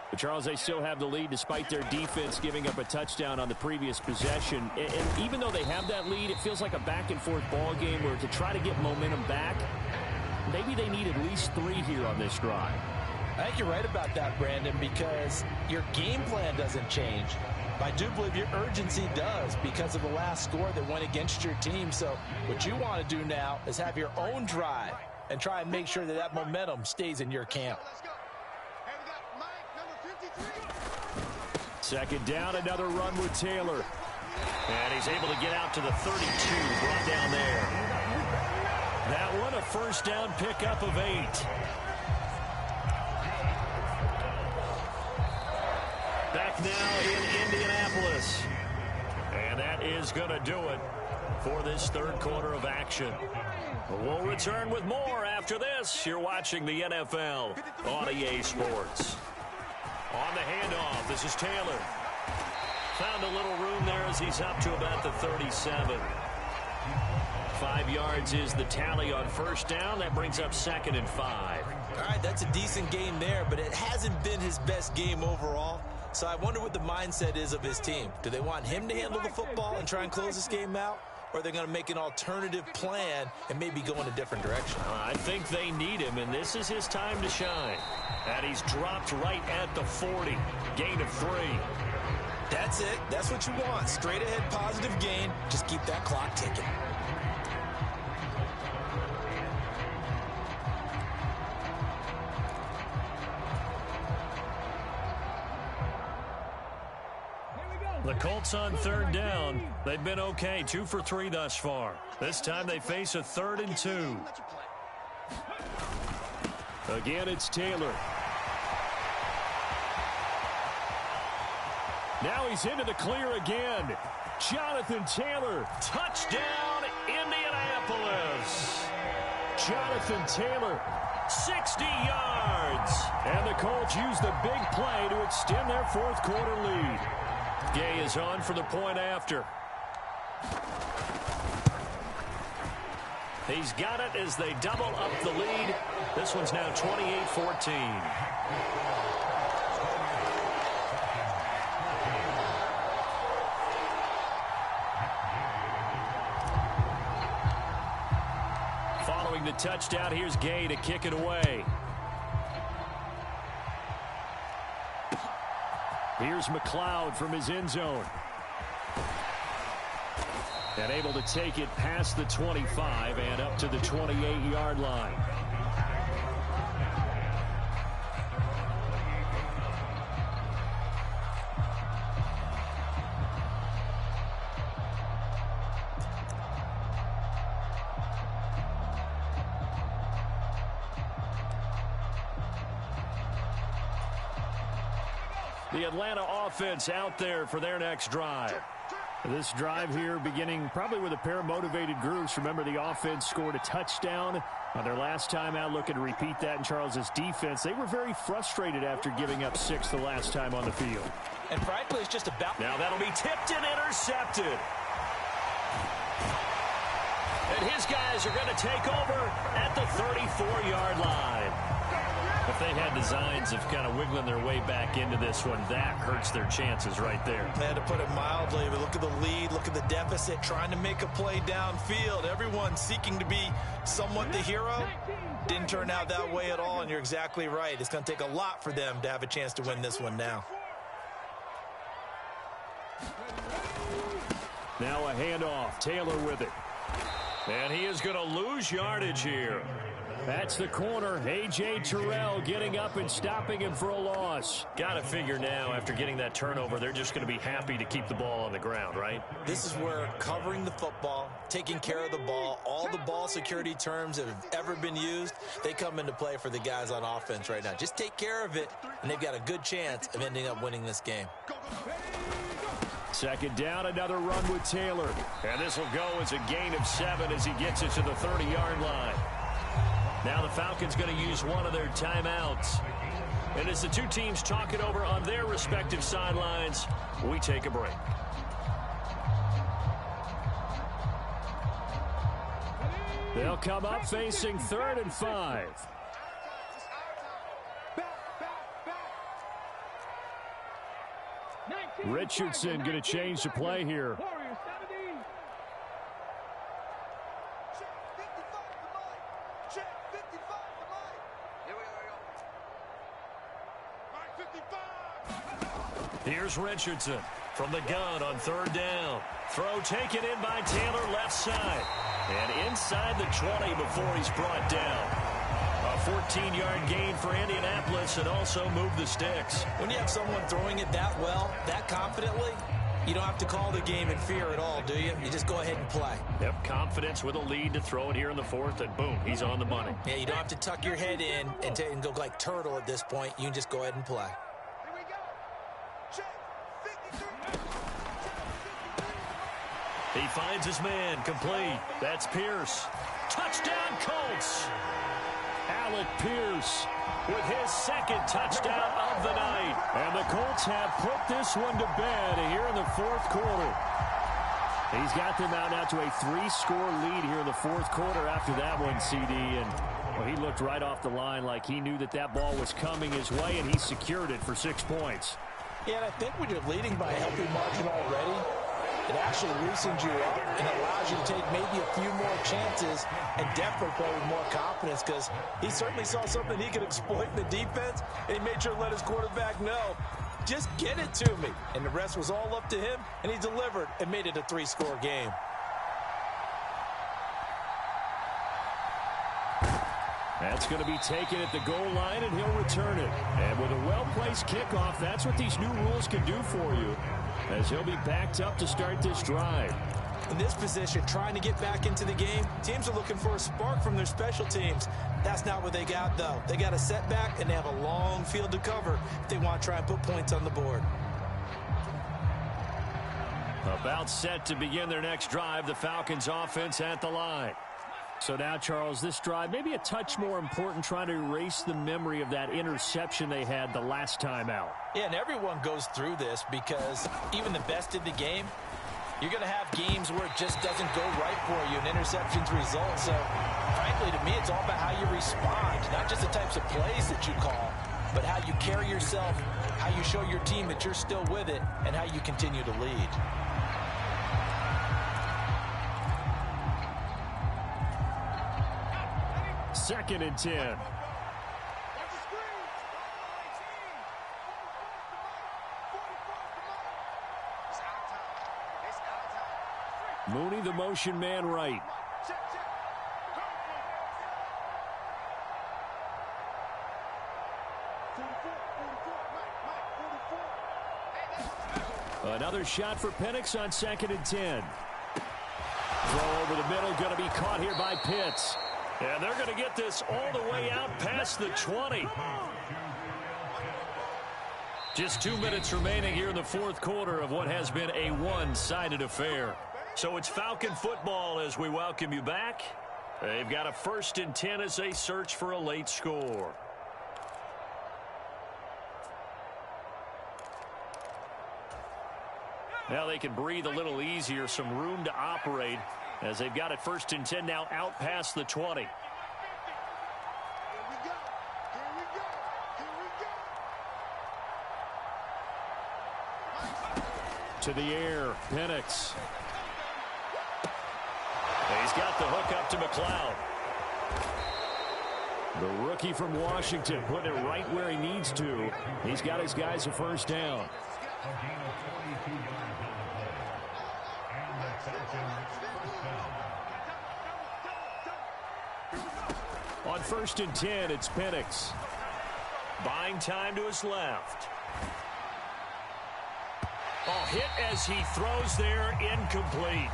But Charles, they still have the lead despite their defense giving up a touchdown on the previous possession. And even though they have that lead, it feels like a back-and-forth ball game where to try to get momentum back, maybe they need at least 3 here on this drive. I think you're right about that, Brandon, because your game plan doesn't change. I do believe your urgency does because of the last score that went against your team. So what you want to do now is have your own drive and try and make sure that that momentum stays in your camp. 2nd down, another run with Taylor. And he's able to get out to the 32, brought down there. That one, a 1st down pickup of 8. Back now in Indianapolis. And that is going to do it for this 3rd quarter of action. We'll return with more after this. You're watching the NFL on EA Sports. On the handoff, this is Taylor. Found a little room there as he's up to about the 37. 5 yards is the tally on 1st down. That brings up 2nd and 5. All right, that's a decent game there, but it hasn't been his best game overall. So I wonder what the mindset is of his team. Do they want him to handle the football and try and close this game out? Or are they going to make an alternative plan and maybe go in a different direction? I think they need him, and this is his time to shine. And he's dropped right at the 40. Gain of 3. That's it. That's what you want. Straight ahead positive gain. Just keep that clock ticking. The Colts on 3rd down. They've been okay, 2 for 3 thus far. This time they face a 3rd and 2. Again, it's Taylor. Now he's into the clear again. Jonathan Taylor, touchdown, Indianapolis. Jonathan Taylor, 60 yards. And the Colts use the big play to extend their 4th quarter lead. Gay is on for the point after. He's got it as they double up the lead. This one's now 28-14. Following the touchdown, here's Gay to kick it away. Here's McLeod from his end zone. And able to take it past the 25 and up to the 28-yard line. The Atlanta offense out there for their next drive. This drive here beginning probably with a pair of motivated groups. Remember, the offense scored a touchdown on their last time out. Looking to repeat that in Charles's defense. They were very frustrated after giving up 6 the last time on the field. And frankly, it's just about... Now that'll be tipped and intercepted. And his guys are going to take over at the 34-yard line. If they had designs of kind of wiggling their way back into this one, that hurts their chances right there. They had to put it mildly, but look at the lead, look at the deficit, trying to make a play downfield. Everyone seeking to be somewhat the hero. Didn't turn out that way at all, and you're exactly right. It's going to take a lot for them to have a chance to win this one now. Now a handoff. Taylor with it. And he is going to lose yardage here. That's the corner. A.J. Terrell getting up and stopping him for a loss. Got to figure now, after getting that turnover, they're just going to be happy to keep the ball on the ground, right? This is where covering the football, taking care of the ball, all the ball security terms that have ever been used, they come into play for the guys on offense right now. Just take care of it, and they've got a good chance of ending up winning this game. Second down, another run with Taylor. And this will go as a gain of 7 as he gets it to the 30-yard line. Now the Falcons going to use one of their timeouts. And as the two teams talk it over on their respective sidelines, we take a break. They'll come up facing 3rd and 5. Richardson going to change the play here. Here's Richardson from the gun on 3rd down. Throw taken in by Taylor, left side. And inside the 20 before he's brought down. A 14-yard gain for Indianapolis and also move the sticks. When you have someone throwing it that well, that confidently, you don't have to call the game in fear at all, do you? You just go ahead and play. Yep, confidence with a lead to throw it here in the 4th, and boom, he's on the money. Yeah, you don't have to tuck your head in and go like turtle at this point. You can just go ahead and play. He finds his man, complete. That's Pierce. Touchdown, Colts. Alec Pierce with his 2nd touchdown of the night. And the Colts have put this one to bed here in the 4th quarter. He's got them out now to a 3-score lead here in the 4th quarter after that one, CD. And well, he looked right off the line like he knew that that ball was coming his way, and he secured it for 6 points. Yeah, and I think when you're leading by a healthy margin already, it actually loosens you up and allows you to take maybe a few more chances and definitely play with more confidence, because he certainly saw something he could exploit in the defense, and he made sure to let his quarterback know, just get it to me. And the rest was all up to him, and he delivered and made it a 3-score game. That's going to be taken at the goal line, and he'll return it. And with a well-placed kickoff, that's what these new rules can do for you, as he'll be backed up to start this drive. In this position, trying to get back into the game, teams are looking for a spark from their special teams. That's not what they got, though. They got a setback, and they have a long field to cover if they want to try and put points on the board. About set to begin their next drive, the Falcons offense at the line. So now, Charles, this drive maybe a touch more important, trying to erase the memory of that interception they had the last time out. Yeah, and everyone goes through this because even the best in the game, you're going to have games where it just doesn't go right for you and interceptions result. So, frankly, to me, it's all about how you respond, not just the types of plays that you call, but how you carry yourself, how you show your team that you're still with it, and how you continue to lead. Second and 10. Mooney, the motion man right. Another shot for Penix on second and 10. Throw over the middle, going to be caught here by Pitts. And they're going to get this all the way out past the 20. Just 2 minutes remaining here in the fourth quarter of what has been a one-sided affair. So it's Falcon football as we welcome you back. They've got a 1st and 10 as they search for a late score. Now they can breathe a little easier, some room to operate as they've got it 1st and 10 now out past the 20. To the air, Penix. He's got the hook up to McLeod. The rookie from Washington putting it right where he needs to. He's got his guys a 1st down. On 1st and 10, it's Penix. Buying time to his left. Oh, hit as he throws there, incomplete.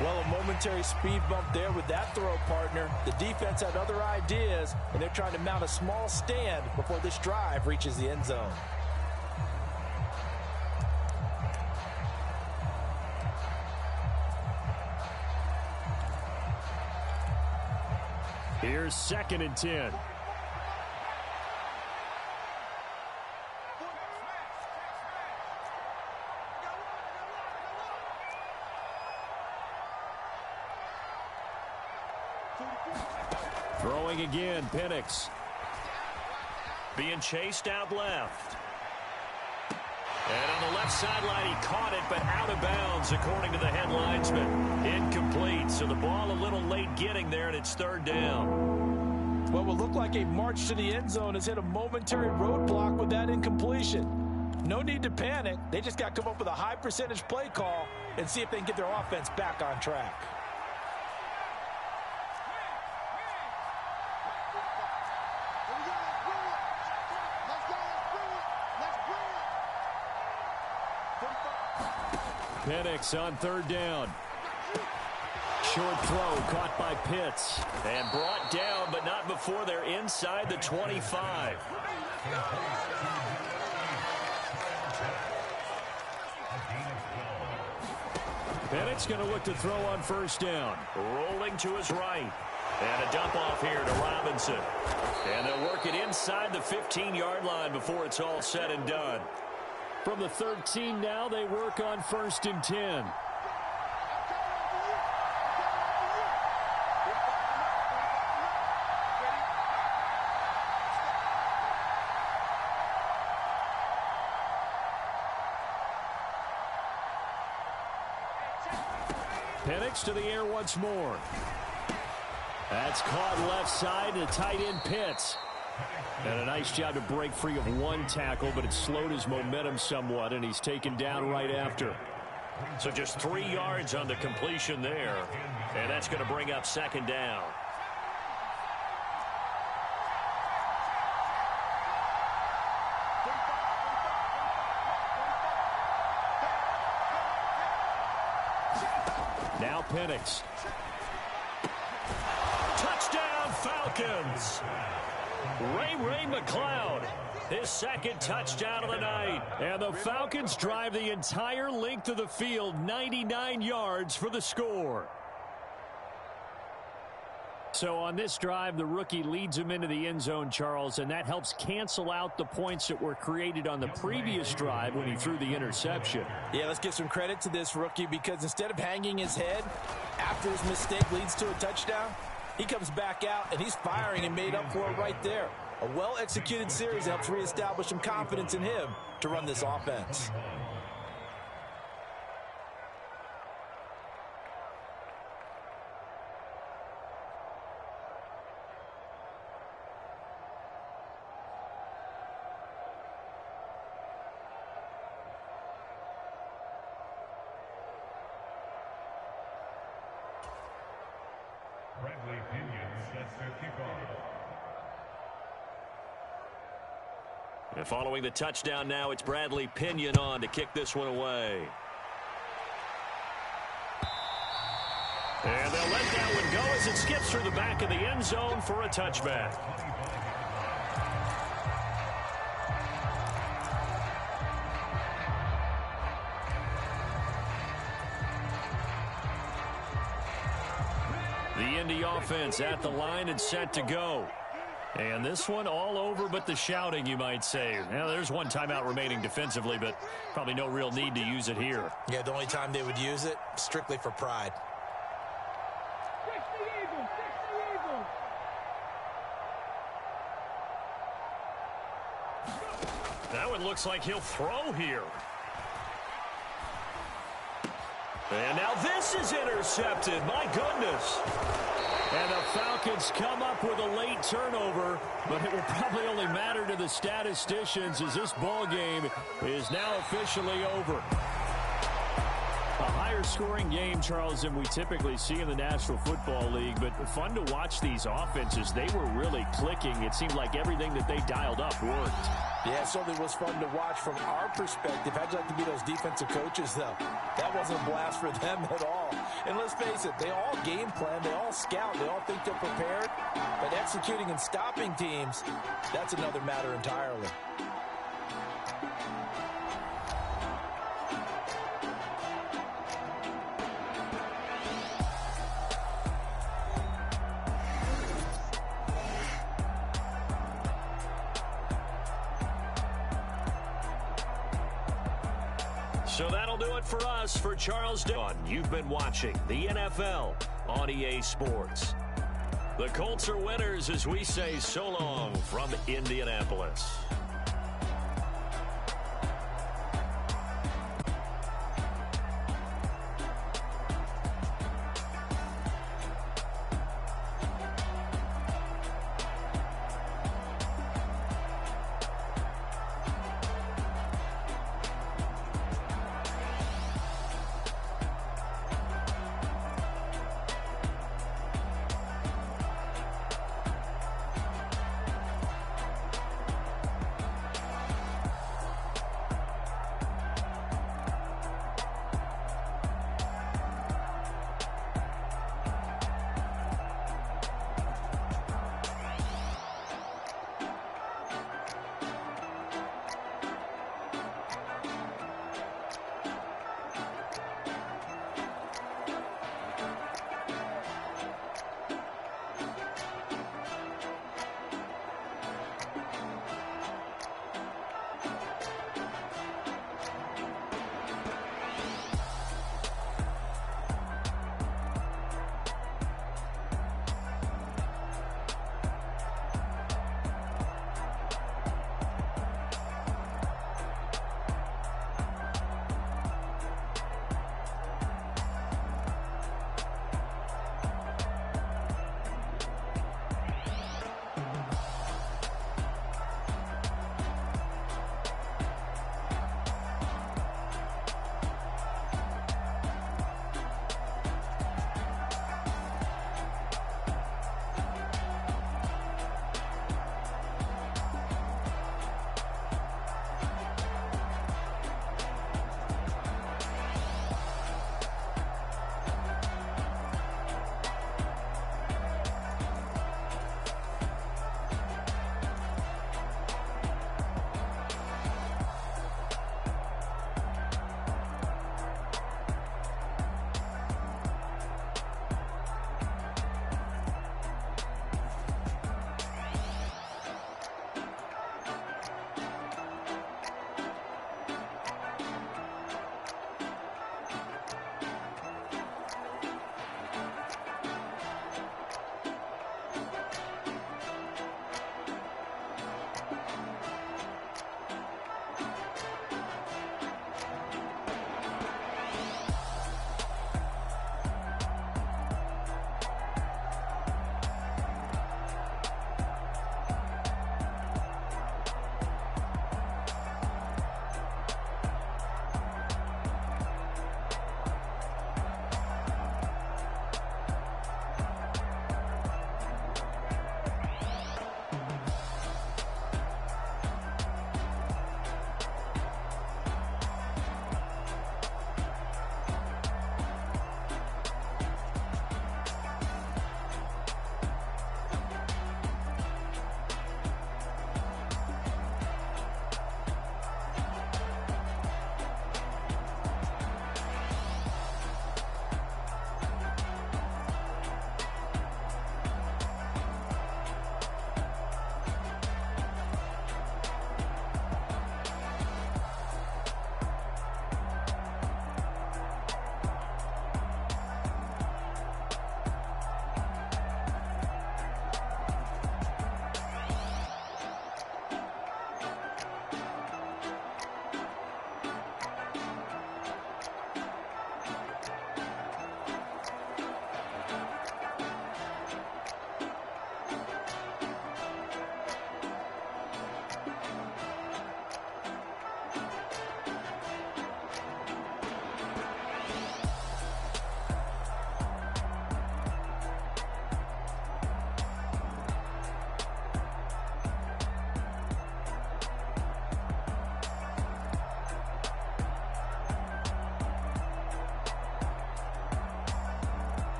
Well, a momentary speed bump there with that throw, partner. The defense had other ideas, and they're trying to mount a small stand before this drive reaches the end zone. Here's 2nd and 10. Throwing again, Penix. Being chased out left. And on the left sideline, he caught it, but out of bounds, according to the head linesman. Incomplete, so the ball a little late getting there, and it's 3rd down. What will look like a march to the end zone has hit a momentary roadblock with that incompletion. No need to panic. They just got to come up with a high percentage play call and see if they can get their offense back on track. Penix on 3rd down. Short throw caught by Pitts. And brought down, but not before they're inside the 25. Penix going to look to throw on 1st down. Rolling to his right. And a dump off here to Robinson. And they'll work it inside the 15-yard line before it's all said and done. From the 13 now, they work on 1st and 10. Penix to the air once more. That's caught left side to tight end Pitts. And a nice job to break free of one tackle, but it slowed his momentum somewhat, and he's taken down right after. So just 3 yards on the completion there, and that's going to bring up 2nd down. Now Penix. Touchdown Falcons! Ray McLeod, his 2nd touchdown of the night. And the Falcons drive the entire length of the field, 99 yards for the score. So on this drive, the rookie leads him into the end zone, Charles, and that helps cancel out the points that were created on the previous drive when he threw the interception. Yeah, let's give some credit to this rookie because instead of hanging his head after his mistake leads to a touchdown, he comes back out and he's firing and made up for it right there. A well-executed series helps reestablish some confidence in him to run this offense. And following the touchdown now, it's Bradley Pinion on to kick this one away. And they'll let that one go as it skips through the back of the end zone for a touchback. The Indy offense at the line and set to go. And this one all over but the shouting, you might say. Now, there's one timeout remaining defensively, but probably no real need to use it here. Yeah, the only time they would use it, strictly for pride. Fix the Eagles! Fix the Eagles! That one looks like he'll throw here. And now this is intercepted. My goodness. And the Falcons come up with a late turnover, but it will probably only matter to the statisticians as this ball game is now officially over. A higher scoring game, Charles, than we typically see in the National Football League, but fun to watch these offenses. They were really clicking. It seemed like everything that they dialed up worked. Yeah, it certainly was fun to watch from our perspective. How'd you like to be those defensive coaches, though? That wasn't a blast for them at all. And let's face it, they all game plan, they all scout, they all think they're prepared. But executing and stopping teams, that's another matter entirely. So that'll do it for us for Charles Dunn. You've been watching the NFL on EA Sports. The Colts are winners as we say so long from Indianapolis.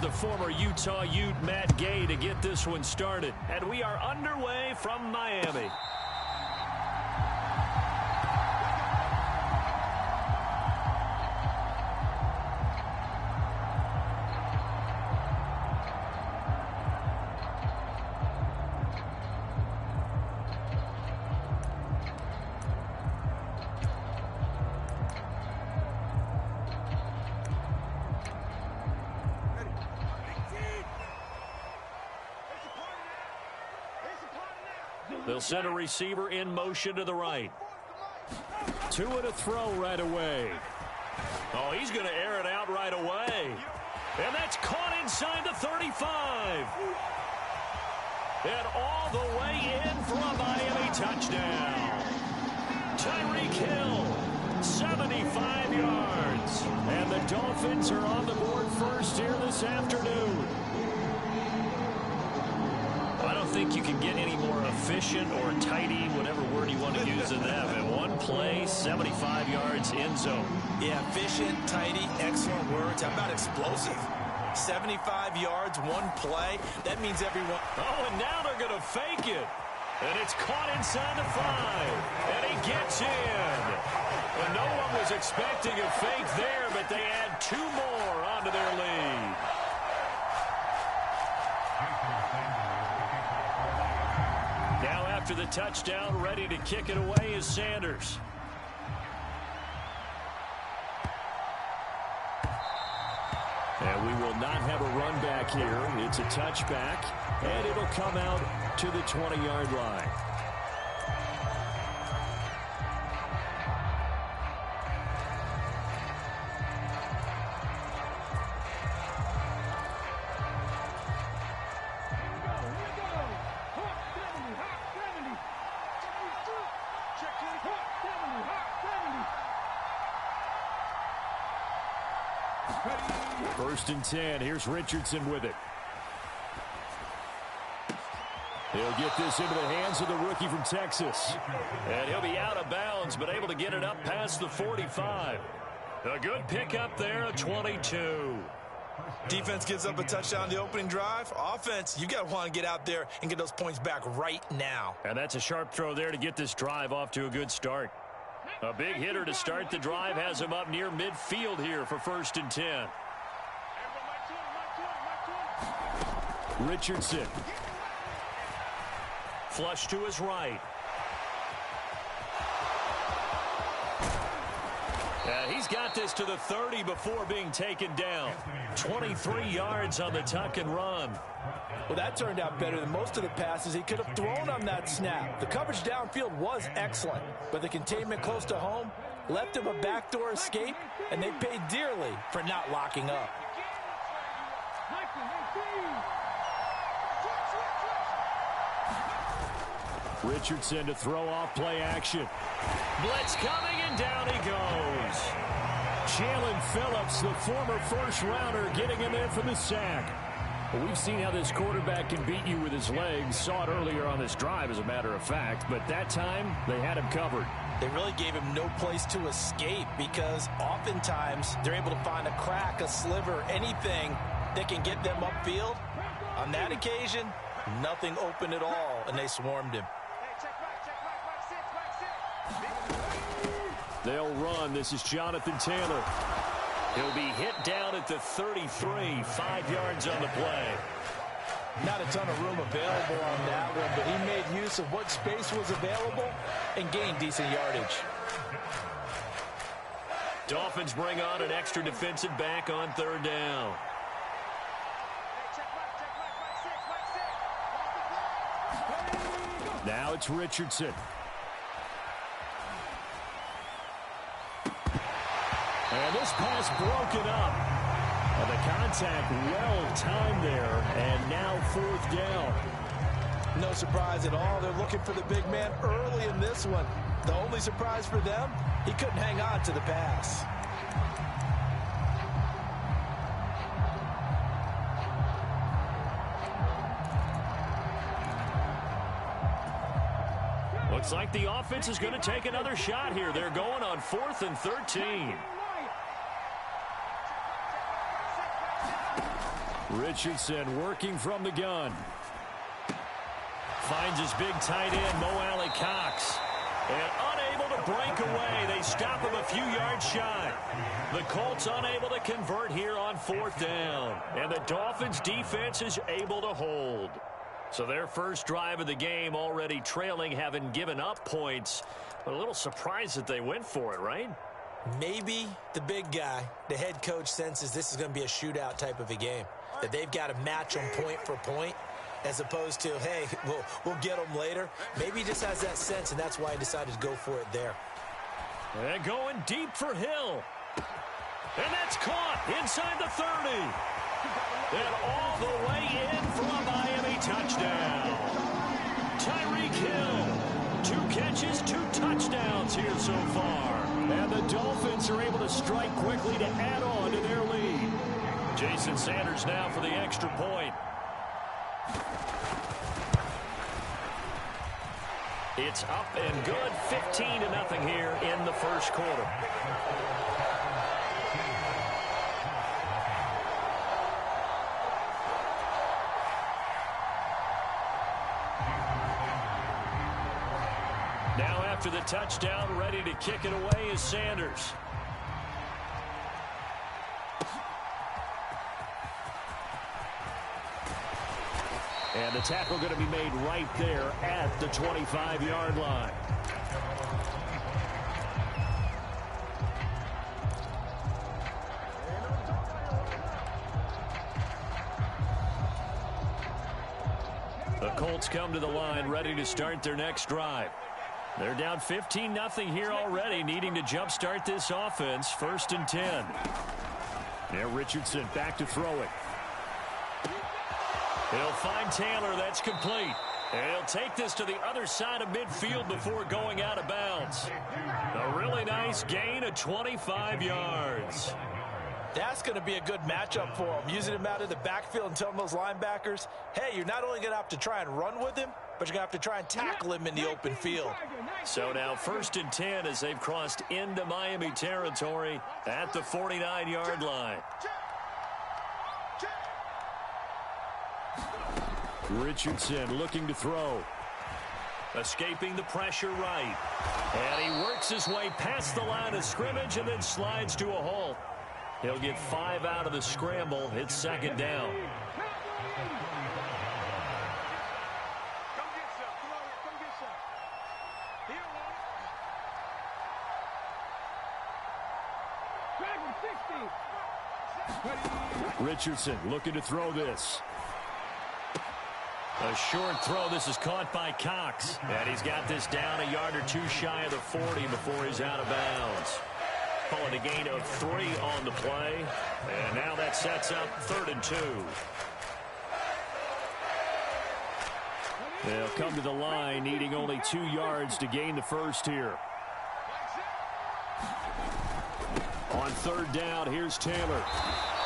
the former Utah Ute Matt Gay to get this one started. And we are underway from Miami. They'll send a receiver in motion to the right. Two and a throw right away. Oh, he's going to air it out right away. And that's caught inside the 35. And all the way in for a Miami touchdown. Tyreek Hill, 75 yards. And the Dolphins are on the board first here this afternoon. I don't think you can get any more efficient or tidy, whatever word you want to use in that. In one play, 75 yards in zone. Yeah, efficient, tidy, excellent words. How about explosive? 75 yards, one play. That means everyone... Oh, and now they're going to fake it. And it's caught inside the 5. And he gets in. And no one was expecting a fake there, but they add 2 more onto their lead. Now after the touchdown, ready to kick it away is Sanders. And we will not have a run back here. It's a touchback, and it'll come out to the 20-yard line. First and 10. Here's Richardson with it. He'll get this into the hands of the rookie from Texas. And he'll be out of bounds, but able to get it up past the 45. A good pickup there, a 22. Defense gives up a touchdown the opening drive. Offense, you got to want to get out there and get those points back right now. And that's a sharp throw there to get this drive off to a good start. A big hitter to start the drive has him up near midfield here for first and 10. Richardson. Flush to his right. And he's got this to the 30 before being taken down. 23 yards on the tuck and run. Well, that turned out better than most of the passes he could have thrown on that snap. The coverage downfield was excellent, but the containment close to home left him a backdoor escape, and they paid dearly for not locking up. Richardson to throw off play action. Blitz coming, and down he goes. Jalen Phillips, the former first-rounder, getting in there for the sack. Well, we've seen how this quarterback can beat you with his legs. Saw it earlier on this drive, as a matter of fact. But that time, they had him covered. They really gave him no place to escape because oftentimes they're able to find a crack, a sliver, anything that can get them upfield. On that occasion, nothing open at all, and they swarmed him. They'll run. This is Jonathan Taylor. He'll be hit down at the 33, 5 yards on the play. Not a ton of room available on that one, but he made use of what space was available and gained decent yardage. Dolphins bring on an extra defensive back on third down. Now it's Richardson. And this pass broken up. And the contact well timed there, and now fourth down. No surprise at all. They're looking for the big man early in this one. The only surprise for them, he couldn't hang on to the pass. Looks like the offense is going to take another shot here. They're going on 4th and 13. Richardson working from the gun. Finds his big tight end, Mo Alley Cox. And unable to break away. They stop him a few yards shy. The Colts unable to convert here on 4th down. And the Dolphins defense is able to hold. So their first drive of the game already trailing, having given up points. But a little surprised that they went for it, right? Maybe the big guy, the head coach, senses this is going to be a shootout type of a game. That they've got to match them point for point, as opposed to, hey, we'll get them later. Maybe he just has that sense, and that's why he decided to go for it there. And going deep for Hill. And that's caught inside the 30. And all the way in for a Miami touchdown. Tyreek Hill, 2 catches, 2 touchdowns here so far. And the Dolphins are able to strike quickly to add on to their lead. Jason Sanders now for the extra point. It's up and good, 15-0 here in the first quarter. Now after the touchdown, ready to kick it away is Sanders. And the tackle going to be made right there at the 25-yard line. The Colts come to the line, ready to start their next drive. They're down 15-0 here already, needing to jumpstart this offense. 1st and 10. Now Richardson back to throw it. He'll find Taylor. That's complete. And he'll take this to the other side of midfield before going out of bounds. A really nice gain of 25 yards. That's going to be a good matchup for him. Using him out of the backfield and telling those linebackers, hey, you're not only going to have to try and run with him, but you're going to have to try and tackle him in the open field. So now 1st and 10 as they've crossed into Miami territory at the 49-yard line. Richardson looking to throw. Escaping the pressure right. And he works his way past the line of scrimmage and then slides to a halt. He'll get 5 out of the scramble. It's 2nd down. Richardson looking to throw this. A short throw. This is caught by Cox. And he's got this down a yard or 2 shy of the 40 before he's out of bounds. Calling a gain of 3 on the play. And now that sets up 3rd and 2. They'll come to the line, needing only 2 yards to gain the first here. On 3rd down, here's Taylor.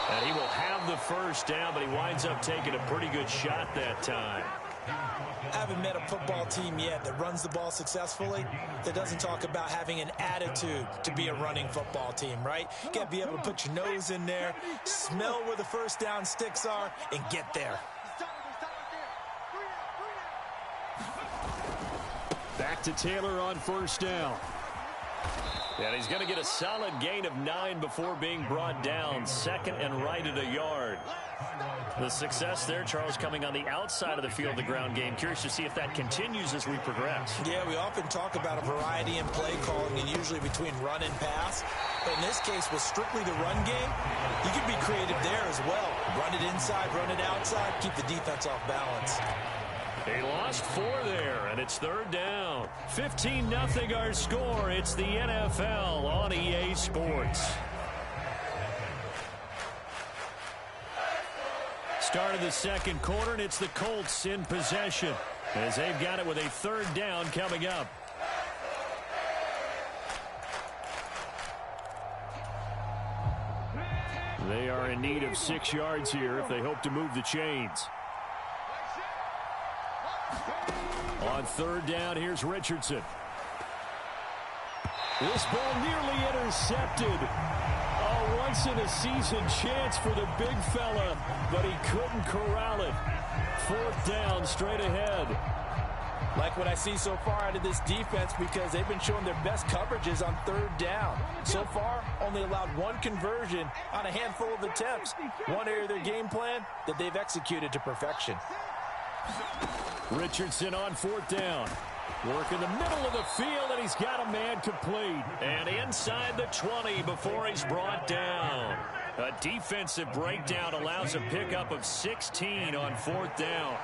And he will have the first down, but he winds up taking a pretty good shot that time. I haven't met a football team yet that runs the ball successfully that doesn't talk about having an attitude to be a running football team, right? You got to be able to put your nose in there, smell where the first down sticks are, and get there. Back to Taylor on 1st down. And he's going to get a solid gain of 9 before being brought down. 2nd and right at a yard. The success there, Charles, coming on the outside of the field, the ground game. Curious to see if that continues as we progress. Yeah, we often talk about a variety in play calling and usually between run and pass. But in this case, with strictly the run game, you can be creative there as well. Run it inside, run it outside, keep the defense off balance. They lost 4 there, and it's 3rd down. 15-0 our score. It's the NFL on EA Sports. Start of the 2nd quarter, and it's the Colts in possession as they've got it with a 3rd down coming up. They are in need of 6 yards here if they hope to move the chains. On 3rd down, here's Richardson. This ball nearly intercepted. once-in-a-season chance for the big fella, but he couldn't corral it. 4th down, straight ahead. Like what I see so far out of this defense, because they've been showing their best coverages on 3rd down. So far, only allowed 1 conversion on a handful of attempts. One area of their game plan that they've executed to perfection. Richardson on 4th down. Work in the middle of the field, and he's got a man complete. And inside the 20 before he's brought down. A defensive breakdown allows a pickup of 16 on 4th down.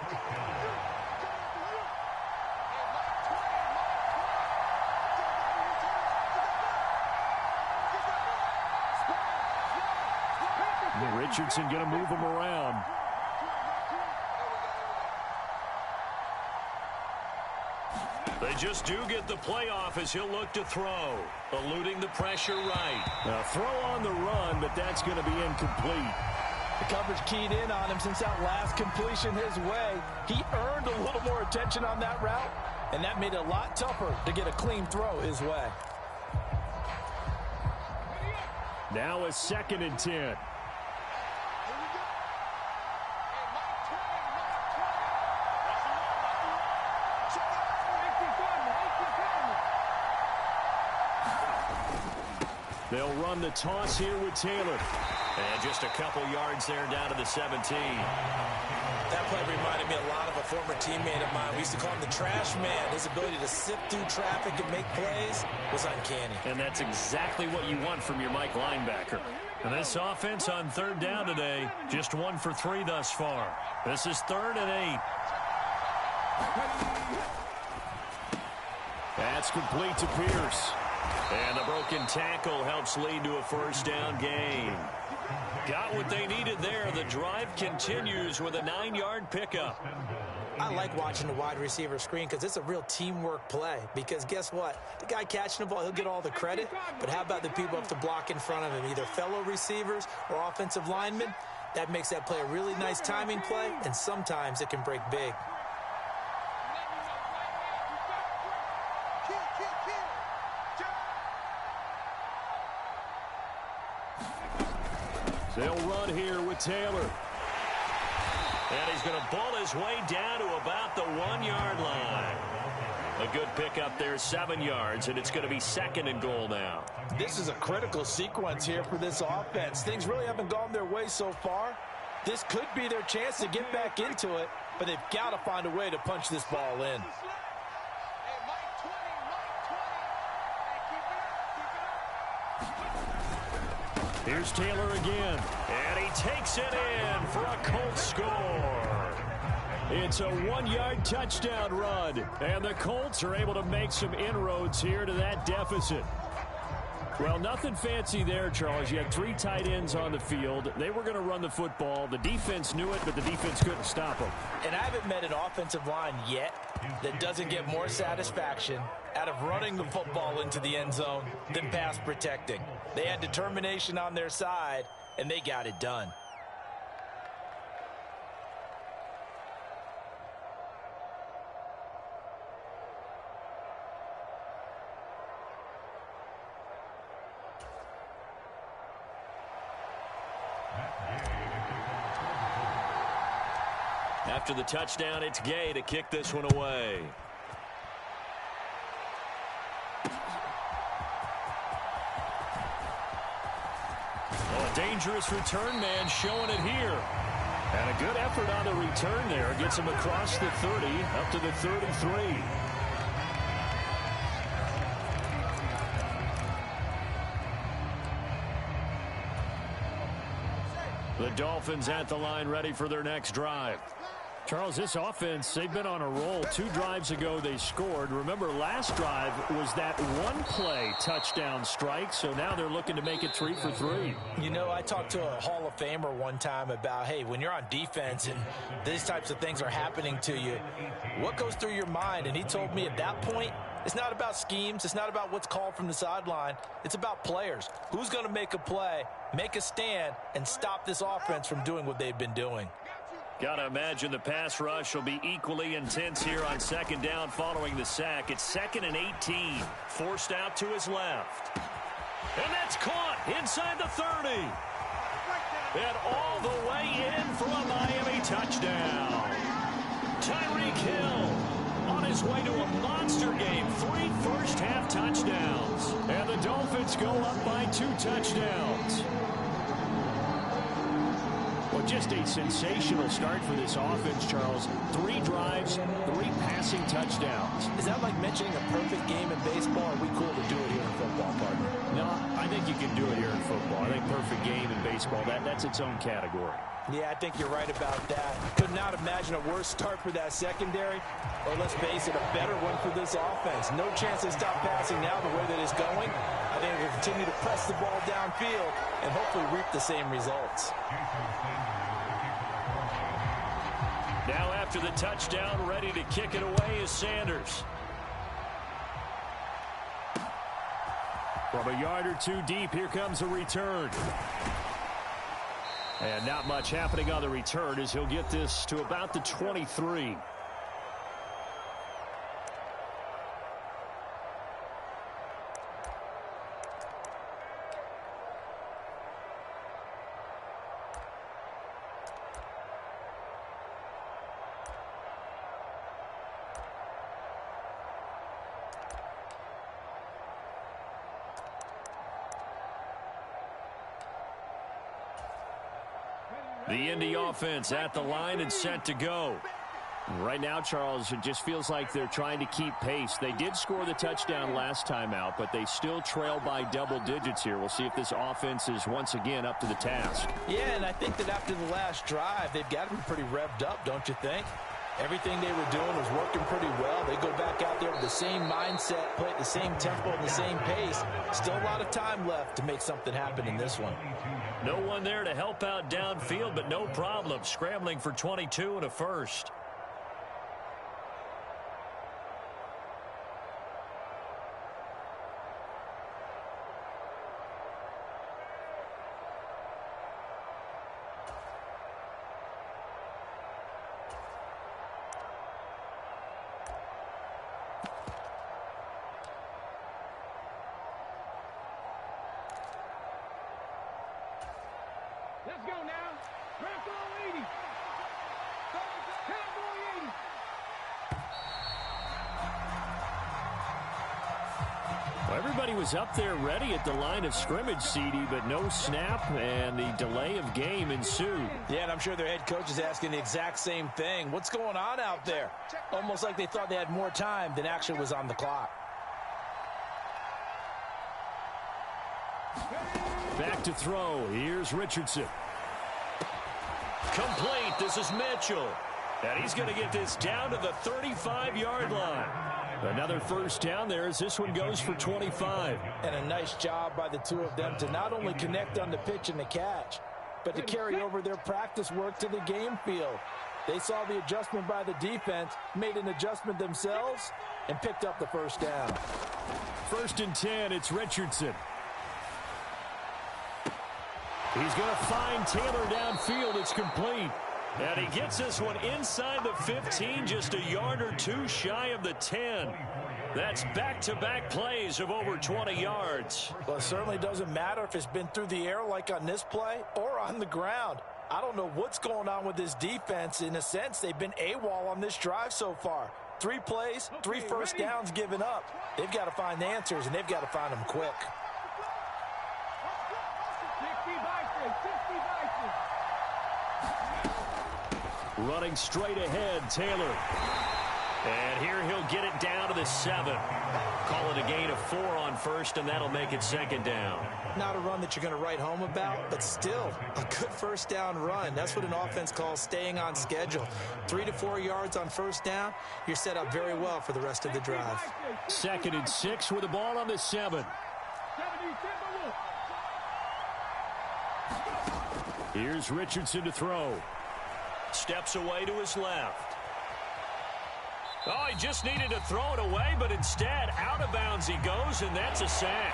Richardson going to move him around. They just do get the playoff as he'll look to throw. Eluding the pressure right. A throw on the run, but that's going to be incomplete. The coverage keyed in on him since that last completion his way. He earned a little more attention on that route, and that made it a lot tougher to get a clean throw his way. Now a 2nd and 10. They'll run the toss here with Taylor. And just a couple yards there down to the 17. That play reminded me a lot of a former teammate of mine. We used to call him the trash man. His ability to sift through traffic and make plays was uncanny. And that's exactly what you want from your Mike linebacker. And this offense on 3rd down today, just 1 for 3 thus far. This is 3rd and 8. That's complete to Pierce. And the broken tackle helps lead to a 1st down gain. Got what they needed there. The drive continues with a 9-yard pickup. I like watching the wide receiver screen because it's a real teamwork play. Because guess what? The guy catching the ball, he'll get all the credit. But how about the people up the block in front of him, either fellow receivers or offensive linemen? That makes that play a really nice timing play, and sometimes it can break big. They'll run here with Taylor. And he's going to ball his way down to about the 1-yard line. A good pickup there, 7 yards, and it's going to be 2nd and goal now. This is a critical sequence here for this offense. Things really haven't gone their way so far. This could be their chance to get back into it, but they've got to find a way to punch this ball in. Here's Taylor again. And he takes it in for a Colts score. It's a 1-yard touchdown run. And the Colts are able to make some inroads here to that deficit. Well, nothing fancy there, Charles. You had 3 tight ends on the field. They were going to run the football. The defense knew it, but the defense couldn't stop them. And I haven't met an offensive line yet that doesn't get more satisfaction out of running the football into the end zone than pass protecting. They had determination on their side, and they got it done. After the touchdown, it's Gay to kick this one away. A dangerous return man showing it here. And a good effort on the return there. Gets him across the 30, up to the 33. The Dolphins at the line, ready for their next drive. Charles, this offense, they've been on a roll. 2 drives ago, they scored. Remember, last drive was that 1-play touchdown strike, so now they're looking to make it 3 for 3. You know, I talked to a Hall of Famer one time about, hey, when you're on defense and these types of things are happening to you, what goes through your mind? And he told me at that point, it's not about schemes. It's not about what's called from the sideline. It's about players. Who's going to make a play, make a stand, and stop this offense from doing what they've been doing? Got to imagine the pass rush will be equally intense here on 2nd down following the sack. It's 2nd and 18. Forced out to his left. And that's caught inside the 30. And all the way in for a Miami touchdown. Tyreek Hill on his way to a monster game. 3 first-half touchdowns. And the Dolphins go up by 2 touchdowns. Well, just a sensational start for this offense, Charles. 3 drives, 3 passing touchdowns. Is that like mentioning a perfect game in baseball? Or are we cool to do it here in football, partner? No, I think you can do it here in football. I think perfect game in baseball, that's its own category. Yeah, I think you're right about that. Could not imagine a worse start for that secondary, or let's face it, a better one for this offense. No chance to stop passing now the way that it's going. I think we'll continue to press the ball downfield and hopefully reap the same results. Now after the touchdown, ready to kick it away is Sanders. From a yard or 2 deep, here comes a return. And not much happening on the return as he'll get this to about the 23. The Indy offense at the line and set to go. Right now, Charles, it just feels like they're trying to keep pace. They did score the touchdown last time out, but they still trail by double digits here. We'll see if this offense is once again up to the task. Yeah, and I think that after the last drive, they've got to be pretty revved up, don't you think? Everything they were doing was working pretty well. They go back out there with the same mindset, play at the same tempo and the same pace. Still a lot of time left to make something happen in this one. No one there to help out downfield, but no problem. Scrambling for 22 and a first. Let's go now. Cowboy 80. Cowboy 80. Well, everybody was up there ready at the line of scrimmage, CD, but no snap, and the delay of game ensued. Yeah, and I'm sure their head coach is asking the exact same thing. What's going on out there? Almost like they thought they had more time than actually was on the clock. Back to throw. Here's Richardson. Complete. This is Mitchell. And he's going to get this down to the 35-yard line. Another first down there as this one goes for 25. And a nice job by the two of them to not only connect on the pitch and the catch, but to carry over their practice work to the game field. They saw the adjustment by the defense, made an adjustment themselves, and picked up the first down. 1st and 10, it's Richardson. He's going to find Taylor downfield. It's complete. And he gets this one inside the 15, just a yard or 2 shy of the 10. That's back-to-back plays of over 20 yards. Well, it certainly doesn't matter if it's been through the air like on this play or on the ground. I don't know what's going on with this defense. In a sense, they've been AWOL on this drive so far. 3 plays, 3 first downs given up. They've got to find the answers, and they've got to find them quick. 60 Vikings. 60 Vikings. Running straight ahead, Taylor. And here he'll get it down to the 7. Call it a gain of 4 on first, and that'll make it 2nd down. Not a run that you're going to write home about, but still a good first down run. That's what an offense calls staying on schedule. 3 to 4 yards on first down, you're set up very well for the rest of the drive. 2nd and 6 with the ball on the 7. Here's Richardson to throw. Steps away to his left. Oh, he just needed to throw it away, but instead, out of bounds he goes, and that's a sack.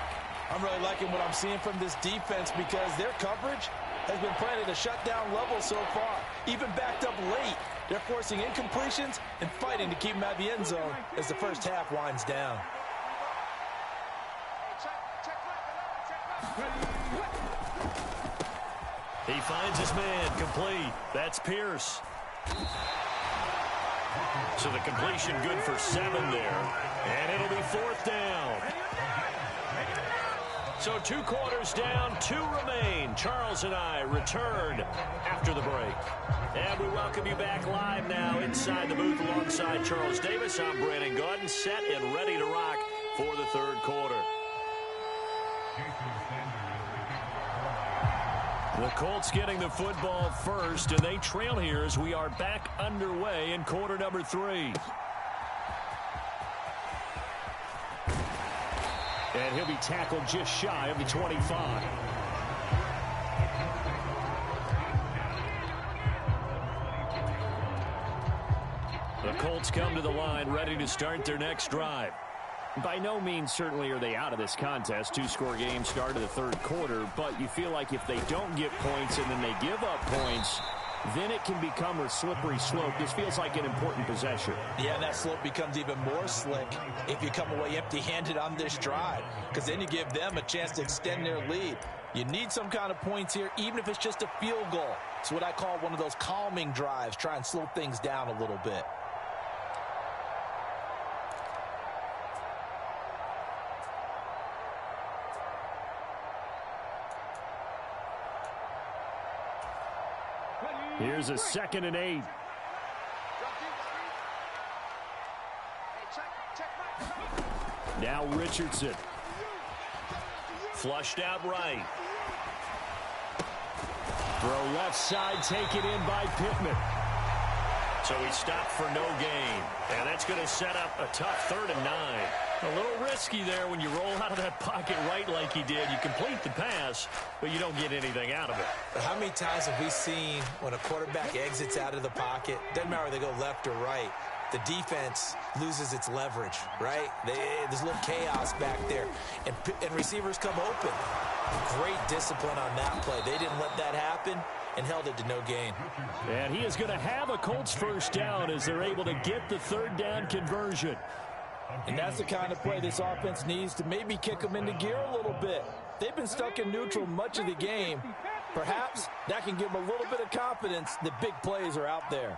I'm really liking what I'm seeing from this defense because their coverage has been playing at a shutdown level so far. Even backed up late, they're forcing incompletions and fighting to keep them out of the end zone as the first half winds down. He finds his man, complete. That's Pierce. So the completion good for 7 there. And it'll be 4th down. So 2 quarters down, 2 remain. Charles and I return after the break. And we welcome you back live now inside the booth alongside Charles Davis. I'm Brandon Gordon, set and ready to rock for the 3rd quarter. The Colts getting the football first, and they trail here as we are back underway in quarter number 3. And he'll be tackled just shy of the 25. The Colts come to the line ready to start their next drive. By no means certainly are they out of this contest. 2-score game start of the 3rd quarter, but you feel like if they don't get points and then they give up points, then it can become a slippery slope. This feels like an important possession. Yeah, and that slope becomes even more slick if you come away empty-handed on this drive, because then you give them a chance to extend their lead. You need some kind of points here, even if it's just a field goal. It's what I call one of those calming drives. Try and slow things down a little bit. Here's a 2nd and 8. Now Richardson. Flushed out right. Throw left side, taken in by Pittman. So he stopped for no gain. And that's going to set up a tough 3rd and 9. A little risky there when you roll out of that pocket right like he did. You complete the pass, but you don't get anything out of it. But how many times have we seen when a quarterback exits out of the pocket, doesn't matter whether they go left or right, the defense loses its leverage, right? There's a little chaos back there, and receivers come open. Great discipline on that play. They didn't let that happen and held it to no gain. And he is going to have a Colts 1st down as they're able to get the 3rd down conversion. And that's the kind of play this offense needs to maybe kick them into gear a little bit. They've been stuck in neutral much of the game. Perhaps that can give them a little bit of confidence that big plays are out there.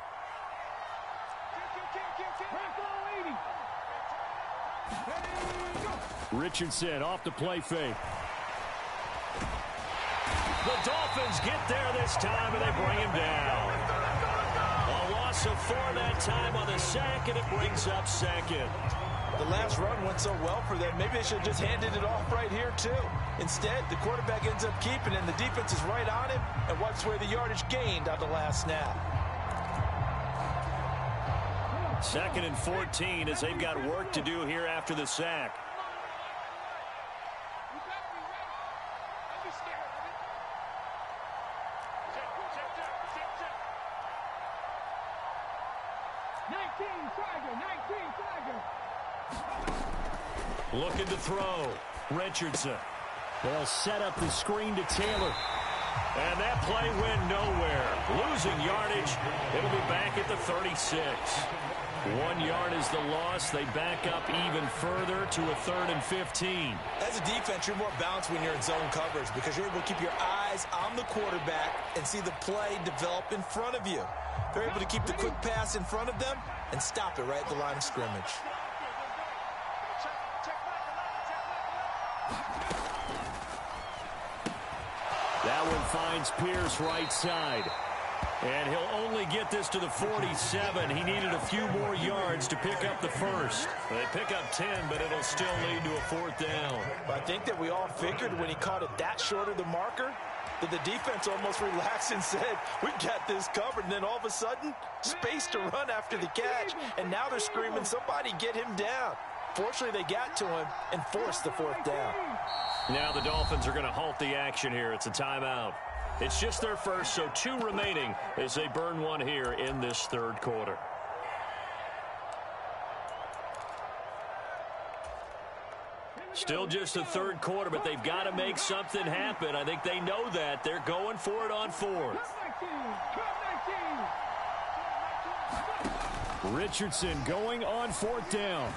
Richardson off the play fake. The Dolphins get there this time, and they bring him down. A loss of 4 that time on the sack, and it brings up 2nd. The last run went so well for them. Maybe they should have just handed it off right here, too. Instead, the quarterback ends up keeping it, and the defense is right on him and wipes away the yardage gained on the last snap. 2nd and 14 as they've got work to do here after the sack. Looking to throw. Richardson. They'll set up the screen to Taylor. And that play went nowhere. Losing yardage. It'll be back at the 36. 1 yard is the loss. They back up even further to a 3rd and 15. As a defense, you're more balanced when you're in zone coverage because you're able to keep your eyes on the quarterback and see the play develop in front of you. They're able to keep the quick pass in front of them and stop it right at the line of scrimmage. That one finds Pierce right side. And he'll only get this to the 47. He needed a few more yards to pick up the 1st. They pick up 10, but it'll still lead to a 4th down. I think that we all figured when he caught it that short of the marker that the defense almost relaxed and said, we got this covered. And then all of a sudden, space to run after the catch. And now they're screaming, somebody get him down. Fortunately, they got to him and forced the 4th down. Now the Dolphins are going to halt the action here. It's a timeout. It's just their first, so 2 remaining as they burn 1 here in this 3rd quarter. Still just the 3rd quarter, but they've got to make something happen. I think they know that. They're going for it on 4th. Richardson going on 4th down.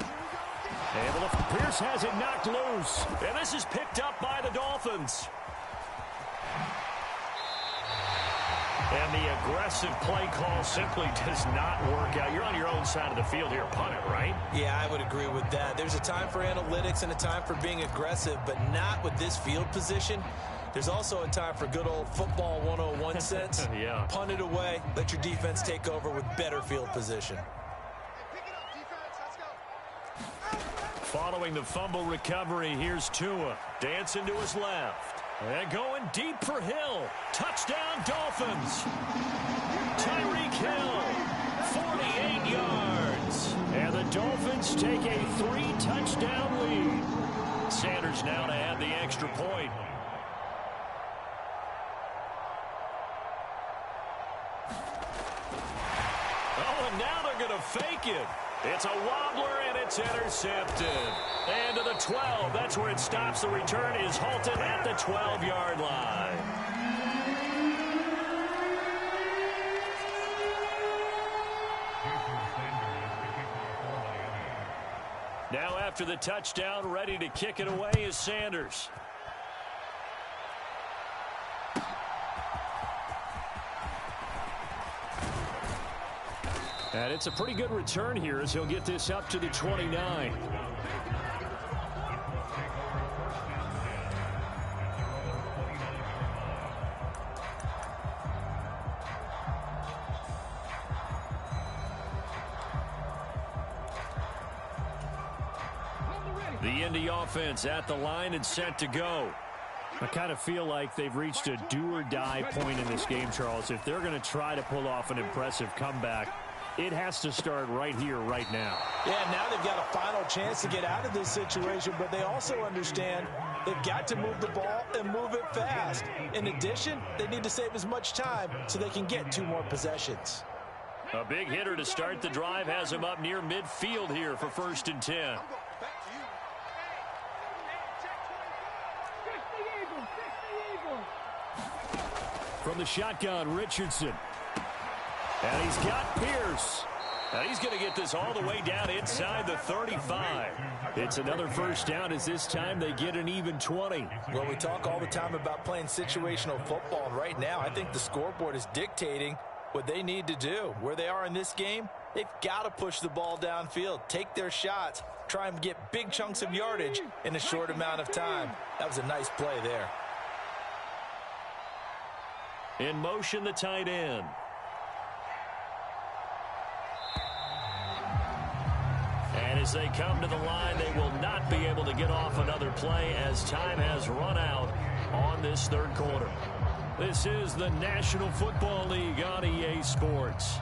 Pierce has it knocked loose. And this is picked up by the Dolphins. And the aggressive play call simply does not work out. You're on your own side of the field here, punt it, right? Yeah, I would agree with that. There's a time for analytics and a time for being aggressive, but not with this field position. There's also a time for good old football 101 sense. Yeah. Punt it away. Let your defense take over with better field position. Following the fumble recovery, here's Tua. Dancing to his left. And going deep for Hill. Touchdown, Dolphins. Tyreek Hill, 48 yards. And the Dolphins take a 3-touchdown lead. Sanders now to add the extra point. Oh, and now they're going to fake it. It's a wobbler, and it's intercepted. And to the 12. That's where it stops. The return is halted at the 12-yard line. Now after the touchdown, ready to kick it away is Sanders. And it's a pretty good return here as he'll get this up to the 29. The Indy offense at the line and set to go. I kind of feel like they've reached a do-or-die point in this game, Charles. If they're going to try to pull off an impressive comeback, it has to start right here, right now. Yeah, now they've got a final chance to get out of this situation, but they also understand they've got to move the ball and move it fast. In addition, they need to save as much time so they can get 2 more possessions. A big hitter to start the drive has him up near midfield here for 1st and 10. From the shotgun, Richardson. And he's got Pierce. And he's going to get this all the way down inside the 35. It's another first down as this time they get an even 20. Well, we talk all the time about playing situational football, and right now I think the scoreboard is dictating what they need to do. Where they are in this game, they've got to push the ball downfield, take their shots, try and get big chunks of yardage in a short amount of time. That was a nice play there. In motion, the tight end. And as they come to the line, they will not be able to get off another play as time has run out on this 3rd quarter. This is the National Football League on EA Sports.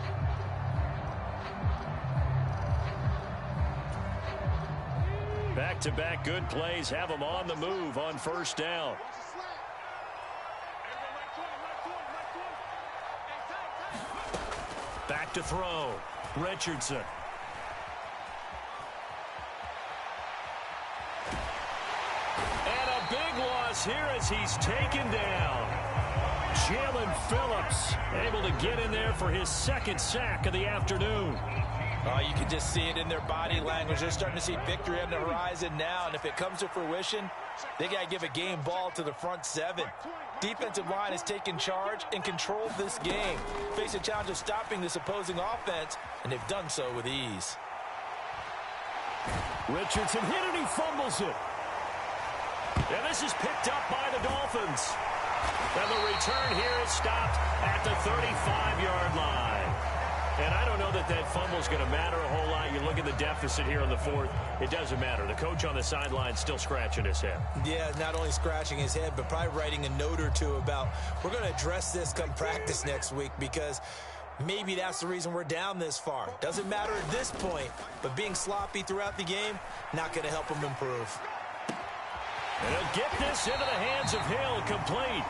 Back-to-back good plays have them on the move on 1st down. Back to throw. Richardson. And a big loss here as he's taken down. Jalen Phillips able to get in there for his 2nd sack of the afternoon. Oh, you can just see it in their body language. They're starting to see victory on the horizon now, and if it comes to fruition, they got to give a game ball to the front 7. Defensive line has taken charge and controlled this game. Face a challenge of stopping this opposing offense, and they've done so with ease. Richardson hit and he fumbles it. And this is picked up by the Dolphins. And the return here is stopped at the 35-yard line. And I don't know that that fumble is going to matter a whole lot. You look at the deficit here in the 4th. It doesn't matter. The coach on the sideline still scratching his head. Yeah, not only scratching his head, but probably writing a note or 2 about we're going to address this come practice next week because maybe that's the reason we're down this far. Doesn't matter at this point, but being sloppy throughout the game, not going to help him improve. And he'll get this into the hands of Hill, complete.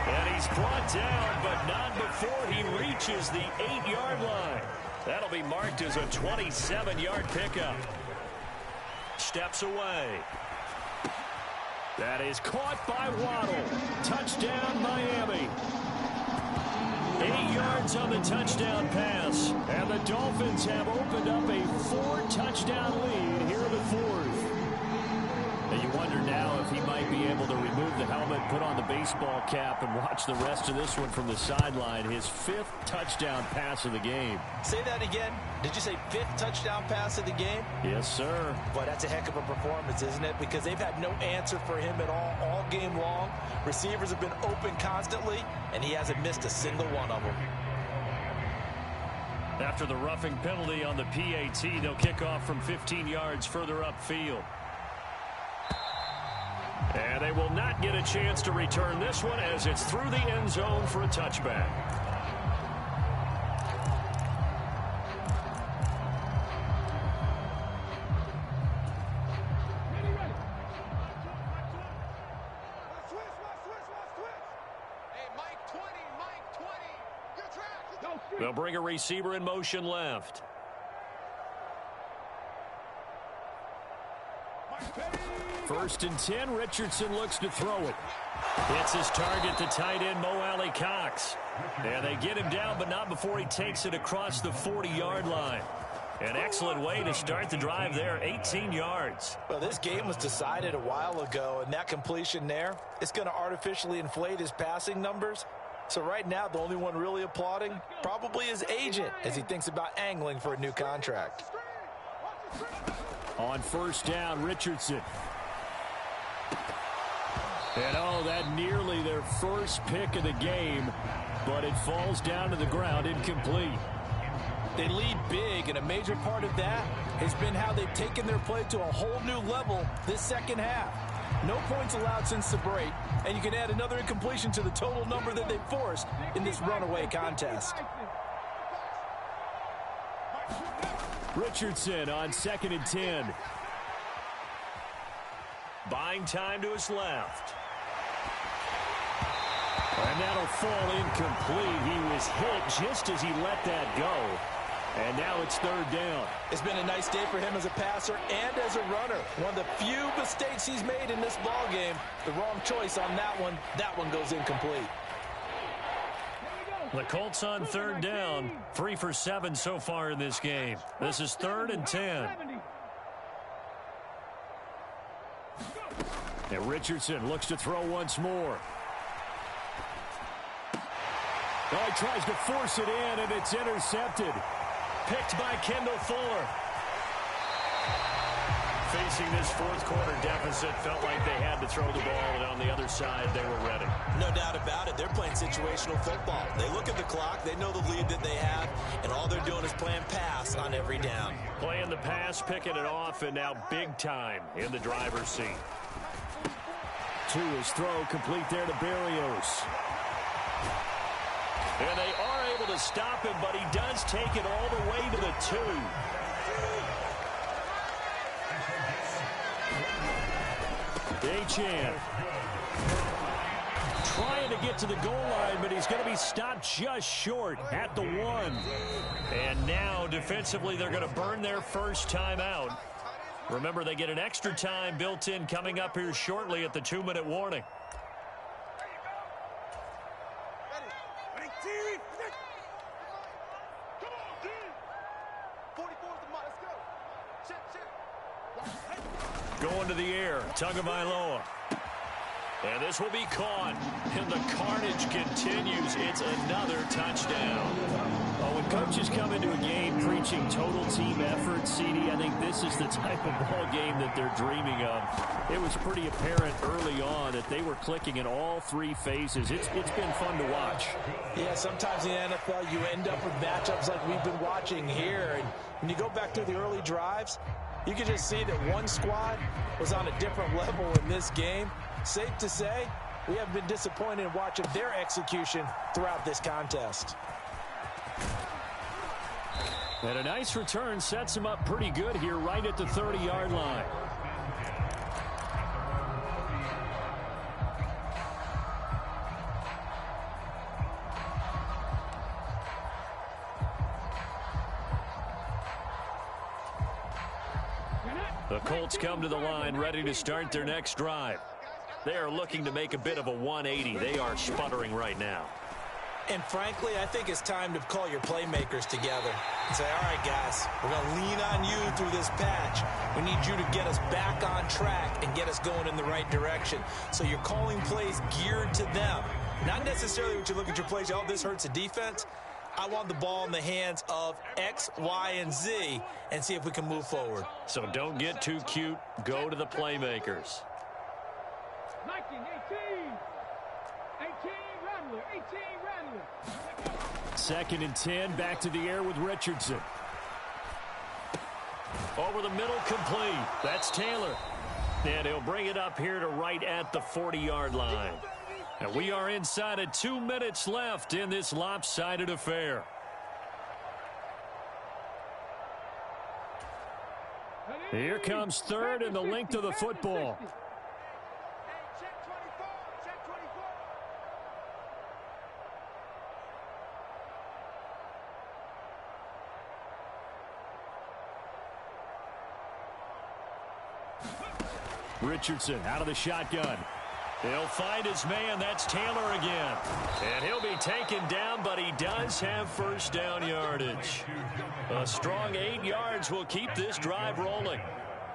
And he's brought down, but not before he reaches the 8-yard line. That'll be marked as a 27-yard pickup. Steps away. That is caught by Waddle. Touchdown, Miami. 8 yards on the touchdown pass. And the Dolphins have opened up a 4-touchdown lead here in the 4th. might be able to remove the helmet, put on the baseball cap, and watch the rest of this one from the sideline. His 5th touchdown pass of the game. Say that again. Did you say 5th touchdown pass of the game? Yes, sir. Boy, that's a heck of a performance, isn't it? Because they've had no answer for him at all game long. Receivers have been open constantly, and he hasn't missed a single one of them. After the roughing penalty on the PAT, they'll kick off from 15 yards further upfield. And they will not get a chance to return this one as it's through the end zone for a touchback. They'll bring a receiver in motion left. First and 10, Richardson looks to throw it. It's his target, the tight end, Mo Alley Cox. And they get him down, but not before he takes it across the 40-yard line. An excellent way to start the drive there, 18 yards. Well, this game was decided a while ago, and that completion there is going to artificially inflate his passing numbers. So right now, the only one really applauding probably his agent as he thinks about angling for a new contract. On first down, Richardson. And oh, that nearly their first pick of the game, but it falls down to the ground incomplete. They lead big, and a major part of that has been how they've taken their play to a whole new level this second half. No points allowed since the break, and you can add another incompletion to the total number that they've forced in this runaway contest. Richardson on 2nd and 10. Buying time to his left. And that'll fall incomplete. He was hit just as he let that go. And now it's 3rd down. It's been a nice day for him as a passer and as a runner. One of the few mistakes he's made in this ball game. The wrong choice on that one. That one goes incomplete. The Colts on 3rd down. 3 for 7 so far in this game. This is 3rd and 10. And Richardson looks to throw once more. Oh, he tries to force it in, and it's intercepted. Picked by Kendall Fuller. Facing this 4th quarter deficit, felt like they had to throw the ball, and on the other side, they were ready. No doubt about it. They're playing situational football. They look at the clock, they know the lead that they have, and all they're doing is playing pass on every down. Playing the pass, picking it off, and now big time in the driver's seat. To his throw, complete there to Berrios. And they are able to stop him, but he does take it all the way to the 2. Achane trying to get to the goal line, but he's going to be stopped just short at the 1. And now, defensively, they're going to burn their first timeout. Remember, they get an extra time built in coming up here shortly at the 2-minute warning. Going to the air, Tagovailoa. And this will be caught. And the carnage continues. It's another touchdown. Oh, when coaches come into a game preaching total team effort, CD, I think this is the type of ball game that they're dreaming of. It was pretty apparent early on that they were clicking in all 3 phases. It's been fun to watch. Yeah, sometimes in the NFL you end up with matchups like we've been watching here. And when you go back through the early drives, you can just see that one squad was on a different level in this game. Safe to say, we haven't been disappointed in watching their execution throughout this contest. And a nice return sets him up pretty good here right at the 30-yard line. The Colts come to the line ready to start their next drive. They are looking to make a bit of a 180. They are sputtering right now. And frankly, I think it's time to call your playmakers together and say, all right, guys, we're going to lean on you through this patch. We need you to get us back on track and get us going in the right direction. So you're calling plays geared to them. Not necessarily what you look at your plays, oh, this hurts the defense. I want the ball in the hands of X, Y, and Z and see if we can move forward. So don't get too cute. Go to the playmakers. 19, 18, Rattler, 18, Rattler. 2nd and 10, back to the air with Richardson. Over the middle, complete. That's Taylor. And he'll bring it up here to right at the 40-yard line. And we are inside of 2 minutes left in this lopsided affair. Here comes 3rd and the length of the football. Richardson out of the shotgun. He'll find his man. That's Taylor again. And he'll be taken down, but he does have first down yardage. A strong 8 yards will keep this drive rolling.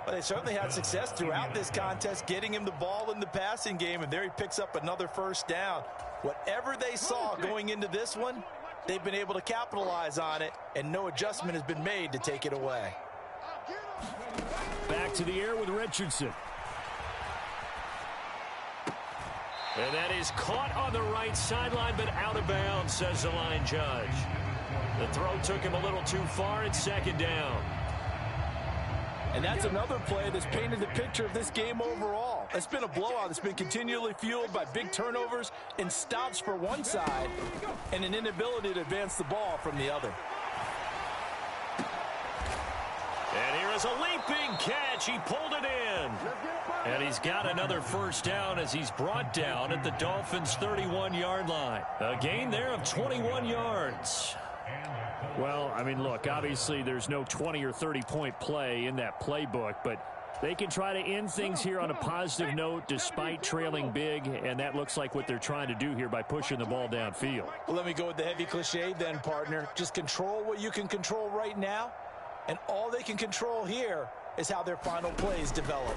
Well, they certainly had success throughout this contest, getting him the ball in the passing game, and there he picks up another first down. Whatever they saw going into this one, they've been able to capitalize on it, and no adjustment has been made to take it away. Back to the air with Richardson. And that is caught on the right sideline, but out of bounds, says the line judge. The throw took him a little too far. It's 2nd down. And that's another play that's painted the picture of this game overall. It's been a blowout. It's been continually fueled by big turnovers and stops for one side and an inability to advance the ball from the other. And here is a leaping catch. He pulled it in. And he's got another first down as he's brought down at the Dolphins' 31-yard line. A gain there of 21 yards. Well, I mean, look, obviously there's no 20 or 30-point play in that playbook, but they can try to end things here on a positive note despite trailing big, and that looks like what they're trying to do here by pushing the ball downfield. Well, let me go with the heavy cliche then, partner. Just control what you can control right now, and all they can control here is how their final plays develop.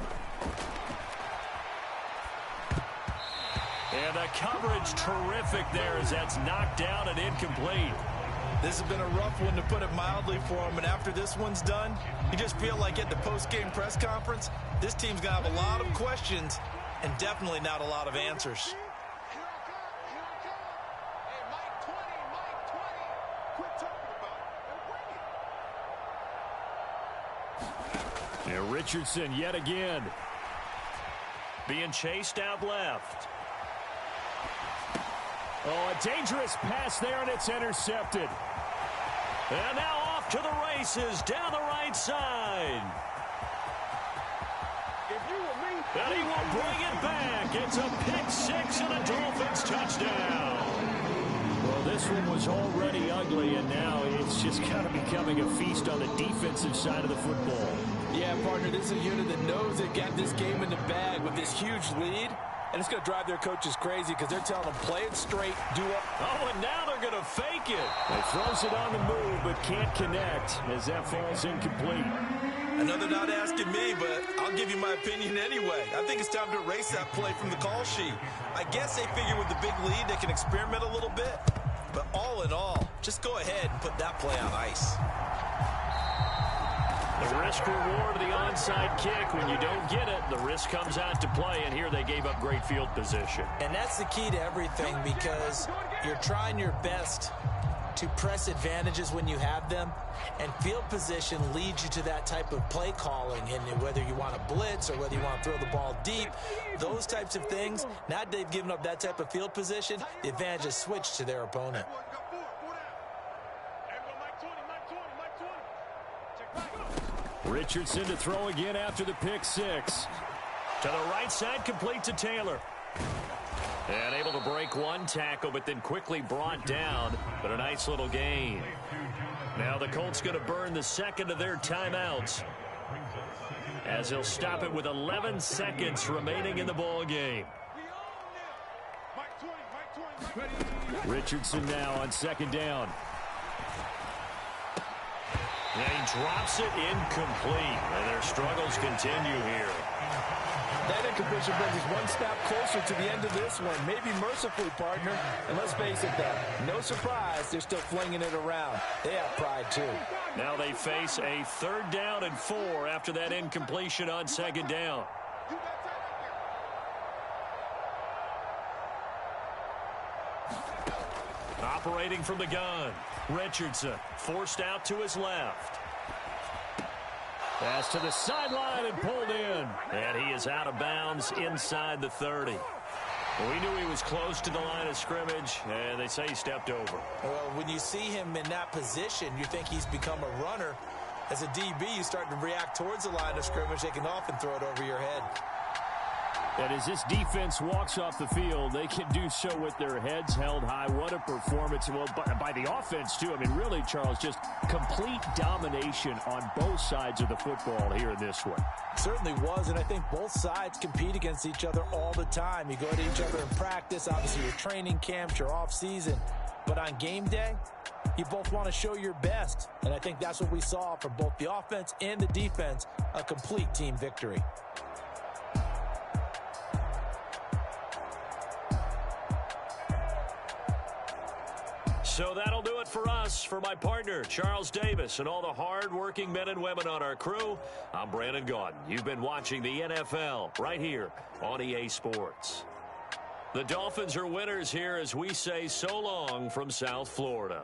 And the coverage terrific there as that's knocked down and incomplete. This has been a rough one, to put it mildly, for him. And after this one's done, you just feel like at the post-game press conference, this team's going to have a lot of questions and definitely not a lot of answers. And Richardson yet again. Being chased out left. Oh, a dangerous pass there, and it's intercepted. And now off to the races down the right side. And he will bring it back. It's a pick six and a Dolphins touchdown. Well, this one was already ugly, and now it's just kind of becoming a feast on the defensive side of the football. Yeah, partner, this is a unit that knows they've got this game in the bag with this huge lead. And it's going to drive their coaches crazy because they're telling them, play it straight, do it. Oh, and now they're going to fake it. He throws it on the move, but can't connect as that falls incomplete. I know they're not asking me, but I'll give you my opinion anyway. I think it's time to erase that play from the call sheet. I guess they figure with the big lead they can experiment a little bit. But all in all, just go ahead and put that play on ice. The risk reward of the onside kick. When you don't get it, the risk comes out to play, and here they gave up great field position. And that's the key to everything, because you're trying your best to press advantages when you have them, and field position leads you to that type of play calling. And whether you want to blitz or whether you want to throw the ball deep, those types of things, now they've given up that type of field position, the advantage is switched to their opponent. Richardson to throw again after the pick six. To the right side, complete to Taylor. And able to break one tackle, but then quickly brought down. But a nice little gain. Now the Colts going to burn the second of their timeouts, as he'll stop it with 11 seconds remaining in the ball game. Richardson now on second down. And he drops it incomplete. And their struggles continue here. That incompletion brings us one step closer to the end of this one. Maybe mercifully, partner. And let's face it, though, no surprise, they're still flinging it around. They have pride, too. Now they face a 3rd down and 4 after that incompletion on second down. Operating from the gun, Richardson forced out to his left. Pass to the sideline and pulled in. And he is out of bounds inside the 30. We knew he was close to the line of scrimmage, and they say he stepped over. Well, when you see him in that position, you think he's become a runner. As a DB, you start to react towards the line of scrimmage. They can often throw it over your head. And as this defense walks off the field, they can do so with their heads held high. What a performance. Well, by the offense, too. I mean, really, Charles, just complete domination on both sides of the football here in this one. Certainly was, and I think both sides compete against each other all the time. You go to each other in practice, obviously your training camps, your off-season. But on game day, you both want to show your best. And I think that's what we saw from both the offense and the defense, a complete team victory. So that'll do it for us. For my partner, Charles Davis, and all the hard-working men and women on our crew, I'm Brandon Gaudin. You've been watching the NFL right here on EA Sports. The Dolphins are winners here as we say so long from South Florida.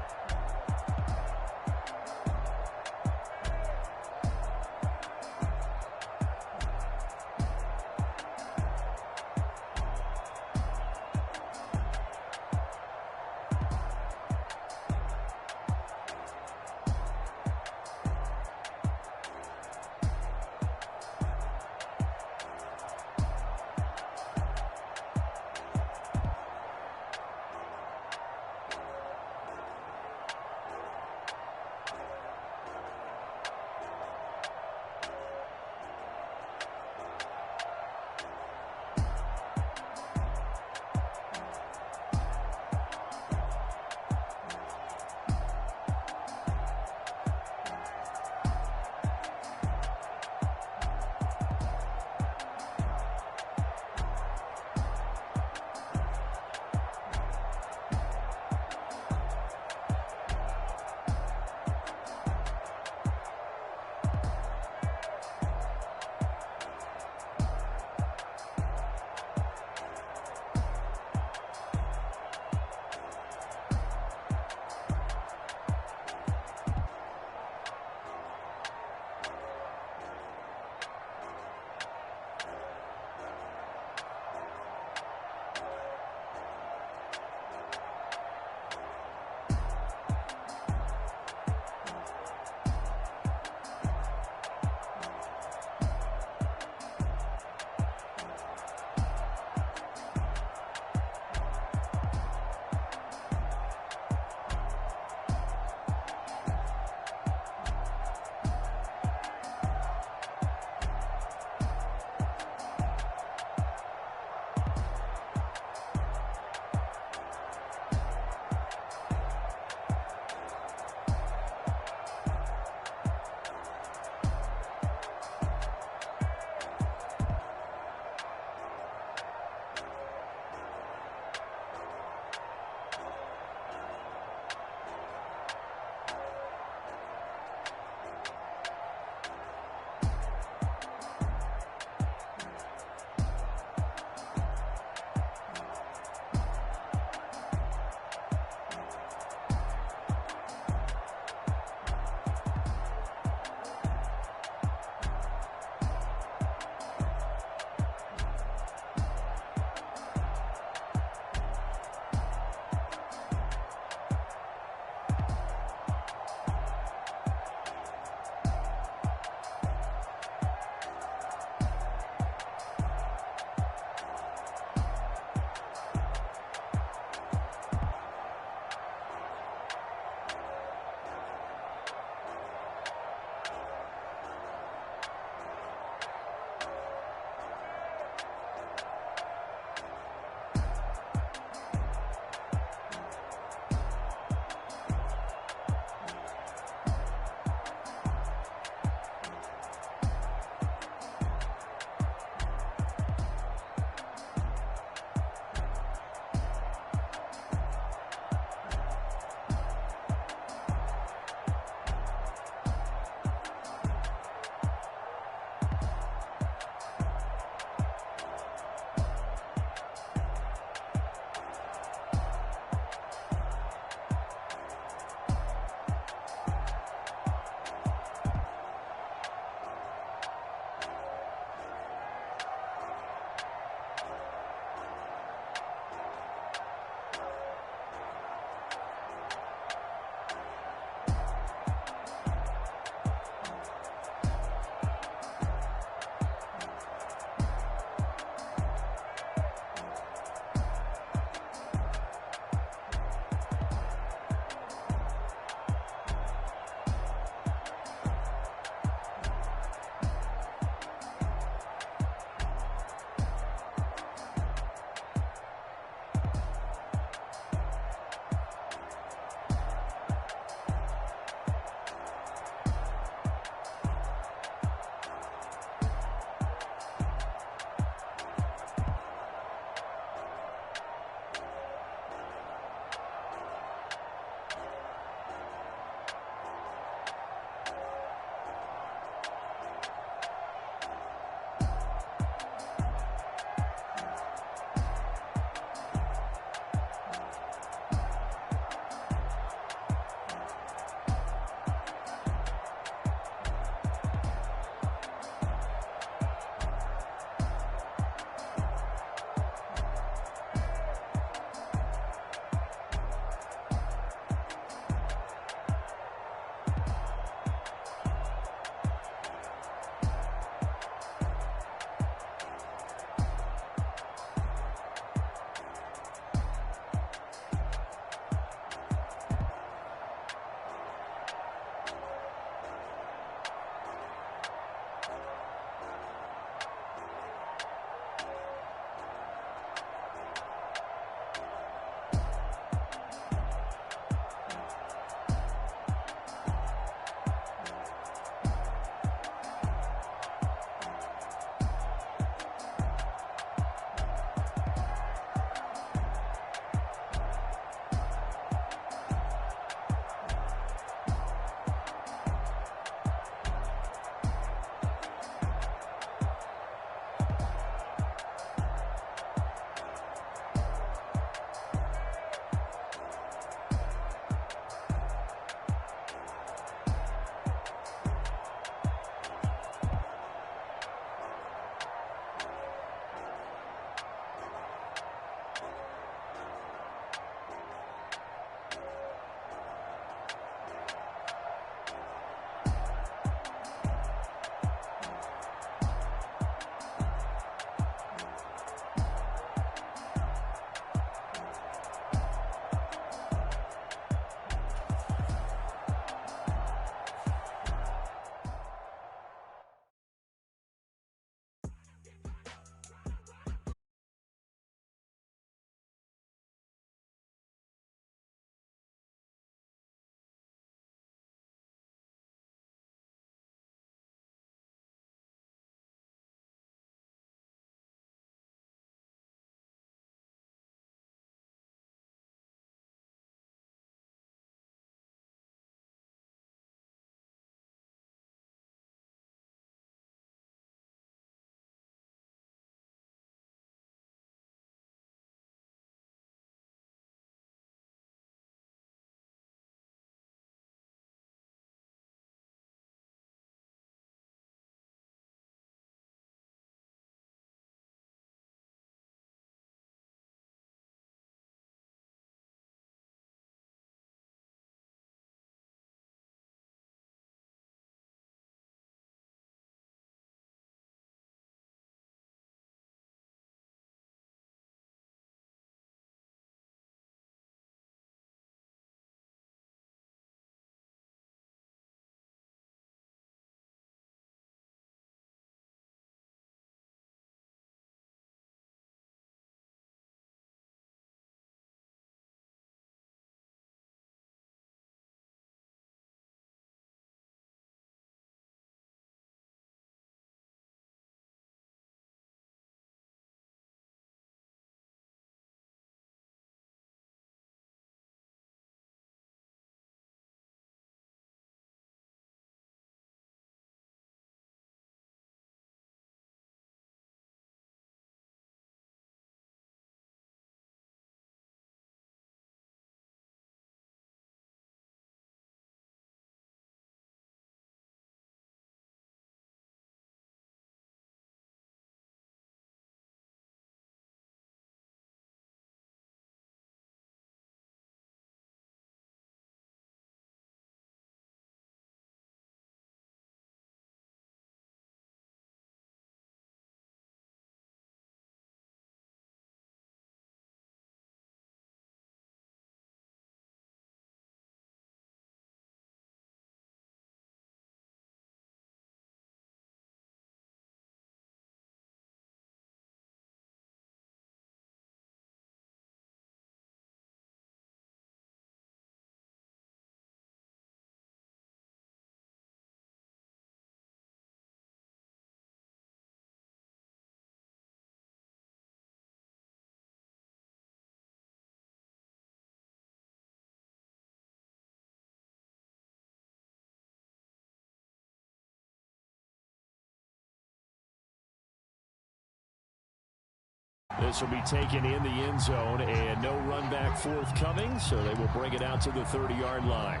This will be taken in the end zone, and no run back forthcoming, so they will bring it out to the 30-yard line.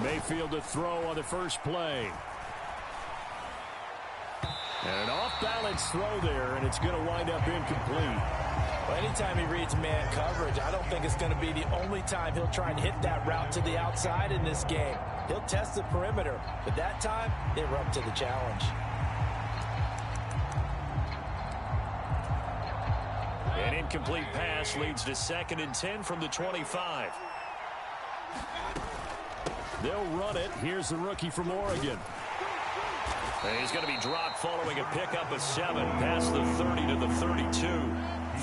Mayfield to throw on the first play. And an off-balance throw there, and it's going to wind up incomplete. Well, anytime he reads man coverage, I don't think it's going to be the only time he'll try and hit that route to the outside in this game. He'll test the perimeter, but that time, they were up to the challenge. An incomplete pass leads to 2nd and 10 from the 25. They'll run it. Here's the rookie from Oregon. And he's going to be dropped following a pickup of 7 past the 30 to the 32.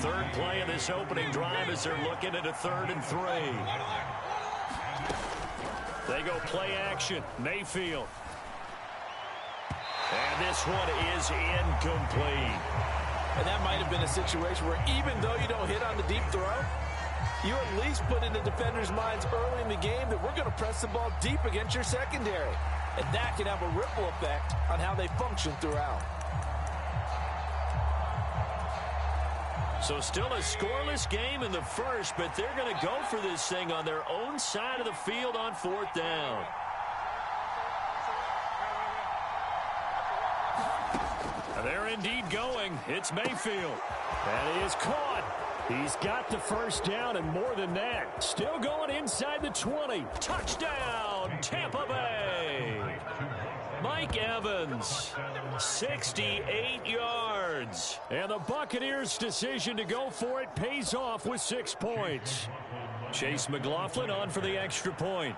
Third play of this opening drive as they're looking at a 3rd and 3. They go play action. Mayfield. And this one is incomplete. And that might have been a situation where even though you don't hit on the deep throw, you at least put in the defenders' minds early in the game that we're going to press the ball deep against your secondary. And that can have a ripple effect on how they function throughout. So still a scoreless game in the first, but they're going to go for this thing on their own side of the field on 4th down. They're indeed going. It's Mayfield. That is caught. He's got the first down and more than that. Still going inside the 20. Touchdown, Tampa Bay. Mike Evans, 68 yards. And the Buccaneers' decision to go for it pays off with 6 points. Chase McLaughlin on for the extra point.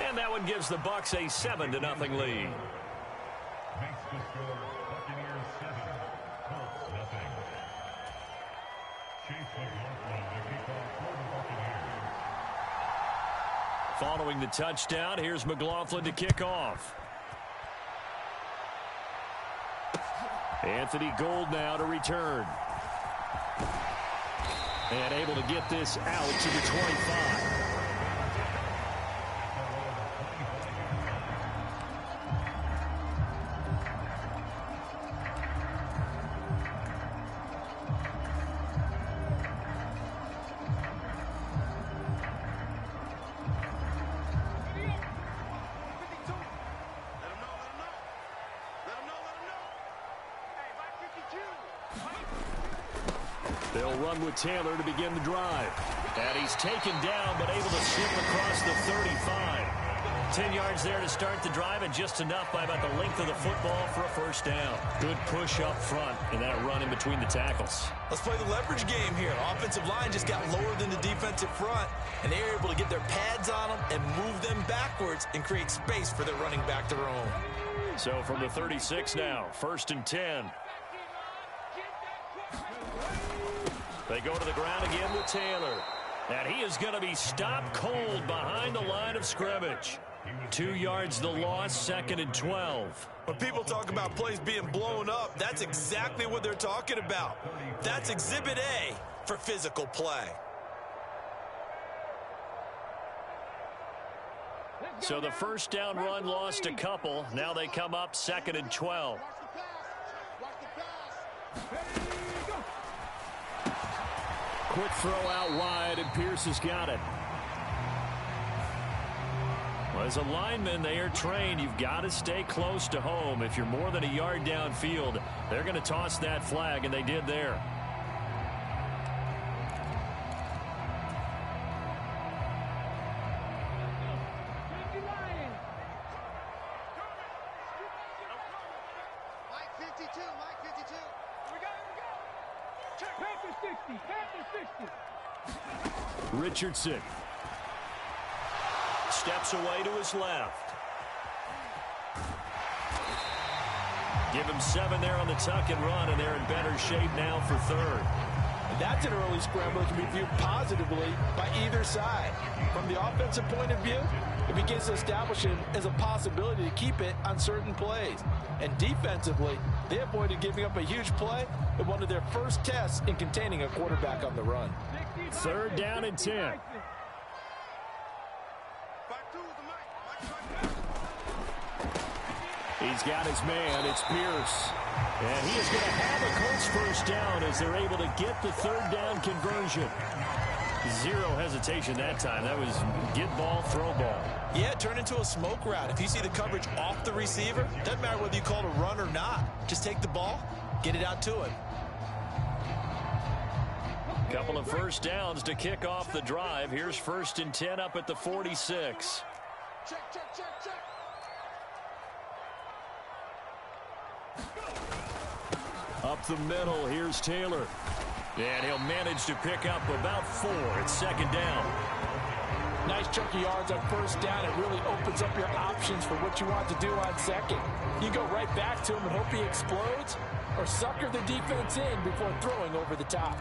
And that one gives the Bucs a 7-0 lead. Following the touchdown, here's McLaughlin to kick off. Anthony Gould now to return. And able to get this out to the 25. They'll run with Taylor to begin the drive. And he's taken down, but able to slip across the 35. 10 yards there to start the drive, and just enough by about the length of the football for a first down. Good push up front in that run in between the tackles. Let's play the leverage game here. Offensive line just got lower than the defensive front, and they were able to get their pads on them and move them backwards and create space for their running back to roam. So from the 36 now, 1st and 10. They go to the ground again with Taylor. And he is going to be stopped cold behind the line of scrimmage. 2 yards the loss, 2nd and 12. When people talk about plays being blown up, that's exactly what they're talking about. That's Exhibit A for physical play. So the first down run lost a couple. Now they come up 2nd and 12. Quick throw out wide, and Pierce has got it. Well, as a lineman, they are trained. You've got to stay close to home. If you're more than a yard downfield, they're going to toss that flag, and they did there. Richardson steps away to his left. Give him 7 there on the tuck and run, and they're in better shape now for third. And that's an early scramble that can be viewed positively by either side. From the offensive point of view, it begins to establish him as a possibility to keep it on certain plays. And defensively, they avoided giving up a huge play in one of their first tests in containing a quarterback on the run. 3rd down and 10. He's got his man. It's Pierce. And he is going to have a Colts first down as they're able to get the 3rd down conversion. 0 hesitation that time. That was get ball, throw ball. Yeah, it turned into a smoke route. If you see the coverage off the receiver, doesn't matter whether you call it a run or not. Just take the ball, get it out to him. Couple of first downs to kick off the drive. Here's 1st and 10 up at the 46. Check, check, check, check. Up the middle, here's Taylor. And he'll manage to pick up about 4 at 2nd down. Nice chunky yards on 1st down. It really opens up your options for what you want to do on 2nd. You go right back to him and hope he explodes, or sucker the defense in before throwing over the top.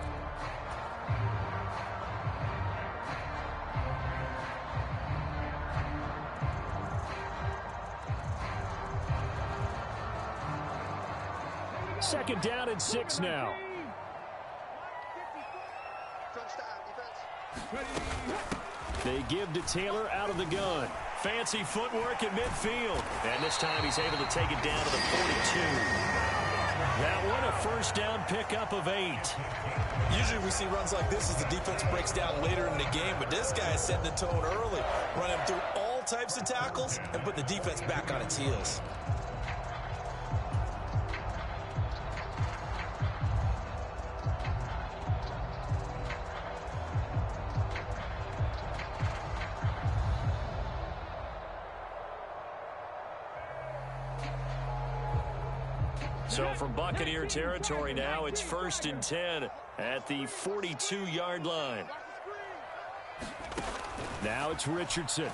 Second down and 6 now. They give to Taylor out of the gun. Fancy footwork at midfield. And this time he's able to take it down to the 42. That one a first down pickup of 8. Usually we see runs like this as the defense breaks down later in the game, but this guy is setting the tone early, running through all types of tackles and putting the defense back on its heels. So from Buccaneer territory now, it's 1st and 10 at the 42-yard line. Now it's Richardson.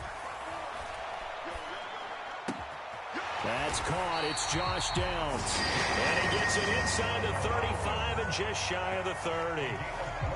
That's caught. It's Josh Downs. And he gets it inside the 35 and just shy of the 30.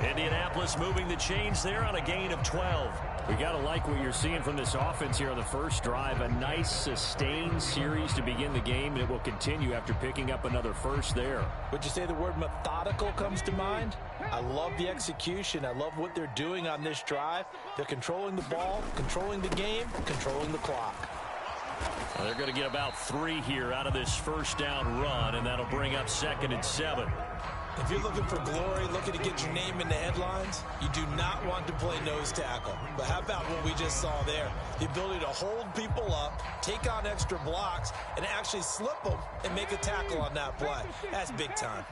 Indianapolis moving the chains there on a gain of 12. We got to like what you're seeing from this offense here on the first drive. A nice sustained series to begin the game, and it will continue after picking up another first there. Would you say the word methodical comes to mind? I love the execution. I love what they're doing on this drive. They're controlling the ball, controlling the game, controlling the clock. Well, they're going to get about 3 here out of this first down run, and that'll bring up 2nd and 7. If you're looking for glory, looking to get your name in the headlines, you do not want to play nose tackle. But how about what we just saw there? The ability to hold people up, take on extra blocks, and actually slip them and make a tackle on that play. That's big time.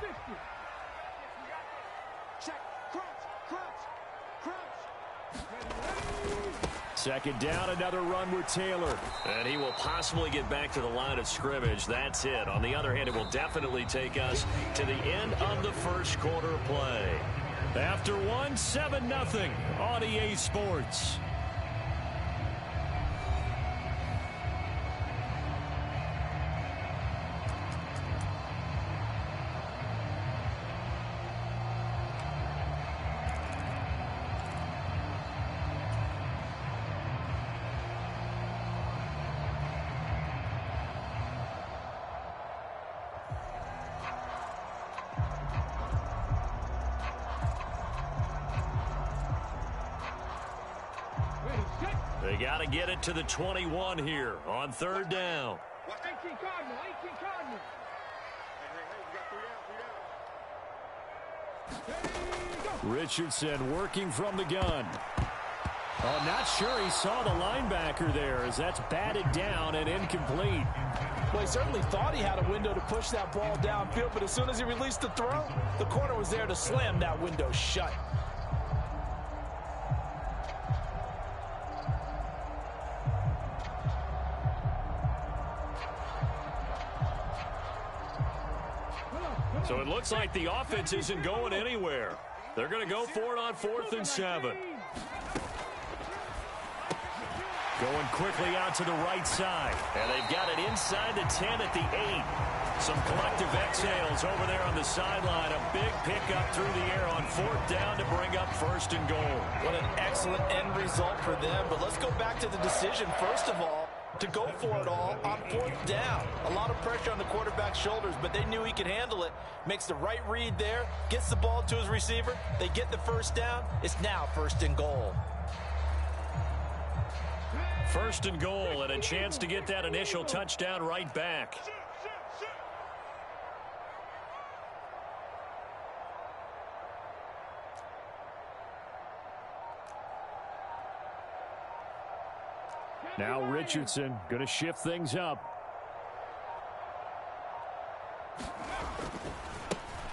Check, crunch, crunch, crunch. 2nd down, another run with Taylor. And he will possibly get back to the line of scrimmage. That's it. On the other hand, it will definitely take us to the end of the first quarter play. After 1, 7-0 on EA Sports. They got to get it to the 21 here on 3rd down. 18 Cardinal, 18 Cardinal. Richardson working from the gun. Oh, not sure he saw the linebacker there as that's batted down and incomplete. Well, he certainly thought he had a window to push that ball downfield, but as soon as he released the throw, the corner was there to slam that window shut. So it looks like the offense isn't going anywhere. They're going to go for it on 4th and 7. Going quickly out to the right side. And they've got it inside the 10 at the 8. Some collective exhales over there on the sideline. A big pickup through the air on 4th down to bring up 1st and goal. What an excellent end result for them. But let's go back to the decision, first of all, to go for it all on 4th down. A lot of pressure on the quarterback's shoulders, but they knew he could handle it. Makes the right read there, gets the ball to his receiver. They get the 1st down. It's now 1st and goal. 1st and goal, and a chance to get that initial touchdown right back. Now Richardson going to shift things up.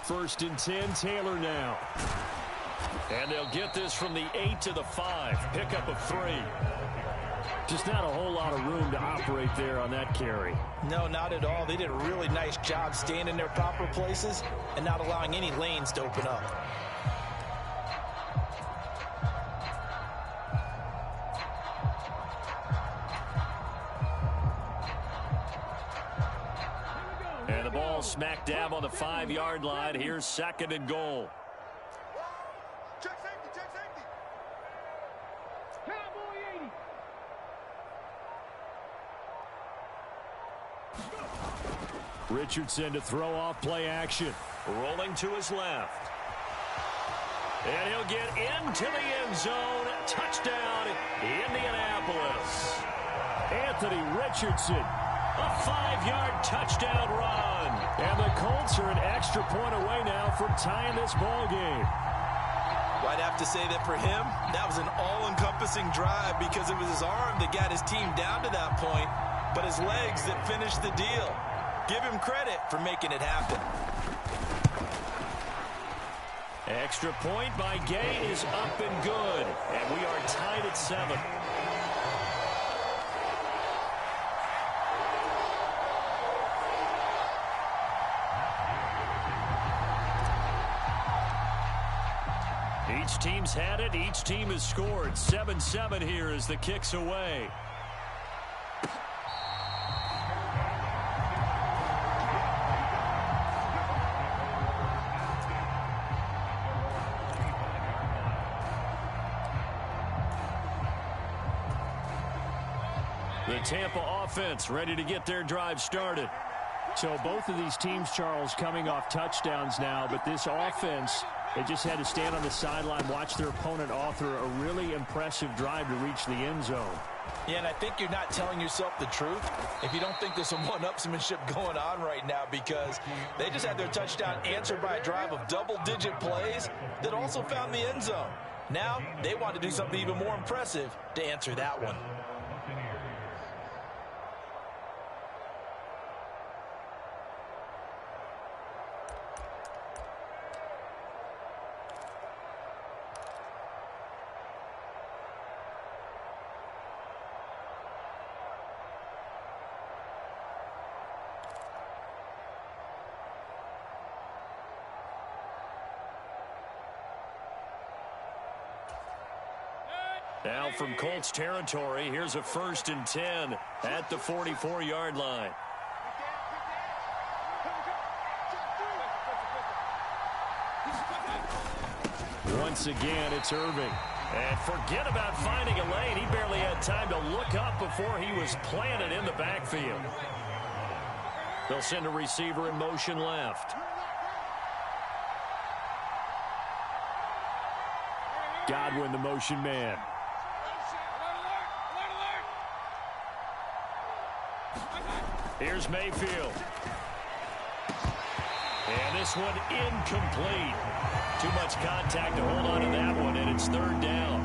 1st and 10, Taylor now. And they'll get this from the 8 to the 5. Pickup of 3. Just not a whole lot of room to operate there on that carry. No, not at all. They did a really nice job staying in their proper places and not allowing any lanes to open up. And the ball smack dab on the 5-yard line. Here's 2nd and goal. Check safety, check safety. Cowboy 80. Richardson to throw off play action. Rolling to his left. And he'll get into the end zone. Touchdown, Indianapolis. Anthony Richardson. A 5-yard touchdown run. And the Colts are an extra point away now from tying this ball game. Well, I'd have to say that for him, that was an all-encompassing drive because it was his arm that got his team down to that point, but his legs that finished the deal. Give him credit for making it happen. Extra point by Gay is up and good. And we are tied at 7. Each team's had it. Each team has scored. 7-7 here as the kick's away. The Tampa offense ready to get their drive started. So both of these teams, Charles, coming off touchdowns now, but this offense, they just had to stand on the sideline, watch their opponent author a really impressive drive to reach the end zone. Yeah, and I think you're not telling yourself the truth if you don't think there's some one-upsmanship going on right now, because they just had their touchdown answered by a drive of double-digit plays that also found the end zone. Now they want to do something even more impressive to answer that one. Now from Colts territory, here's a 1st and 10 at the 44-yard line. Once again, it's Irving. And forget about finding a lane. He barely had time to look up before he was planted in the backfield. They'll send a receiver in motion left. Godwin, the motion man. Here's Mayfield. And this one incomplete. Too much contact to hold on to that one, and it's 3rd down.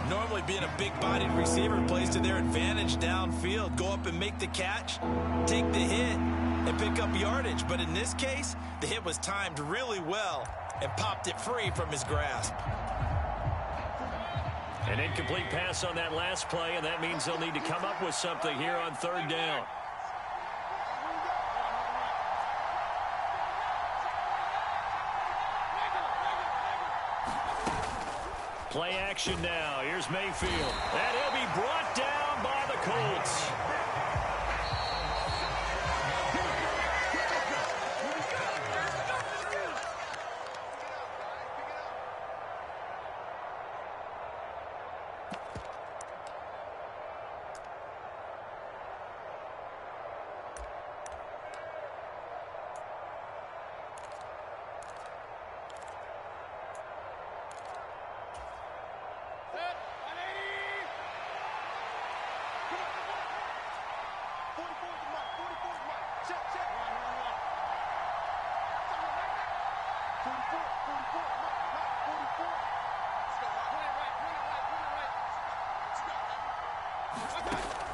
Normally being a big-bodied receiver plays to their advantage downfield. Go up and make the catch, take the hit, and pick up yardage. But in this case, the hit was timed really well and popped it free from his grasp. An incomplete pass on that last play, and that means they'll need to come up with something here on 3rd down. Play action now. Here's Mayfield. And he'll be brought down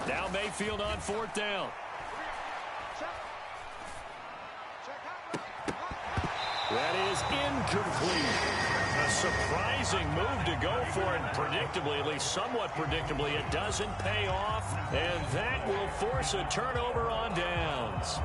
Now Mayfield on 4th down. That is incomplete. A surprising move to go for, and predictably, at least somewhat predictably, it doesn't pay off, and that will force a turnover on downs.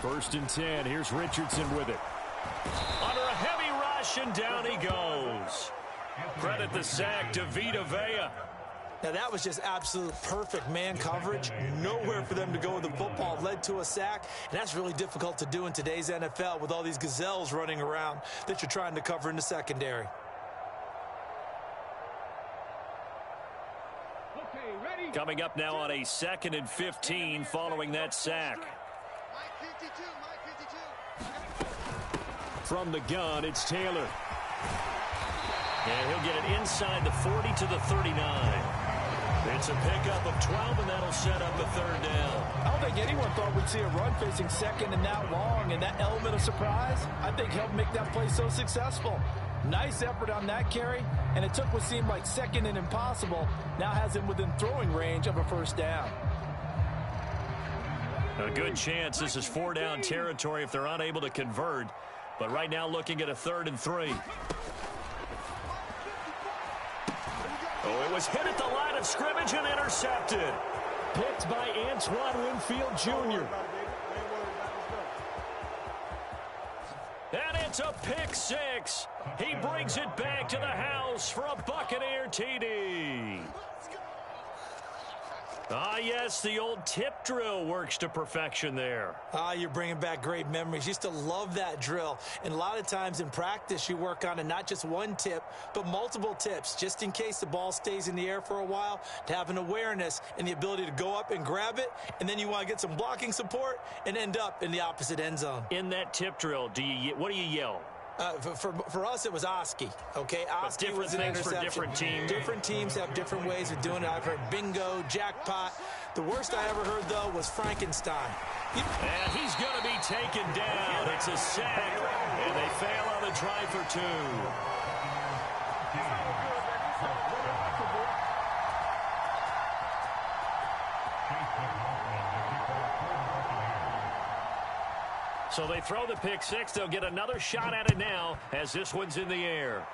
First and 10. Here's Richardson with it. Under a heavy rush, and down he goes. Credit the sack to Vita Vea. Now, that was just absolute perfect man coverage. Nowhere for them to go with the football. Led to a sack, and that's really difficult to do in today's NFL with all these gazelles running around that you're trying to cover in the secondary. Coming up now on a 2nd and 15 following that sack. From the gun, it's Taylor. And he'll get it inside the 40 to the 39. It's a pickup of 12, and that'll set up a 3rd down. I don't think anyone thought we'd see a run facing 2nd and that long, and that element of surprise, I think, helped make that play so successful. Nice effort on that carry, and it took what seemed like 2nd and impossible, now has him within throwing range of a 1st down. A good chance this is 4-down territory if they're unable to convert, but right now looking at a 3rd and 3. Oh, it was hit at the line of scrimmage and intercepted. Picked by Antoine Winfield Jr. And it's a pick 6. He brings it back to the house for a Buccaneer TD. Ah, yes, the old tip drill works to perfection there. Ah, you're bringing back great memories. Used to love that drill. And a lot of times in practice, you work on it, not just one tip, but multiple tips, just in case the ball stays in the air for a while, to have an awareness and the ability to go up and grab it, and then you want to get some blocking support and end up in the opposite end zone. In that tip drill, what do you yell? For us, it was Oski. Okay, Oski was an interception. For different teams. Different teams have different ways of doing it. I've heard bingo, jackpot. The worst I ever heard, though, was Frankenstein. And he's going to be taken down. It's a sack, and they fail on the try for 2. So they throw the pick 6. They'll get another shot at it now as this one's in the air.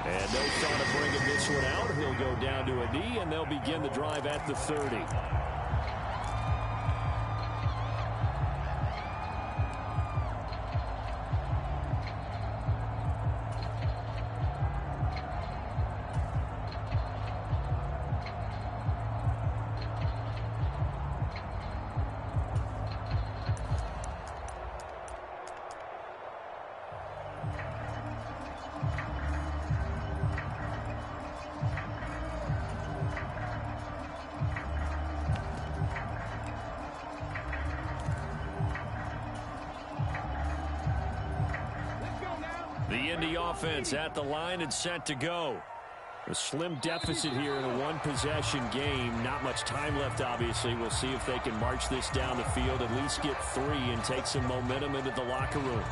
And no thought of bringing this one out. He'll go down to a knee, and they'll begin the drive at the 30. The Indy offense at the line and set to go. A slim deficit here in a one-possession game. Not much time left, obviously. We'll see if they can march this down the field, at least get 3 and take some momentum into the locker room.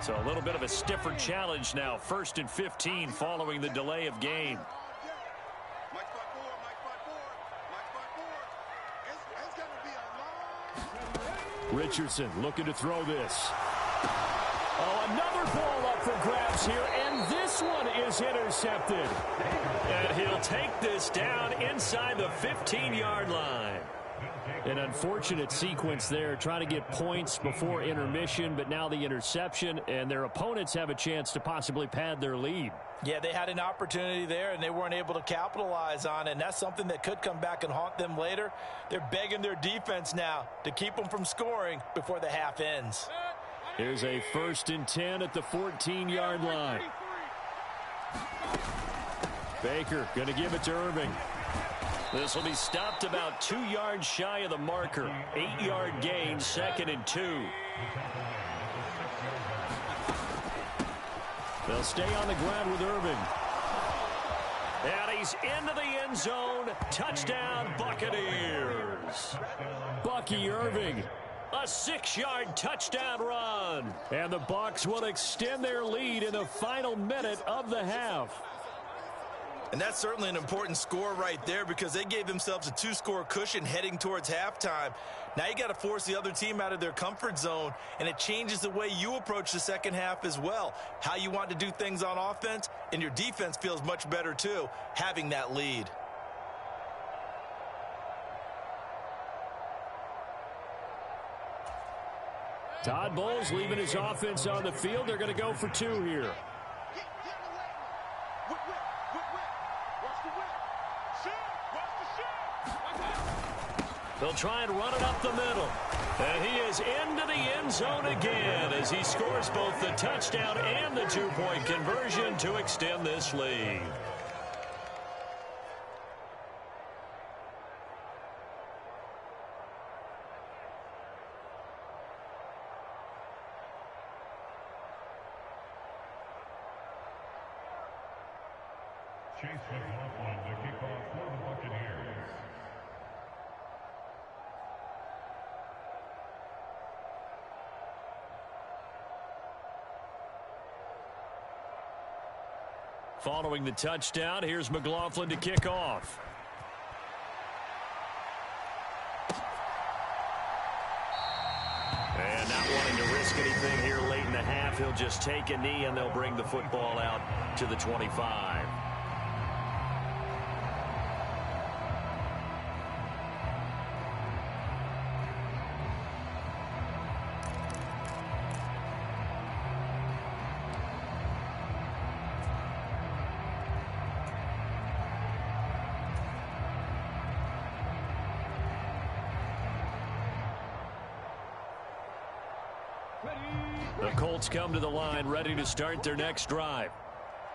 So a little bit of a stiffer challenge now. 1st and 15 following the delay of game. Richardson looking to throw this. Oh, another ball up for grabs here, and this one is intercepted. And he'll take this down inside the 15-yard line. An unfortunate sequence there, trying to get points before intermission, but now the interception, and their opponents have a chance to possibly pad their lead. Yeah, they had an opportunity there, and they weren't able to capitalize on it, and that's something that could come back and haunt them later. They're begging their defense now to keep them from scoring before the half ends. Here's a 1st and 10 at the 14-yard line. Baker going to give it to Irving. This will be stopped about 2 yards shy of the marker. 8-yard gain, 2nd and 2. They'll stay on the ground with Irving. And he's into the end zone. Touchdown, Buccaneers. Bucky Irving, a 6-yard touchdown run. And the Bucs will extend their lead in the final minute of the half. And that's certainly an important score right there because they gave themselves a 2-score cushion heading towards halftime. Now you got to force the other team out of their comfort zone, and it changes the way you approach the second half as well. How you want to do things on offense, and your defense feels much better too, having that lead. Todd Bowles leaving his offense on the field. They're going to go for 2 here. They'll try and run it up the middle. And he is into the end zone again as he scores both the touchdown and the 2-point conversion to extend this lead. Chase McLaughlin to kick off for the Buccaneers. Following the touchdown, here's McLaughlin to kick off. And not wanting to risk anything here late in the half, he'll just take a knee and they'll bring the football out to the 25. The Colts come to the line ready to start their next drive.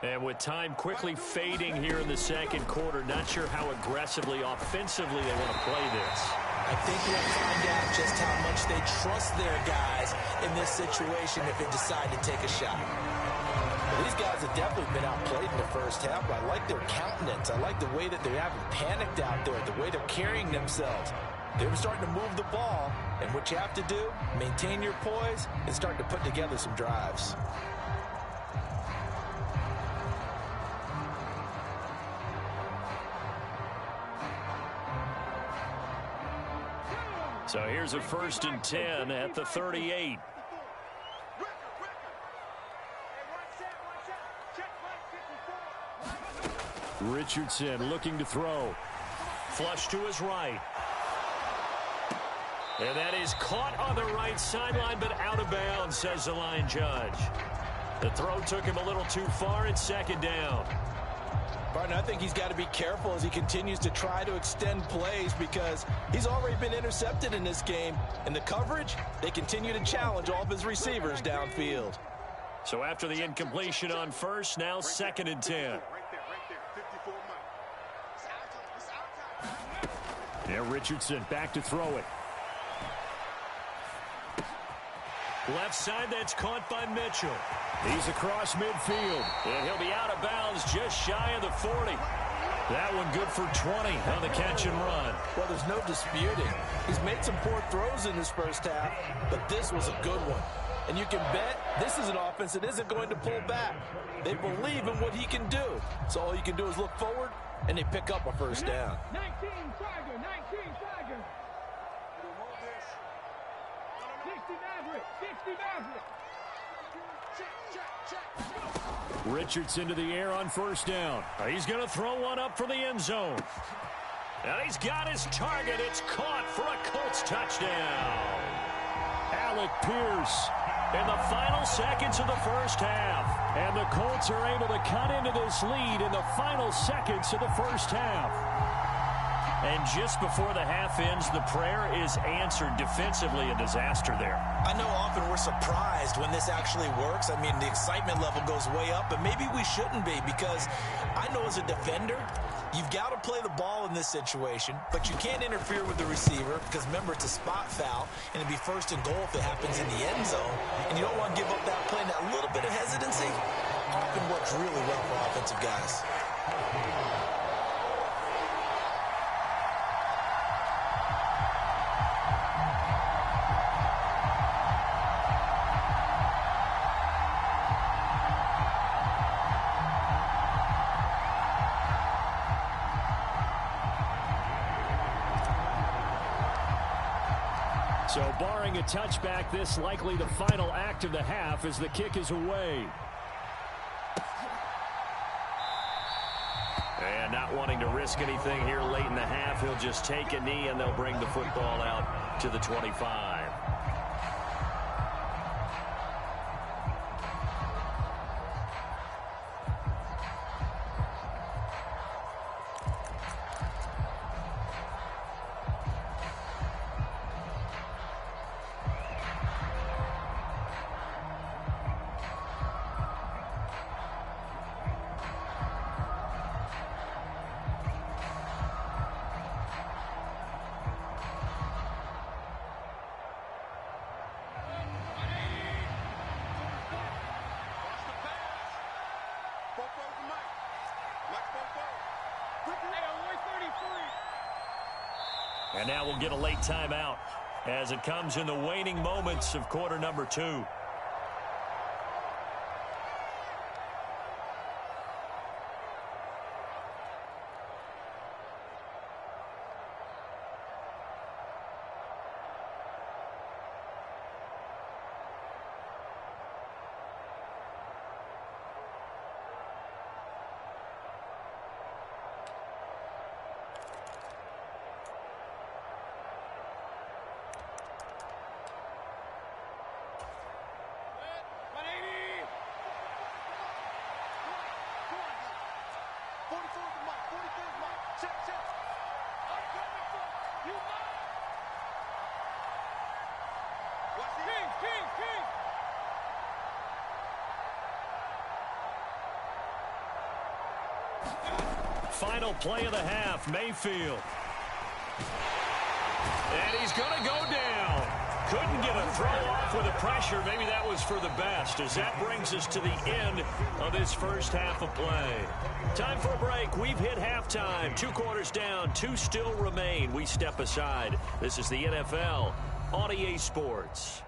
And with time quickly fading here in the second quarter, not sure how aggressively, offensively they want to play this. I think we'll find out just how much they trust their guys in this situation if they decide to take a shot. Well, these guys have definitely been outplayed in the first half, but I like their countenance. I like the way that they haven't panicked out there, the way they're carrying themselves. They're starting to move the ball, and what you have to do, maintain your poise and start to put together some drives. So here's a 1st and 10 at the 38. Richardson looking to throw. Flush to his right. And that is caught on the right sideline, but out of bounds, says the line judge. The throw took him a little too far. It's 2nd down. Barton, I think he's got to be careful as he continues to try to extend plays because he's already been intercepted in this game. And the coverage, they continue to challenge all of his receivers downfield. So after the incompletion on first, now 2nd and 10. Yeah, Richardson back to throw it. Left side, that's caught by Mitchell. He's across midfield, and he'll be out of bounds just shy of the 40. That one good for 20 on the catch and run. Well, there's no disputing. He's made some poor throws in his first half, but this was a good one. And you can bet this is an offense that isn't going to pull back. They believe in what he can do. So all you can do is look forward, and they pick up a 1st down. 19 Tiger, 19 Tiger. 60 Maverick, 60 Maverick. Richardson to the air on 1st down. He's going to throw one up for the end zone. And he's got his target. It's caught for a Colts touchdown. Alec Pierce in the final seconds of the first half. And the Colts are able to cut into this lead in the final seconds of the first half. And just before the half ends, the prayer is answered. Defensively, a disaster there. I know often we're surprised when this actually works. I mean, the excitement level goes way up, but maybe we shouldn't be, because I know as a defender, you've got to play the ball in this situation, but you can't interfere with the receiver because, remember, it's a spot foul, and it'd be first and goal if it happens in the end zone, and you don't want to give up that play. And that little bit of hesitancy often works really well for offensive guys. So barring a touchback, this likely the final act of the half as the kick is away. And not wanting to risk anything here late in the half, he'll just take a knee and they'll bring the football out to the 25. And now we'll get a late timeout as it comes in the waning moments of quarter number 2. Final play of the half, Mayfield. And he's going to go down. Couldn't get a throw off with the pressure. Maybe that was for the best, as that brings us to the end of this first half of play. Time for a break. We've hit halftime. 2 quarters down, 2 still remain. We step aside. This is the NFL on EA Sports.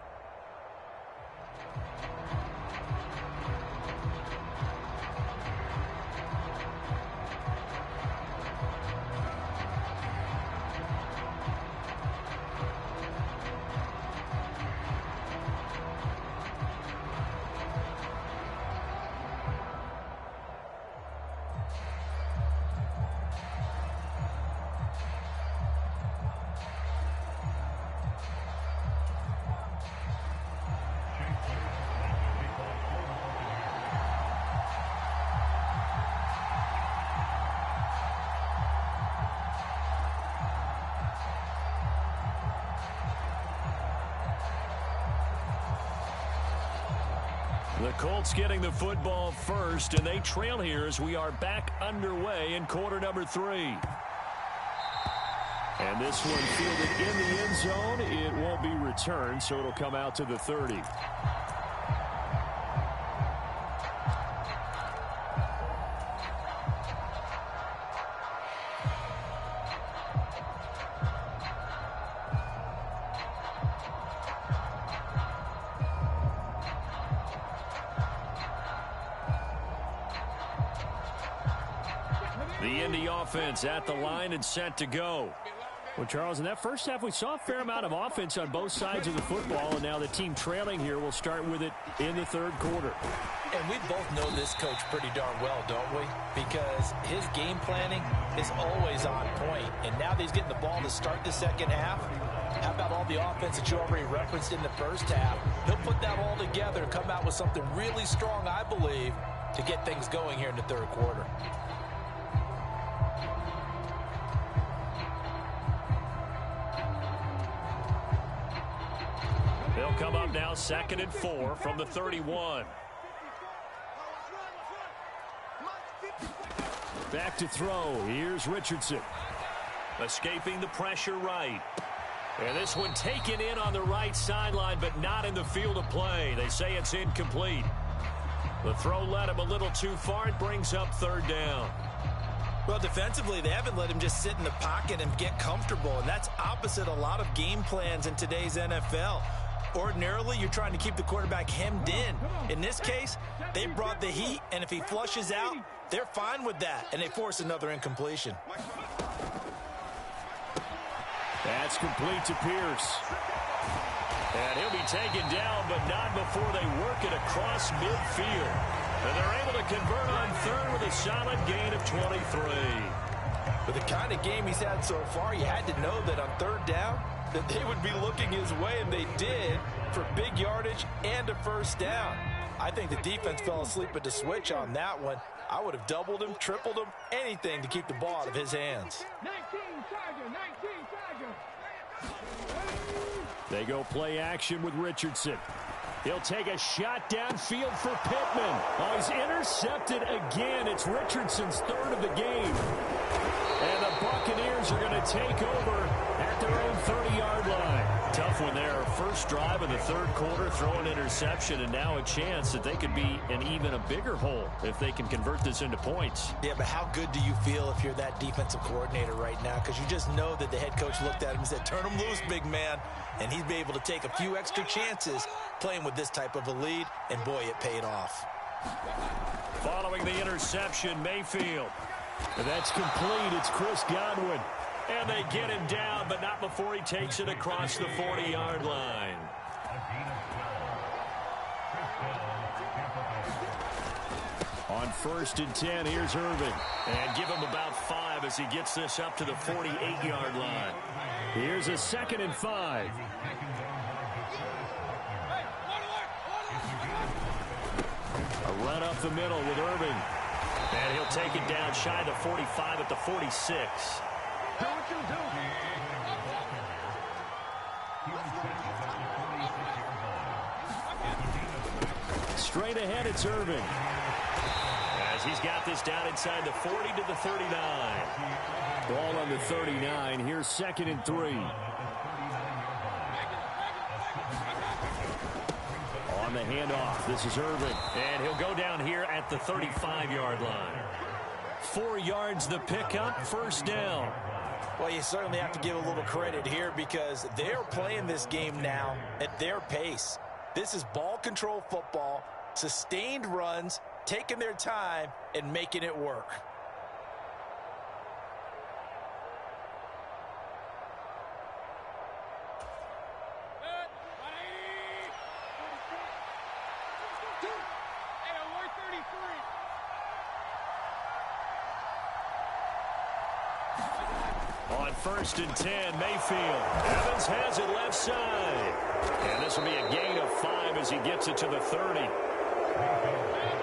The Colts getting the football first, and they trail here as we are back underway in quarter number 3. And this one fielded in the end zone. It won't be returned, so it'll come out to the 30. The Indy offense at the line and set to go. Well, Charles, in that first half, we saw a fair amount of offense on both sides of the football, and now the team trailing here will start with it in the third quarter. And we both know this coach pretty darn well, don't we? Because his game planning is always on point. And now that he's getting the ball to start the second half, how about all the offense that you already referenced in the first half? He'll put that all together and come out with something really strong, I believe, to get things going here in the third quarter. They'll come up now 2nd and 4 from the 31. Back to throw. Here's Richardson. Escaping the pressure right. And this one taken in on the right sideline, but not in the field of play. They say it's incomplete. The throw led him a little too far. It brings up 3rd down. Well, defensively, they haven't let him just sit in the pocket and get comfortable, and that's opposite a lot of game plans in today's NFL. Ordinarily, you're trying to keep the quarterback hemmed in. In this case, they brought the heat, and if he flushes out, they're fine with that, and they force another incompletion. That's complete to Pierce. And he'll be taken down, but not before they work it across midfield. And they're able to convert on 3rd with a solid gain of 23. With the kind of game he's had so far, you had to know that on 3rd down, that they would be looking his way, and they did, for big yardage and a 1st down. I think the defense fell asleep at the switch on that one. I would have doubled him, tripled him, anything to keep the ball out of his hands. 19 Tiger, 19 Tiger. They go play action with Richardson. He'll take a shot downfield for Pittman. Oh, he's intercepted again. It's Richardson's 3rd of the game. And the Buccaneers are going to take over at their own 30-yard line. Tough one there. First drive of the 3rd quarter, throw an interception, and now a chance that they could be in even a bigger hole if they can convert this into points. Yeah, but how good do you feel if you're that defensive coordinator right now? Because you just know that the head coach looked at him and said, turn him loose, big man. And he'd be able to take a few extra chances playing with this type of a lead, and boy, it paid off. Following the interception, Mayfield. And that's complete. It's Chris Godwin. And they get him down, but not before he takes it across the 40-yard line. On 1st and 10, here's Irvin. And give him about 5 as he gets this up to the 48-yard line. Here's a 2nd and 5. A run up the middle with Irvin. And he'll take it down shy of the 45 at the 46. Do what you do. Straight ahead, it's Irvin. As he's got this down inside the 40 to the 39. Ball on the 39. Here's 2nd and 3. On the handoff, this is Irvin. And he'll go down here at the 35-yard line. 4 yards the pickup, 1st down. Well, you certainly have to give a little credit here because they're playing this game now at their pace. This is ball control football, sustained runs, taking their time, and making it work. On 1st and 10, Mayfield. Evans has it left side. And this will be a gain of 5 as he gets it to the 30.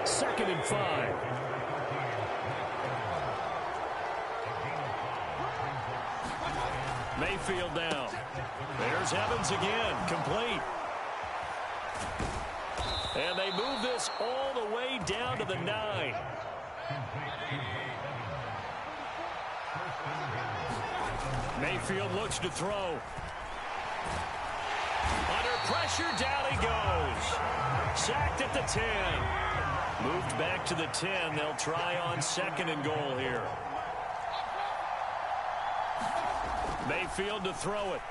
2nd and 5. Mayfield down. There's Evans again, complete. And they move this all the way down to the 9. Mayfield looks to throw. Under pressure, down he goes. Sacked at the 10. Moved back to the 10. They'll try on 2nd and goal here. Mayfield to throw it.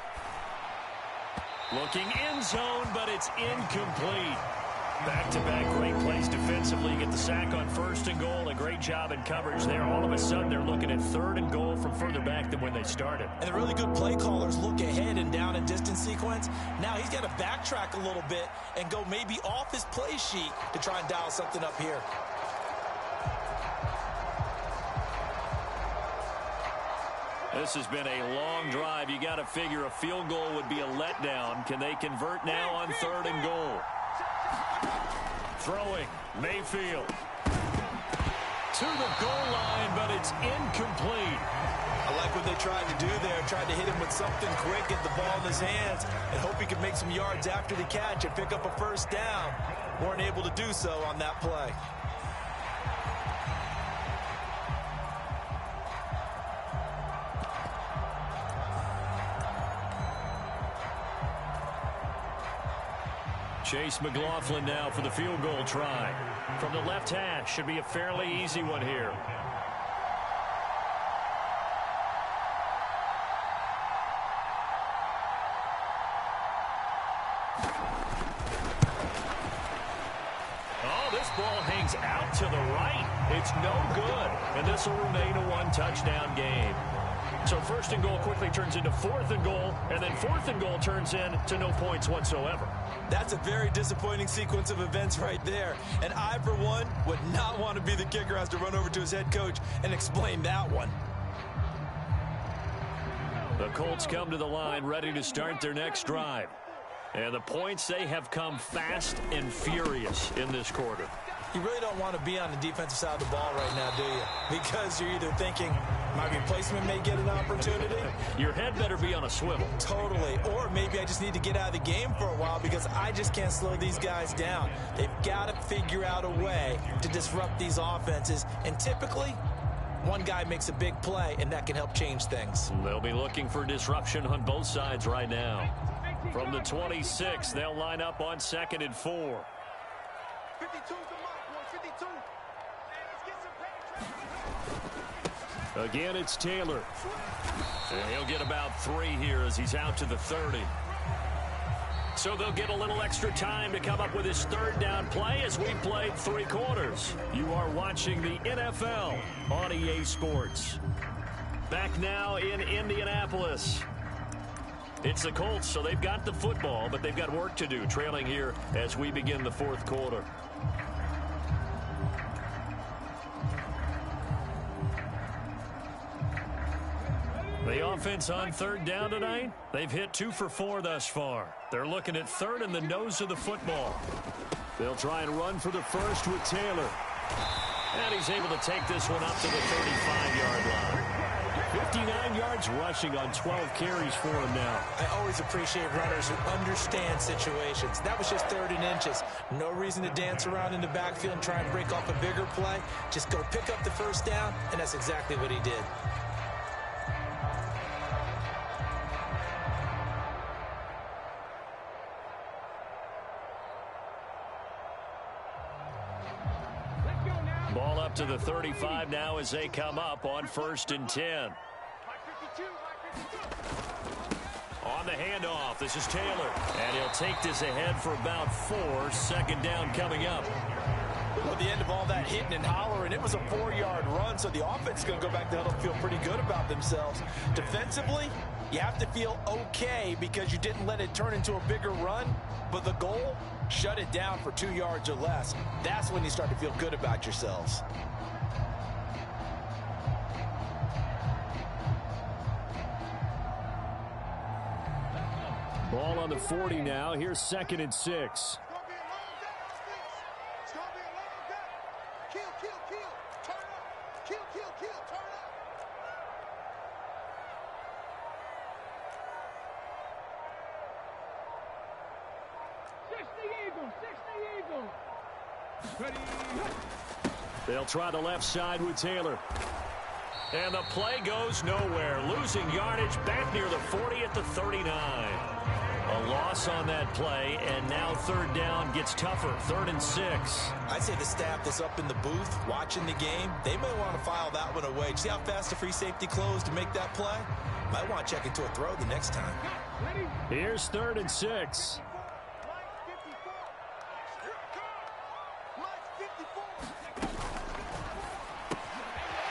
Looking end zone, but it's incomplete. Back-to-back great plays defensively. Get the sack on 1st and goal. A great job in coverage there. All of a sudden, they're looking at 3rd and goal from further back than when they started. And the really good play callers look ahead and down and distance sequence. Now he's got to backtrack a little bit and go maybe off his play sheet to try and dial something up here. This has been a long drive. You got to figure a field goal would be a letdown. Can they convert now on 3rd and goal? Throwing, Mayfield. to the goal line, but it's incomplete. I like what they tried to do there. Tried to hit him with something quick, get the ball in his hands, and hope he could make some yards after the catch and pick up a first down. Weren't able to do so on that play. Chase McLaughlin now for the field goal try. From the left hash, should be a fairly easy one here. Oh, this ball hangs out to the right. It's no good, and this will remain a one-touchdown game. So first and goal quickly turns into fourth and goal, and then fourth and goal turns into no points whatsoever. That's a very disappointing sequence of events right there. And I, for one, would not want to be the kicker who has to run over to his head coach and explain that one. The Colts come to the line ready to start their next drive. And the points, they have come fast and furious in this quarter. You really don't want to be on the defensive side of the ball right now, do you? Because you're either thinking, my replacement may get an opportunity. Your head better be on a swivel. Totally. Or maybe I just need to get out of the game for a while because I just can't slow these guys down. They've got to figure out a way to disrupt these offenses. And typically, one guy makes a big play, and that can help change things. They'll be looking for disruption on both sides right now. From the 26, they'll line up on 2nd and 4. 52's the mark, 52. Again, it's Taylor. And he'll get about 3 here as he's out to the 30. So they'll get a little extra time to come up with his third down play as we played 3 quarters. You are watching the NFL on EA Sports. Back now in Indianapolis. It's the Colts, so they've got the football, but they've got work to do, trailing here as we begin the fourth quarter. The offense on third down tonight, they've hit 2 for 4 thus far. They're looking at third in the nose of the football. They'll try and run for the first with Taylor. And he's able to take this one up to the 35-yard line. 59 yards rushing on 12 carries for him now. I always appreciate runners who understand situations. That was just 3rd and inches. No reason to dance around in the backfield and try and break off a bigger play. Just go pick up the first down, and that's exactly what he did. Ball up to the 35 now as they come up on 1st and 10. On the handoff, this is Taylor. And he'll take this ahead for about 4. 2nd down coming up. Well, at the end of all that hitting and hollering, it was a 4-yard run, so the offense is going to go back to huddle and feel pretty good about themselves. Defensively, you have to feel okay because you didn't let it turn into a bigger run, but the goal, shut it down for 2 yards or less. That's when you start to feel good about yourselves. Ball on the 40 now. Here's 2nd and 6. They'll try the left side with Taylor. And the play goes nowhere. Losing yardage back near the 40 at the 39. A loss on that play, and now 3rd down gets tougher. 3rd and 6. I'd say the staff that's up in the booth watching the game, they may want to file that one away. See how fast the free safety closed to make that play? Might want to check into a throw the next time. Here's 3rd and 6.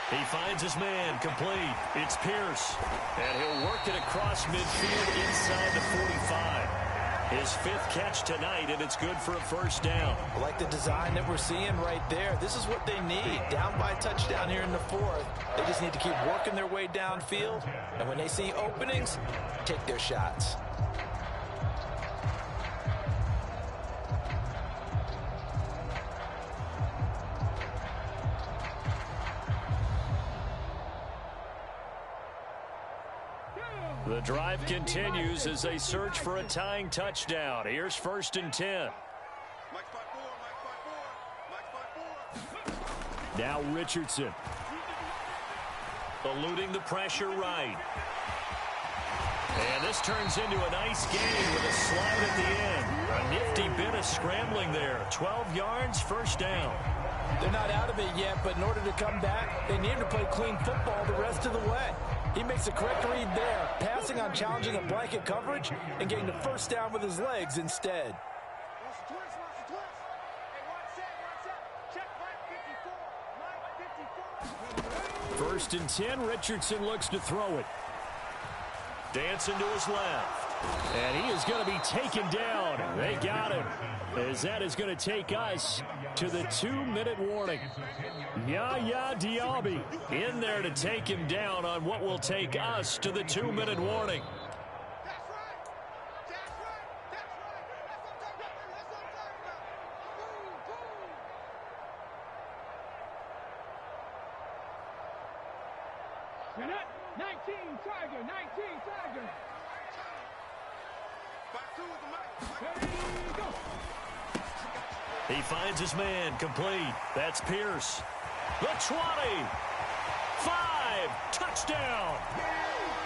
He finds his man, complete. It's Pierce. And he'll work it across midfield inside the 45. His 5th catch tonight, and it's good for a first down. I like the design that we're seeing right there. This is what they need. Down by a touchdown here in the 4th. They just need to keep working their way downfield. And when they see openings, take their shots. The drive continues as they search for a tying touchdown. Here's 1st and 10. Now Richardson. Eluding the pressure right. And this turns into a nice game with a slide at the end. A nifty bit of scrambling there. 12 yards, 1st down. They're not out of it yet, but in order to come back, they need to play clean football the rest of the way. He makes a correct read there, passing on challenging a blanket coverage and getting the 1st down with his legs instead. First and 10, Richardson looks to throw it. Dancing to his left. And he is going to be taken down. They got him. As that is going to take us to the 2-minute warning. Yaya Diaby in there to take him down on what will take us to the 2-minute warning. You're not 19, Tiger, 19, Tiger. There you go. He finds his man, complete. That's Pierce. The 20. 5. Touchdown.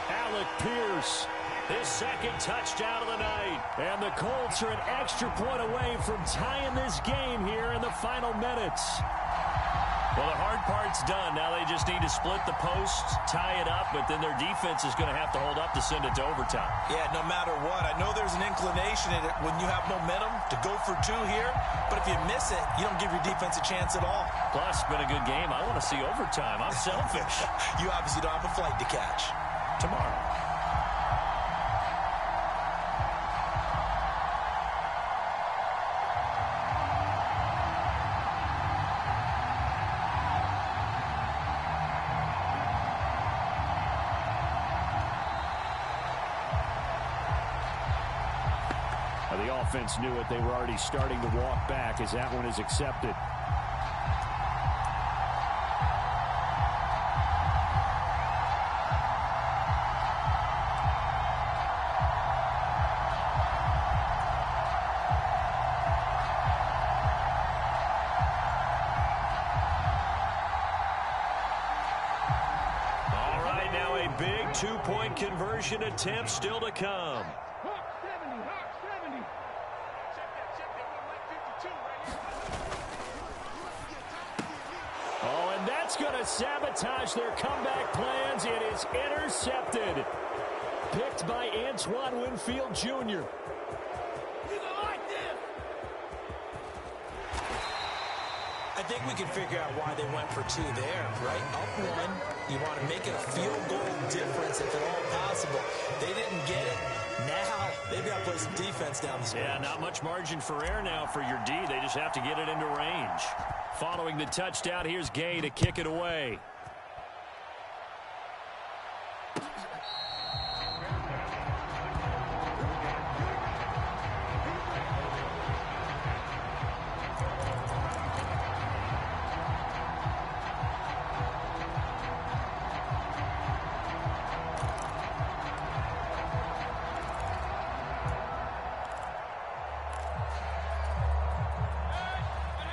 Alec Pierce. His 2nd touchdown of the night. And the Colts are an extra point away from tying this game here in the final minutes. Well, the hard part's done. Now they just need to split the posts, tie it up, but then their defense is going to have to hold up to send it to overtime. Yeah, no matter what. I know there's an inclination in it when you have momentum to go for 2 here, but if you miss it, you don't give your defense a chance at all. Plus, it's been a good game. I want to see overtime. I'm selfish. You obviously don't have a flight to catch. Tomorrow. The offense knew it. They were already starting to walk back as that one is accepted. All right, now a big 2-point conversion attempt still to come. Going to sabotage their comeback plans. It is intercepted. Picked by Antoine Winfield Jr. I think we can figure out why they went for 2 there, right? Up 1, you want to make it a field goal difference if at all possible. They didn't get it. Now they've got to play some defense down the stretch. Yeah, not much margin for error now for your D. They just have to get it into range. Following the touchdown, here's Gay to kick it away.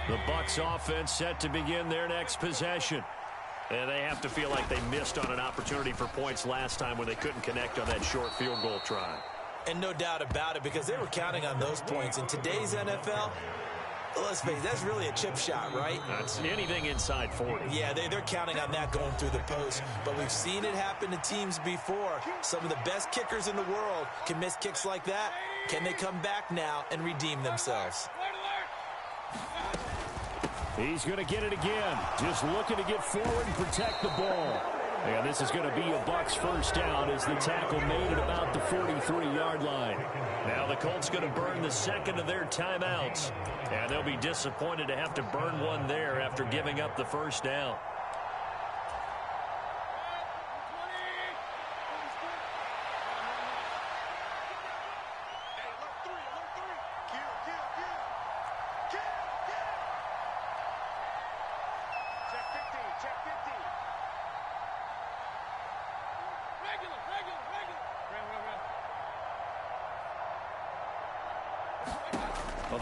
The Bucs offense set to begin their next possession. And they have to feel like they missed on an opportunity for points last time when they couldn't connect on that short field goal try. And no doubt about it, because they were counting on those points. In today's NFL, let's face it, that's really a chip shot, right? That's anything inside 40. Yeah, they're counting on that going through the post. But we've seen it happen to teams before. Some of the best kickers in the world can miss kicks like that. Can they come back now and redeem themselves? He's going to get it again. Just looking to get forward and protect the ball. And this is going to be a Bucs 1st down as the tackle made at about the 43-yard line. Now the Colts going to burn the 2nd of their timeouts. And they'll be disappointed to have to burn one there after giving up the 1st down.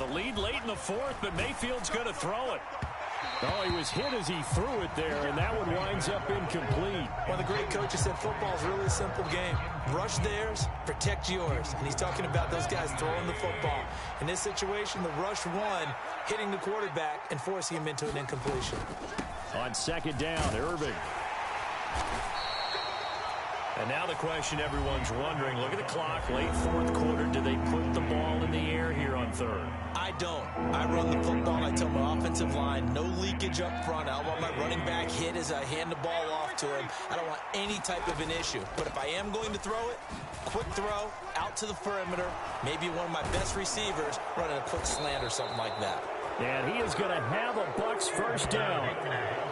the lead late in the fourth, but Mayfield's going to throw it. Oh, he was hit as he threw it there, and that one winds up incomplete. One of the great coaches said football's really a simple game. Rush theirs, protect yours. And he's talking about those guys throwing the football. In this situation, the rush one, hitting the quarterback and forcing him into an incompletion. On second down, Irving. And now the question everyone's wondering, look at the clock, late fourth quarter, do they put the ball in the air here on third? I don't. I run the football, and I tell my offensive line, no leakage up front. I don't want my running back hit as I hand the ball off to him. I don't want any type of an issue. But if I am going to throw it, quick throw, out to the perimeter, maybe one of my best receivers running a quick slant or something like that. And he is going to have a Bucs first down.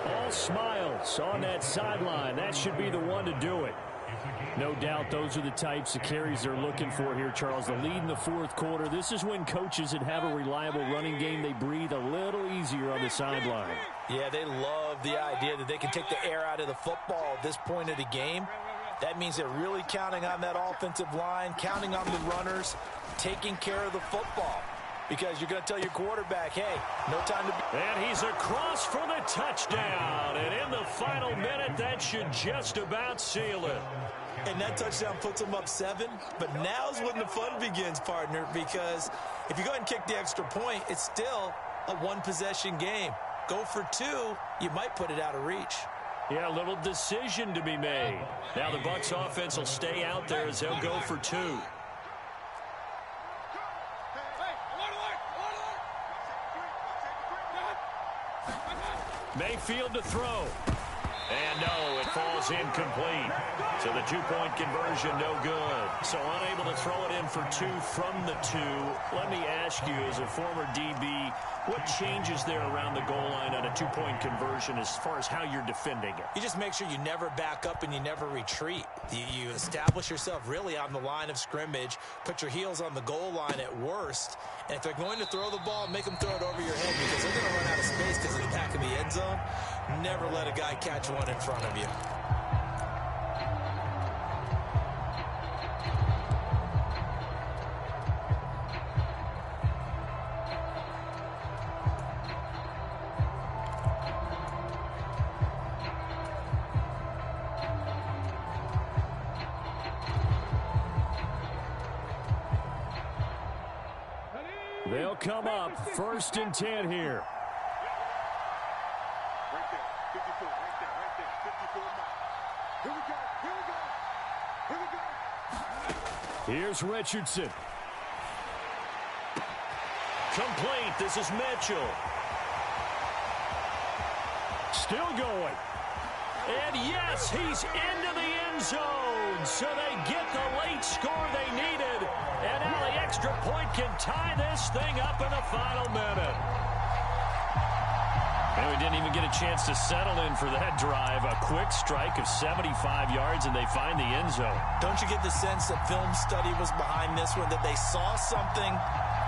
All smiles on that sideline. That should be the one to do it. No doubt those are the types of carries they're looking for here, Charles. The lead in the fourth quarter. This is when coaches that have a reliable running game, they breathe a little easier on the sideline. Yeah, they love the idea that they can take the air out of the football at this point of the game. That means they're really counting on that offensive line, counting on the runners, taking care of the football. Because you're going to tell your quarterback, hey, no time to be... And he's across for the touchdown. And in the final minute, that should just about seal it. And that touchdown puts them up 7. But now's when the fun begins, partner, because if you go ahead and kick the extra point, it's still a one-possession game. Go for 2, you might put it out of reach. Yeah, a little decision to be made. Now the Bucs offense will stay out there as they'll go for 2. Mayfield to throw. And no, it falls incomplete. So the two-point conversion, no good. So unable to throw it in for 2 from the 2. Let me ask you, as a former DB, what changes there around the goal line on a two-point conversion as far as how you're defending it? You just make sure you never back up and you never retreat. You establish yourself really on the line of scrimmage, put your heels on the goal line at worst, and if they're going to throw the ball, make them throw it over your head because they're going to run out of space because of the back of the end zone. Never let a guy catch one in front of you. They'll come up 1st and 10 here. Right there, 54, right there, 54 miles. Here we go, Here's Richardson. Complete. This is Mitchell. Still going. And yes, he's into the end zone. So they get the late score they needed. And now the extra point can tie this thing up in the final minute. And we didn't even get a chance to settle in for that drive. A quick strike of 75 yards, and they find the end zone. Don't you get the sense that film study was behind this one, that they saw something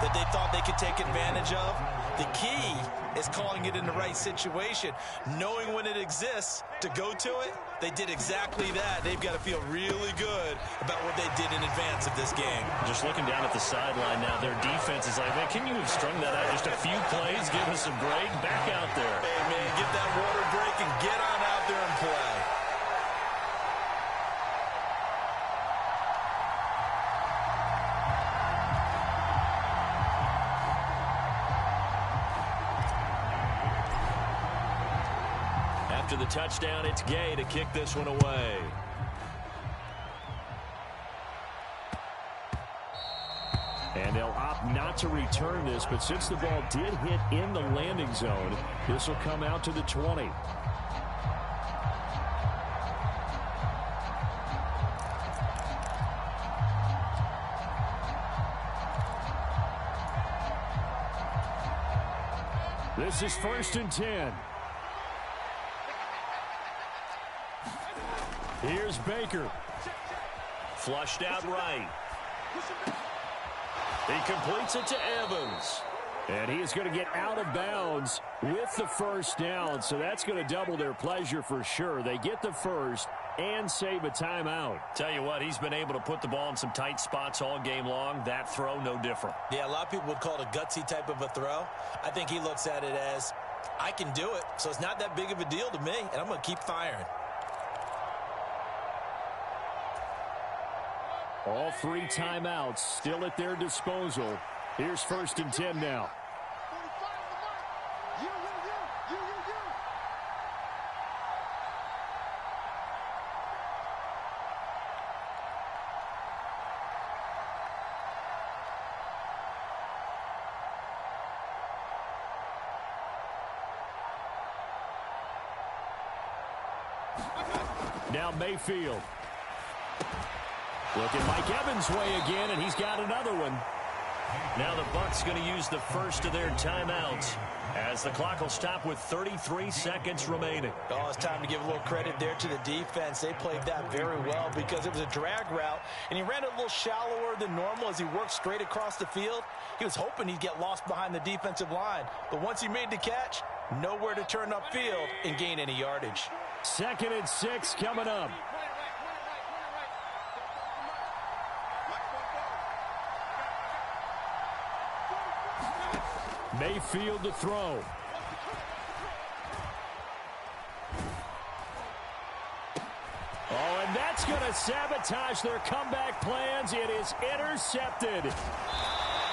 that they thought they could take advantage of? The key is calling it in the right situation, knowing when it exists to go to it. They did exactly that. They've got to feel really good about what they did in advance of this game. Just looking down at the sideline now, their defense is like, man, can you have strung that out just a few plays? Give us a break. Back out there. Hey, man, get that water break and get on out there and play. After the touchdown, it's Gay to kick this one away. And they'll opt not to return this, but since the ball did hit in the landing zone, this will come out to the 20. This is 1st and 10. Here's Baker. Flushed out right. He completes it to Evans. And he is going to get out of bounds with the first down, so that's going to double their pleasure for sure. They get the first and save a timeout. Tell you what, he's been able to put the ball in some tight spots all game long. That throw, no different. Yeah, a lot of people would call it a gutsy type of a throw. I think he looks at it as, I can do it, so it's not that big of a deal to me, and I'm going to keep firing. All 3 timeouts still at their disposal. Here's 1st and 10 now. Now Mayfield. Looking Mike Evans' way again, and he's got another one. Now the Bucs going to use the first of their timeouts as the clock will stop with 33 seconds remaining. Oh, it's time to give a little credit there to the defense. They played that very well because it was a drag route, and he ran it a little shallower than normal as he worked straight across the field. He was hoping he'd get lost behind the defensive line, but once he made the catch, nowhere to turn upfield and gain any yardage. 2nd and 6 coming up. Mayfield to throw. Oh, and that's going to sabotage their comeback plans. It is intercepted.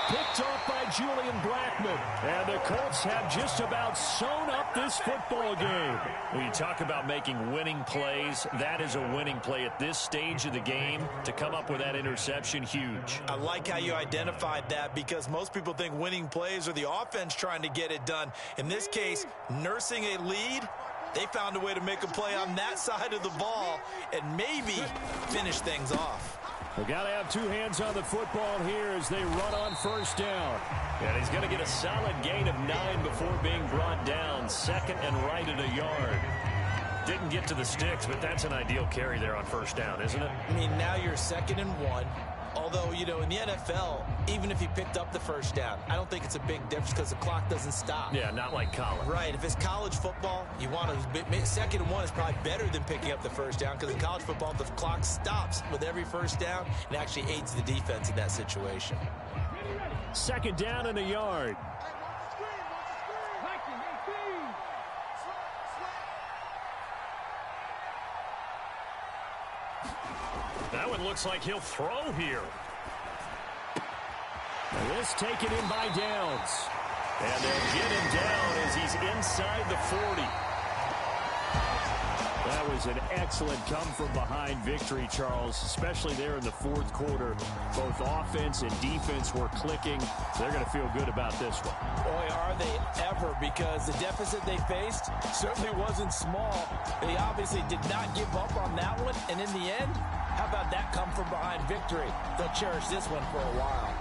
Picked off by Julian Blackmon. And the Colts have just about sewn up this football game. When you talk about making winning plays, that is a winning play at this stage of the game. To come up with that interception, huge. I like how you identified that because most people think winning plays are the offense trying to get it done. In this case, nursing a lead, they found a way to make a play on that side of the ball and maybe finish things off. We've got to have 2 hands on the football here as they run on 1st down. And he's going to get a solid gain of 9 before being brought down. 2nd and right at a yard. Didn't get to the sticks, but that's an ideal carry there on 1st down, isn't it? I mean, now you're 2nd and 1. Although, you know, in the NFL, even if he picked up the first down, I don't think it's a big difference because the clock doesn't stop. Yeah, not like college. Right. If it's college football, you want to 2nd and 1 is probably better than picking up the first down because in college football, the clock stops with every first down and actually aids the defense in that situation. 2nd down and a yard. That one looks like he'll throw here. And this taken in by Downs. And they'll get him down as he's inside the 40. That was an excellent come-from-behind victory, Charles, especially there in the 4th quarter. Both offense and defense were clicking. They're going to feel good about this one. Boy, are they ever, because the deficit they faced certainly wasn't small. They obviously did not give up on that one, and in the end, how about that come-from-behind victory? They'll cherish this one for a while.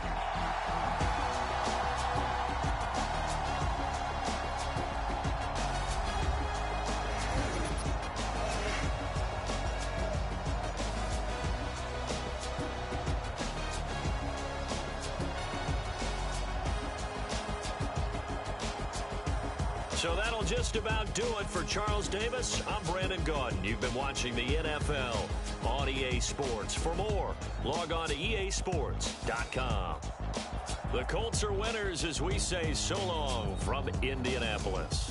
So that'll just about do it for Charles Davis. I'm Brandon Gaudin. You've been watching the NFL on EA Sports. For more, log on to easports.com. The Colts are winners as we say so long from Indianapolis.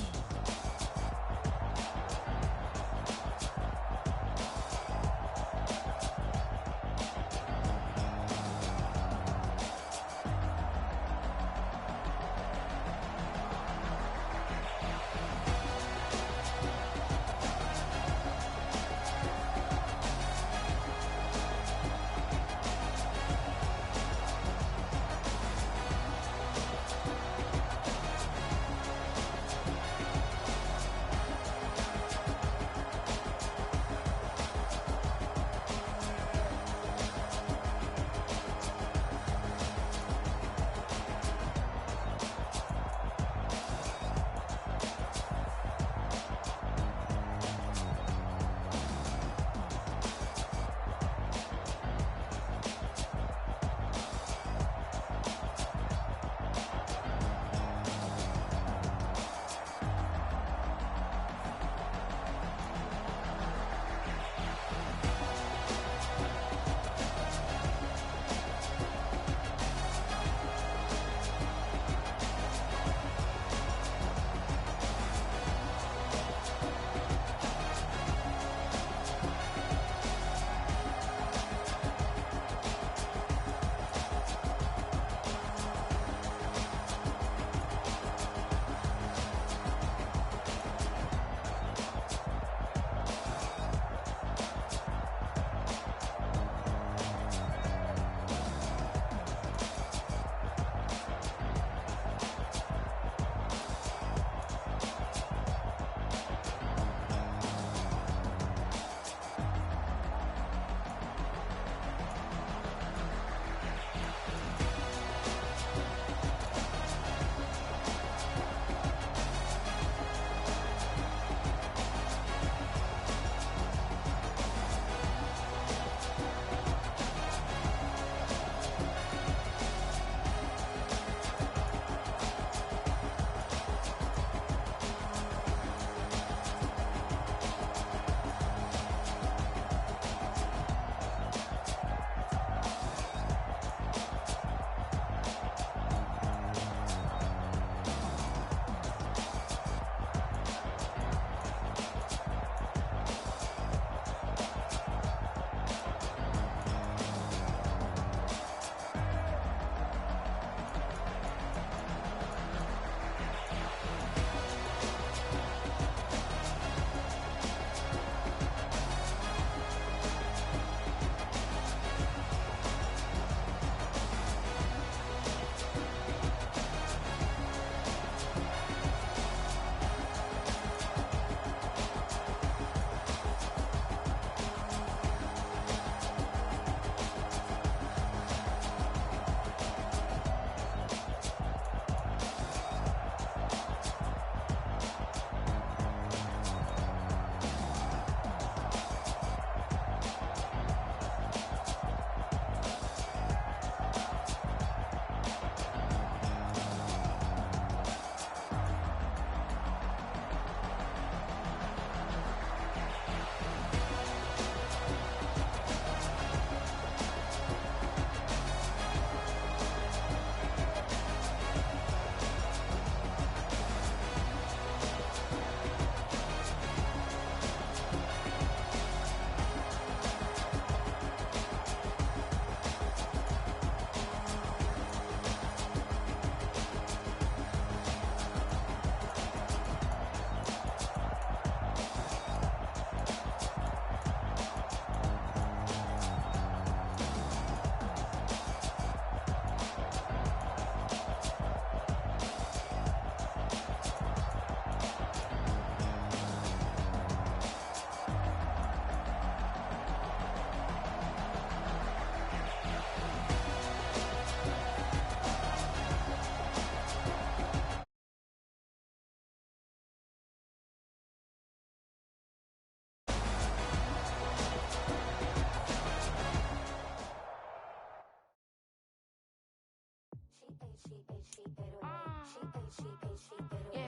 Yeah.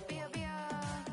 Bia, Bia.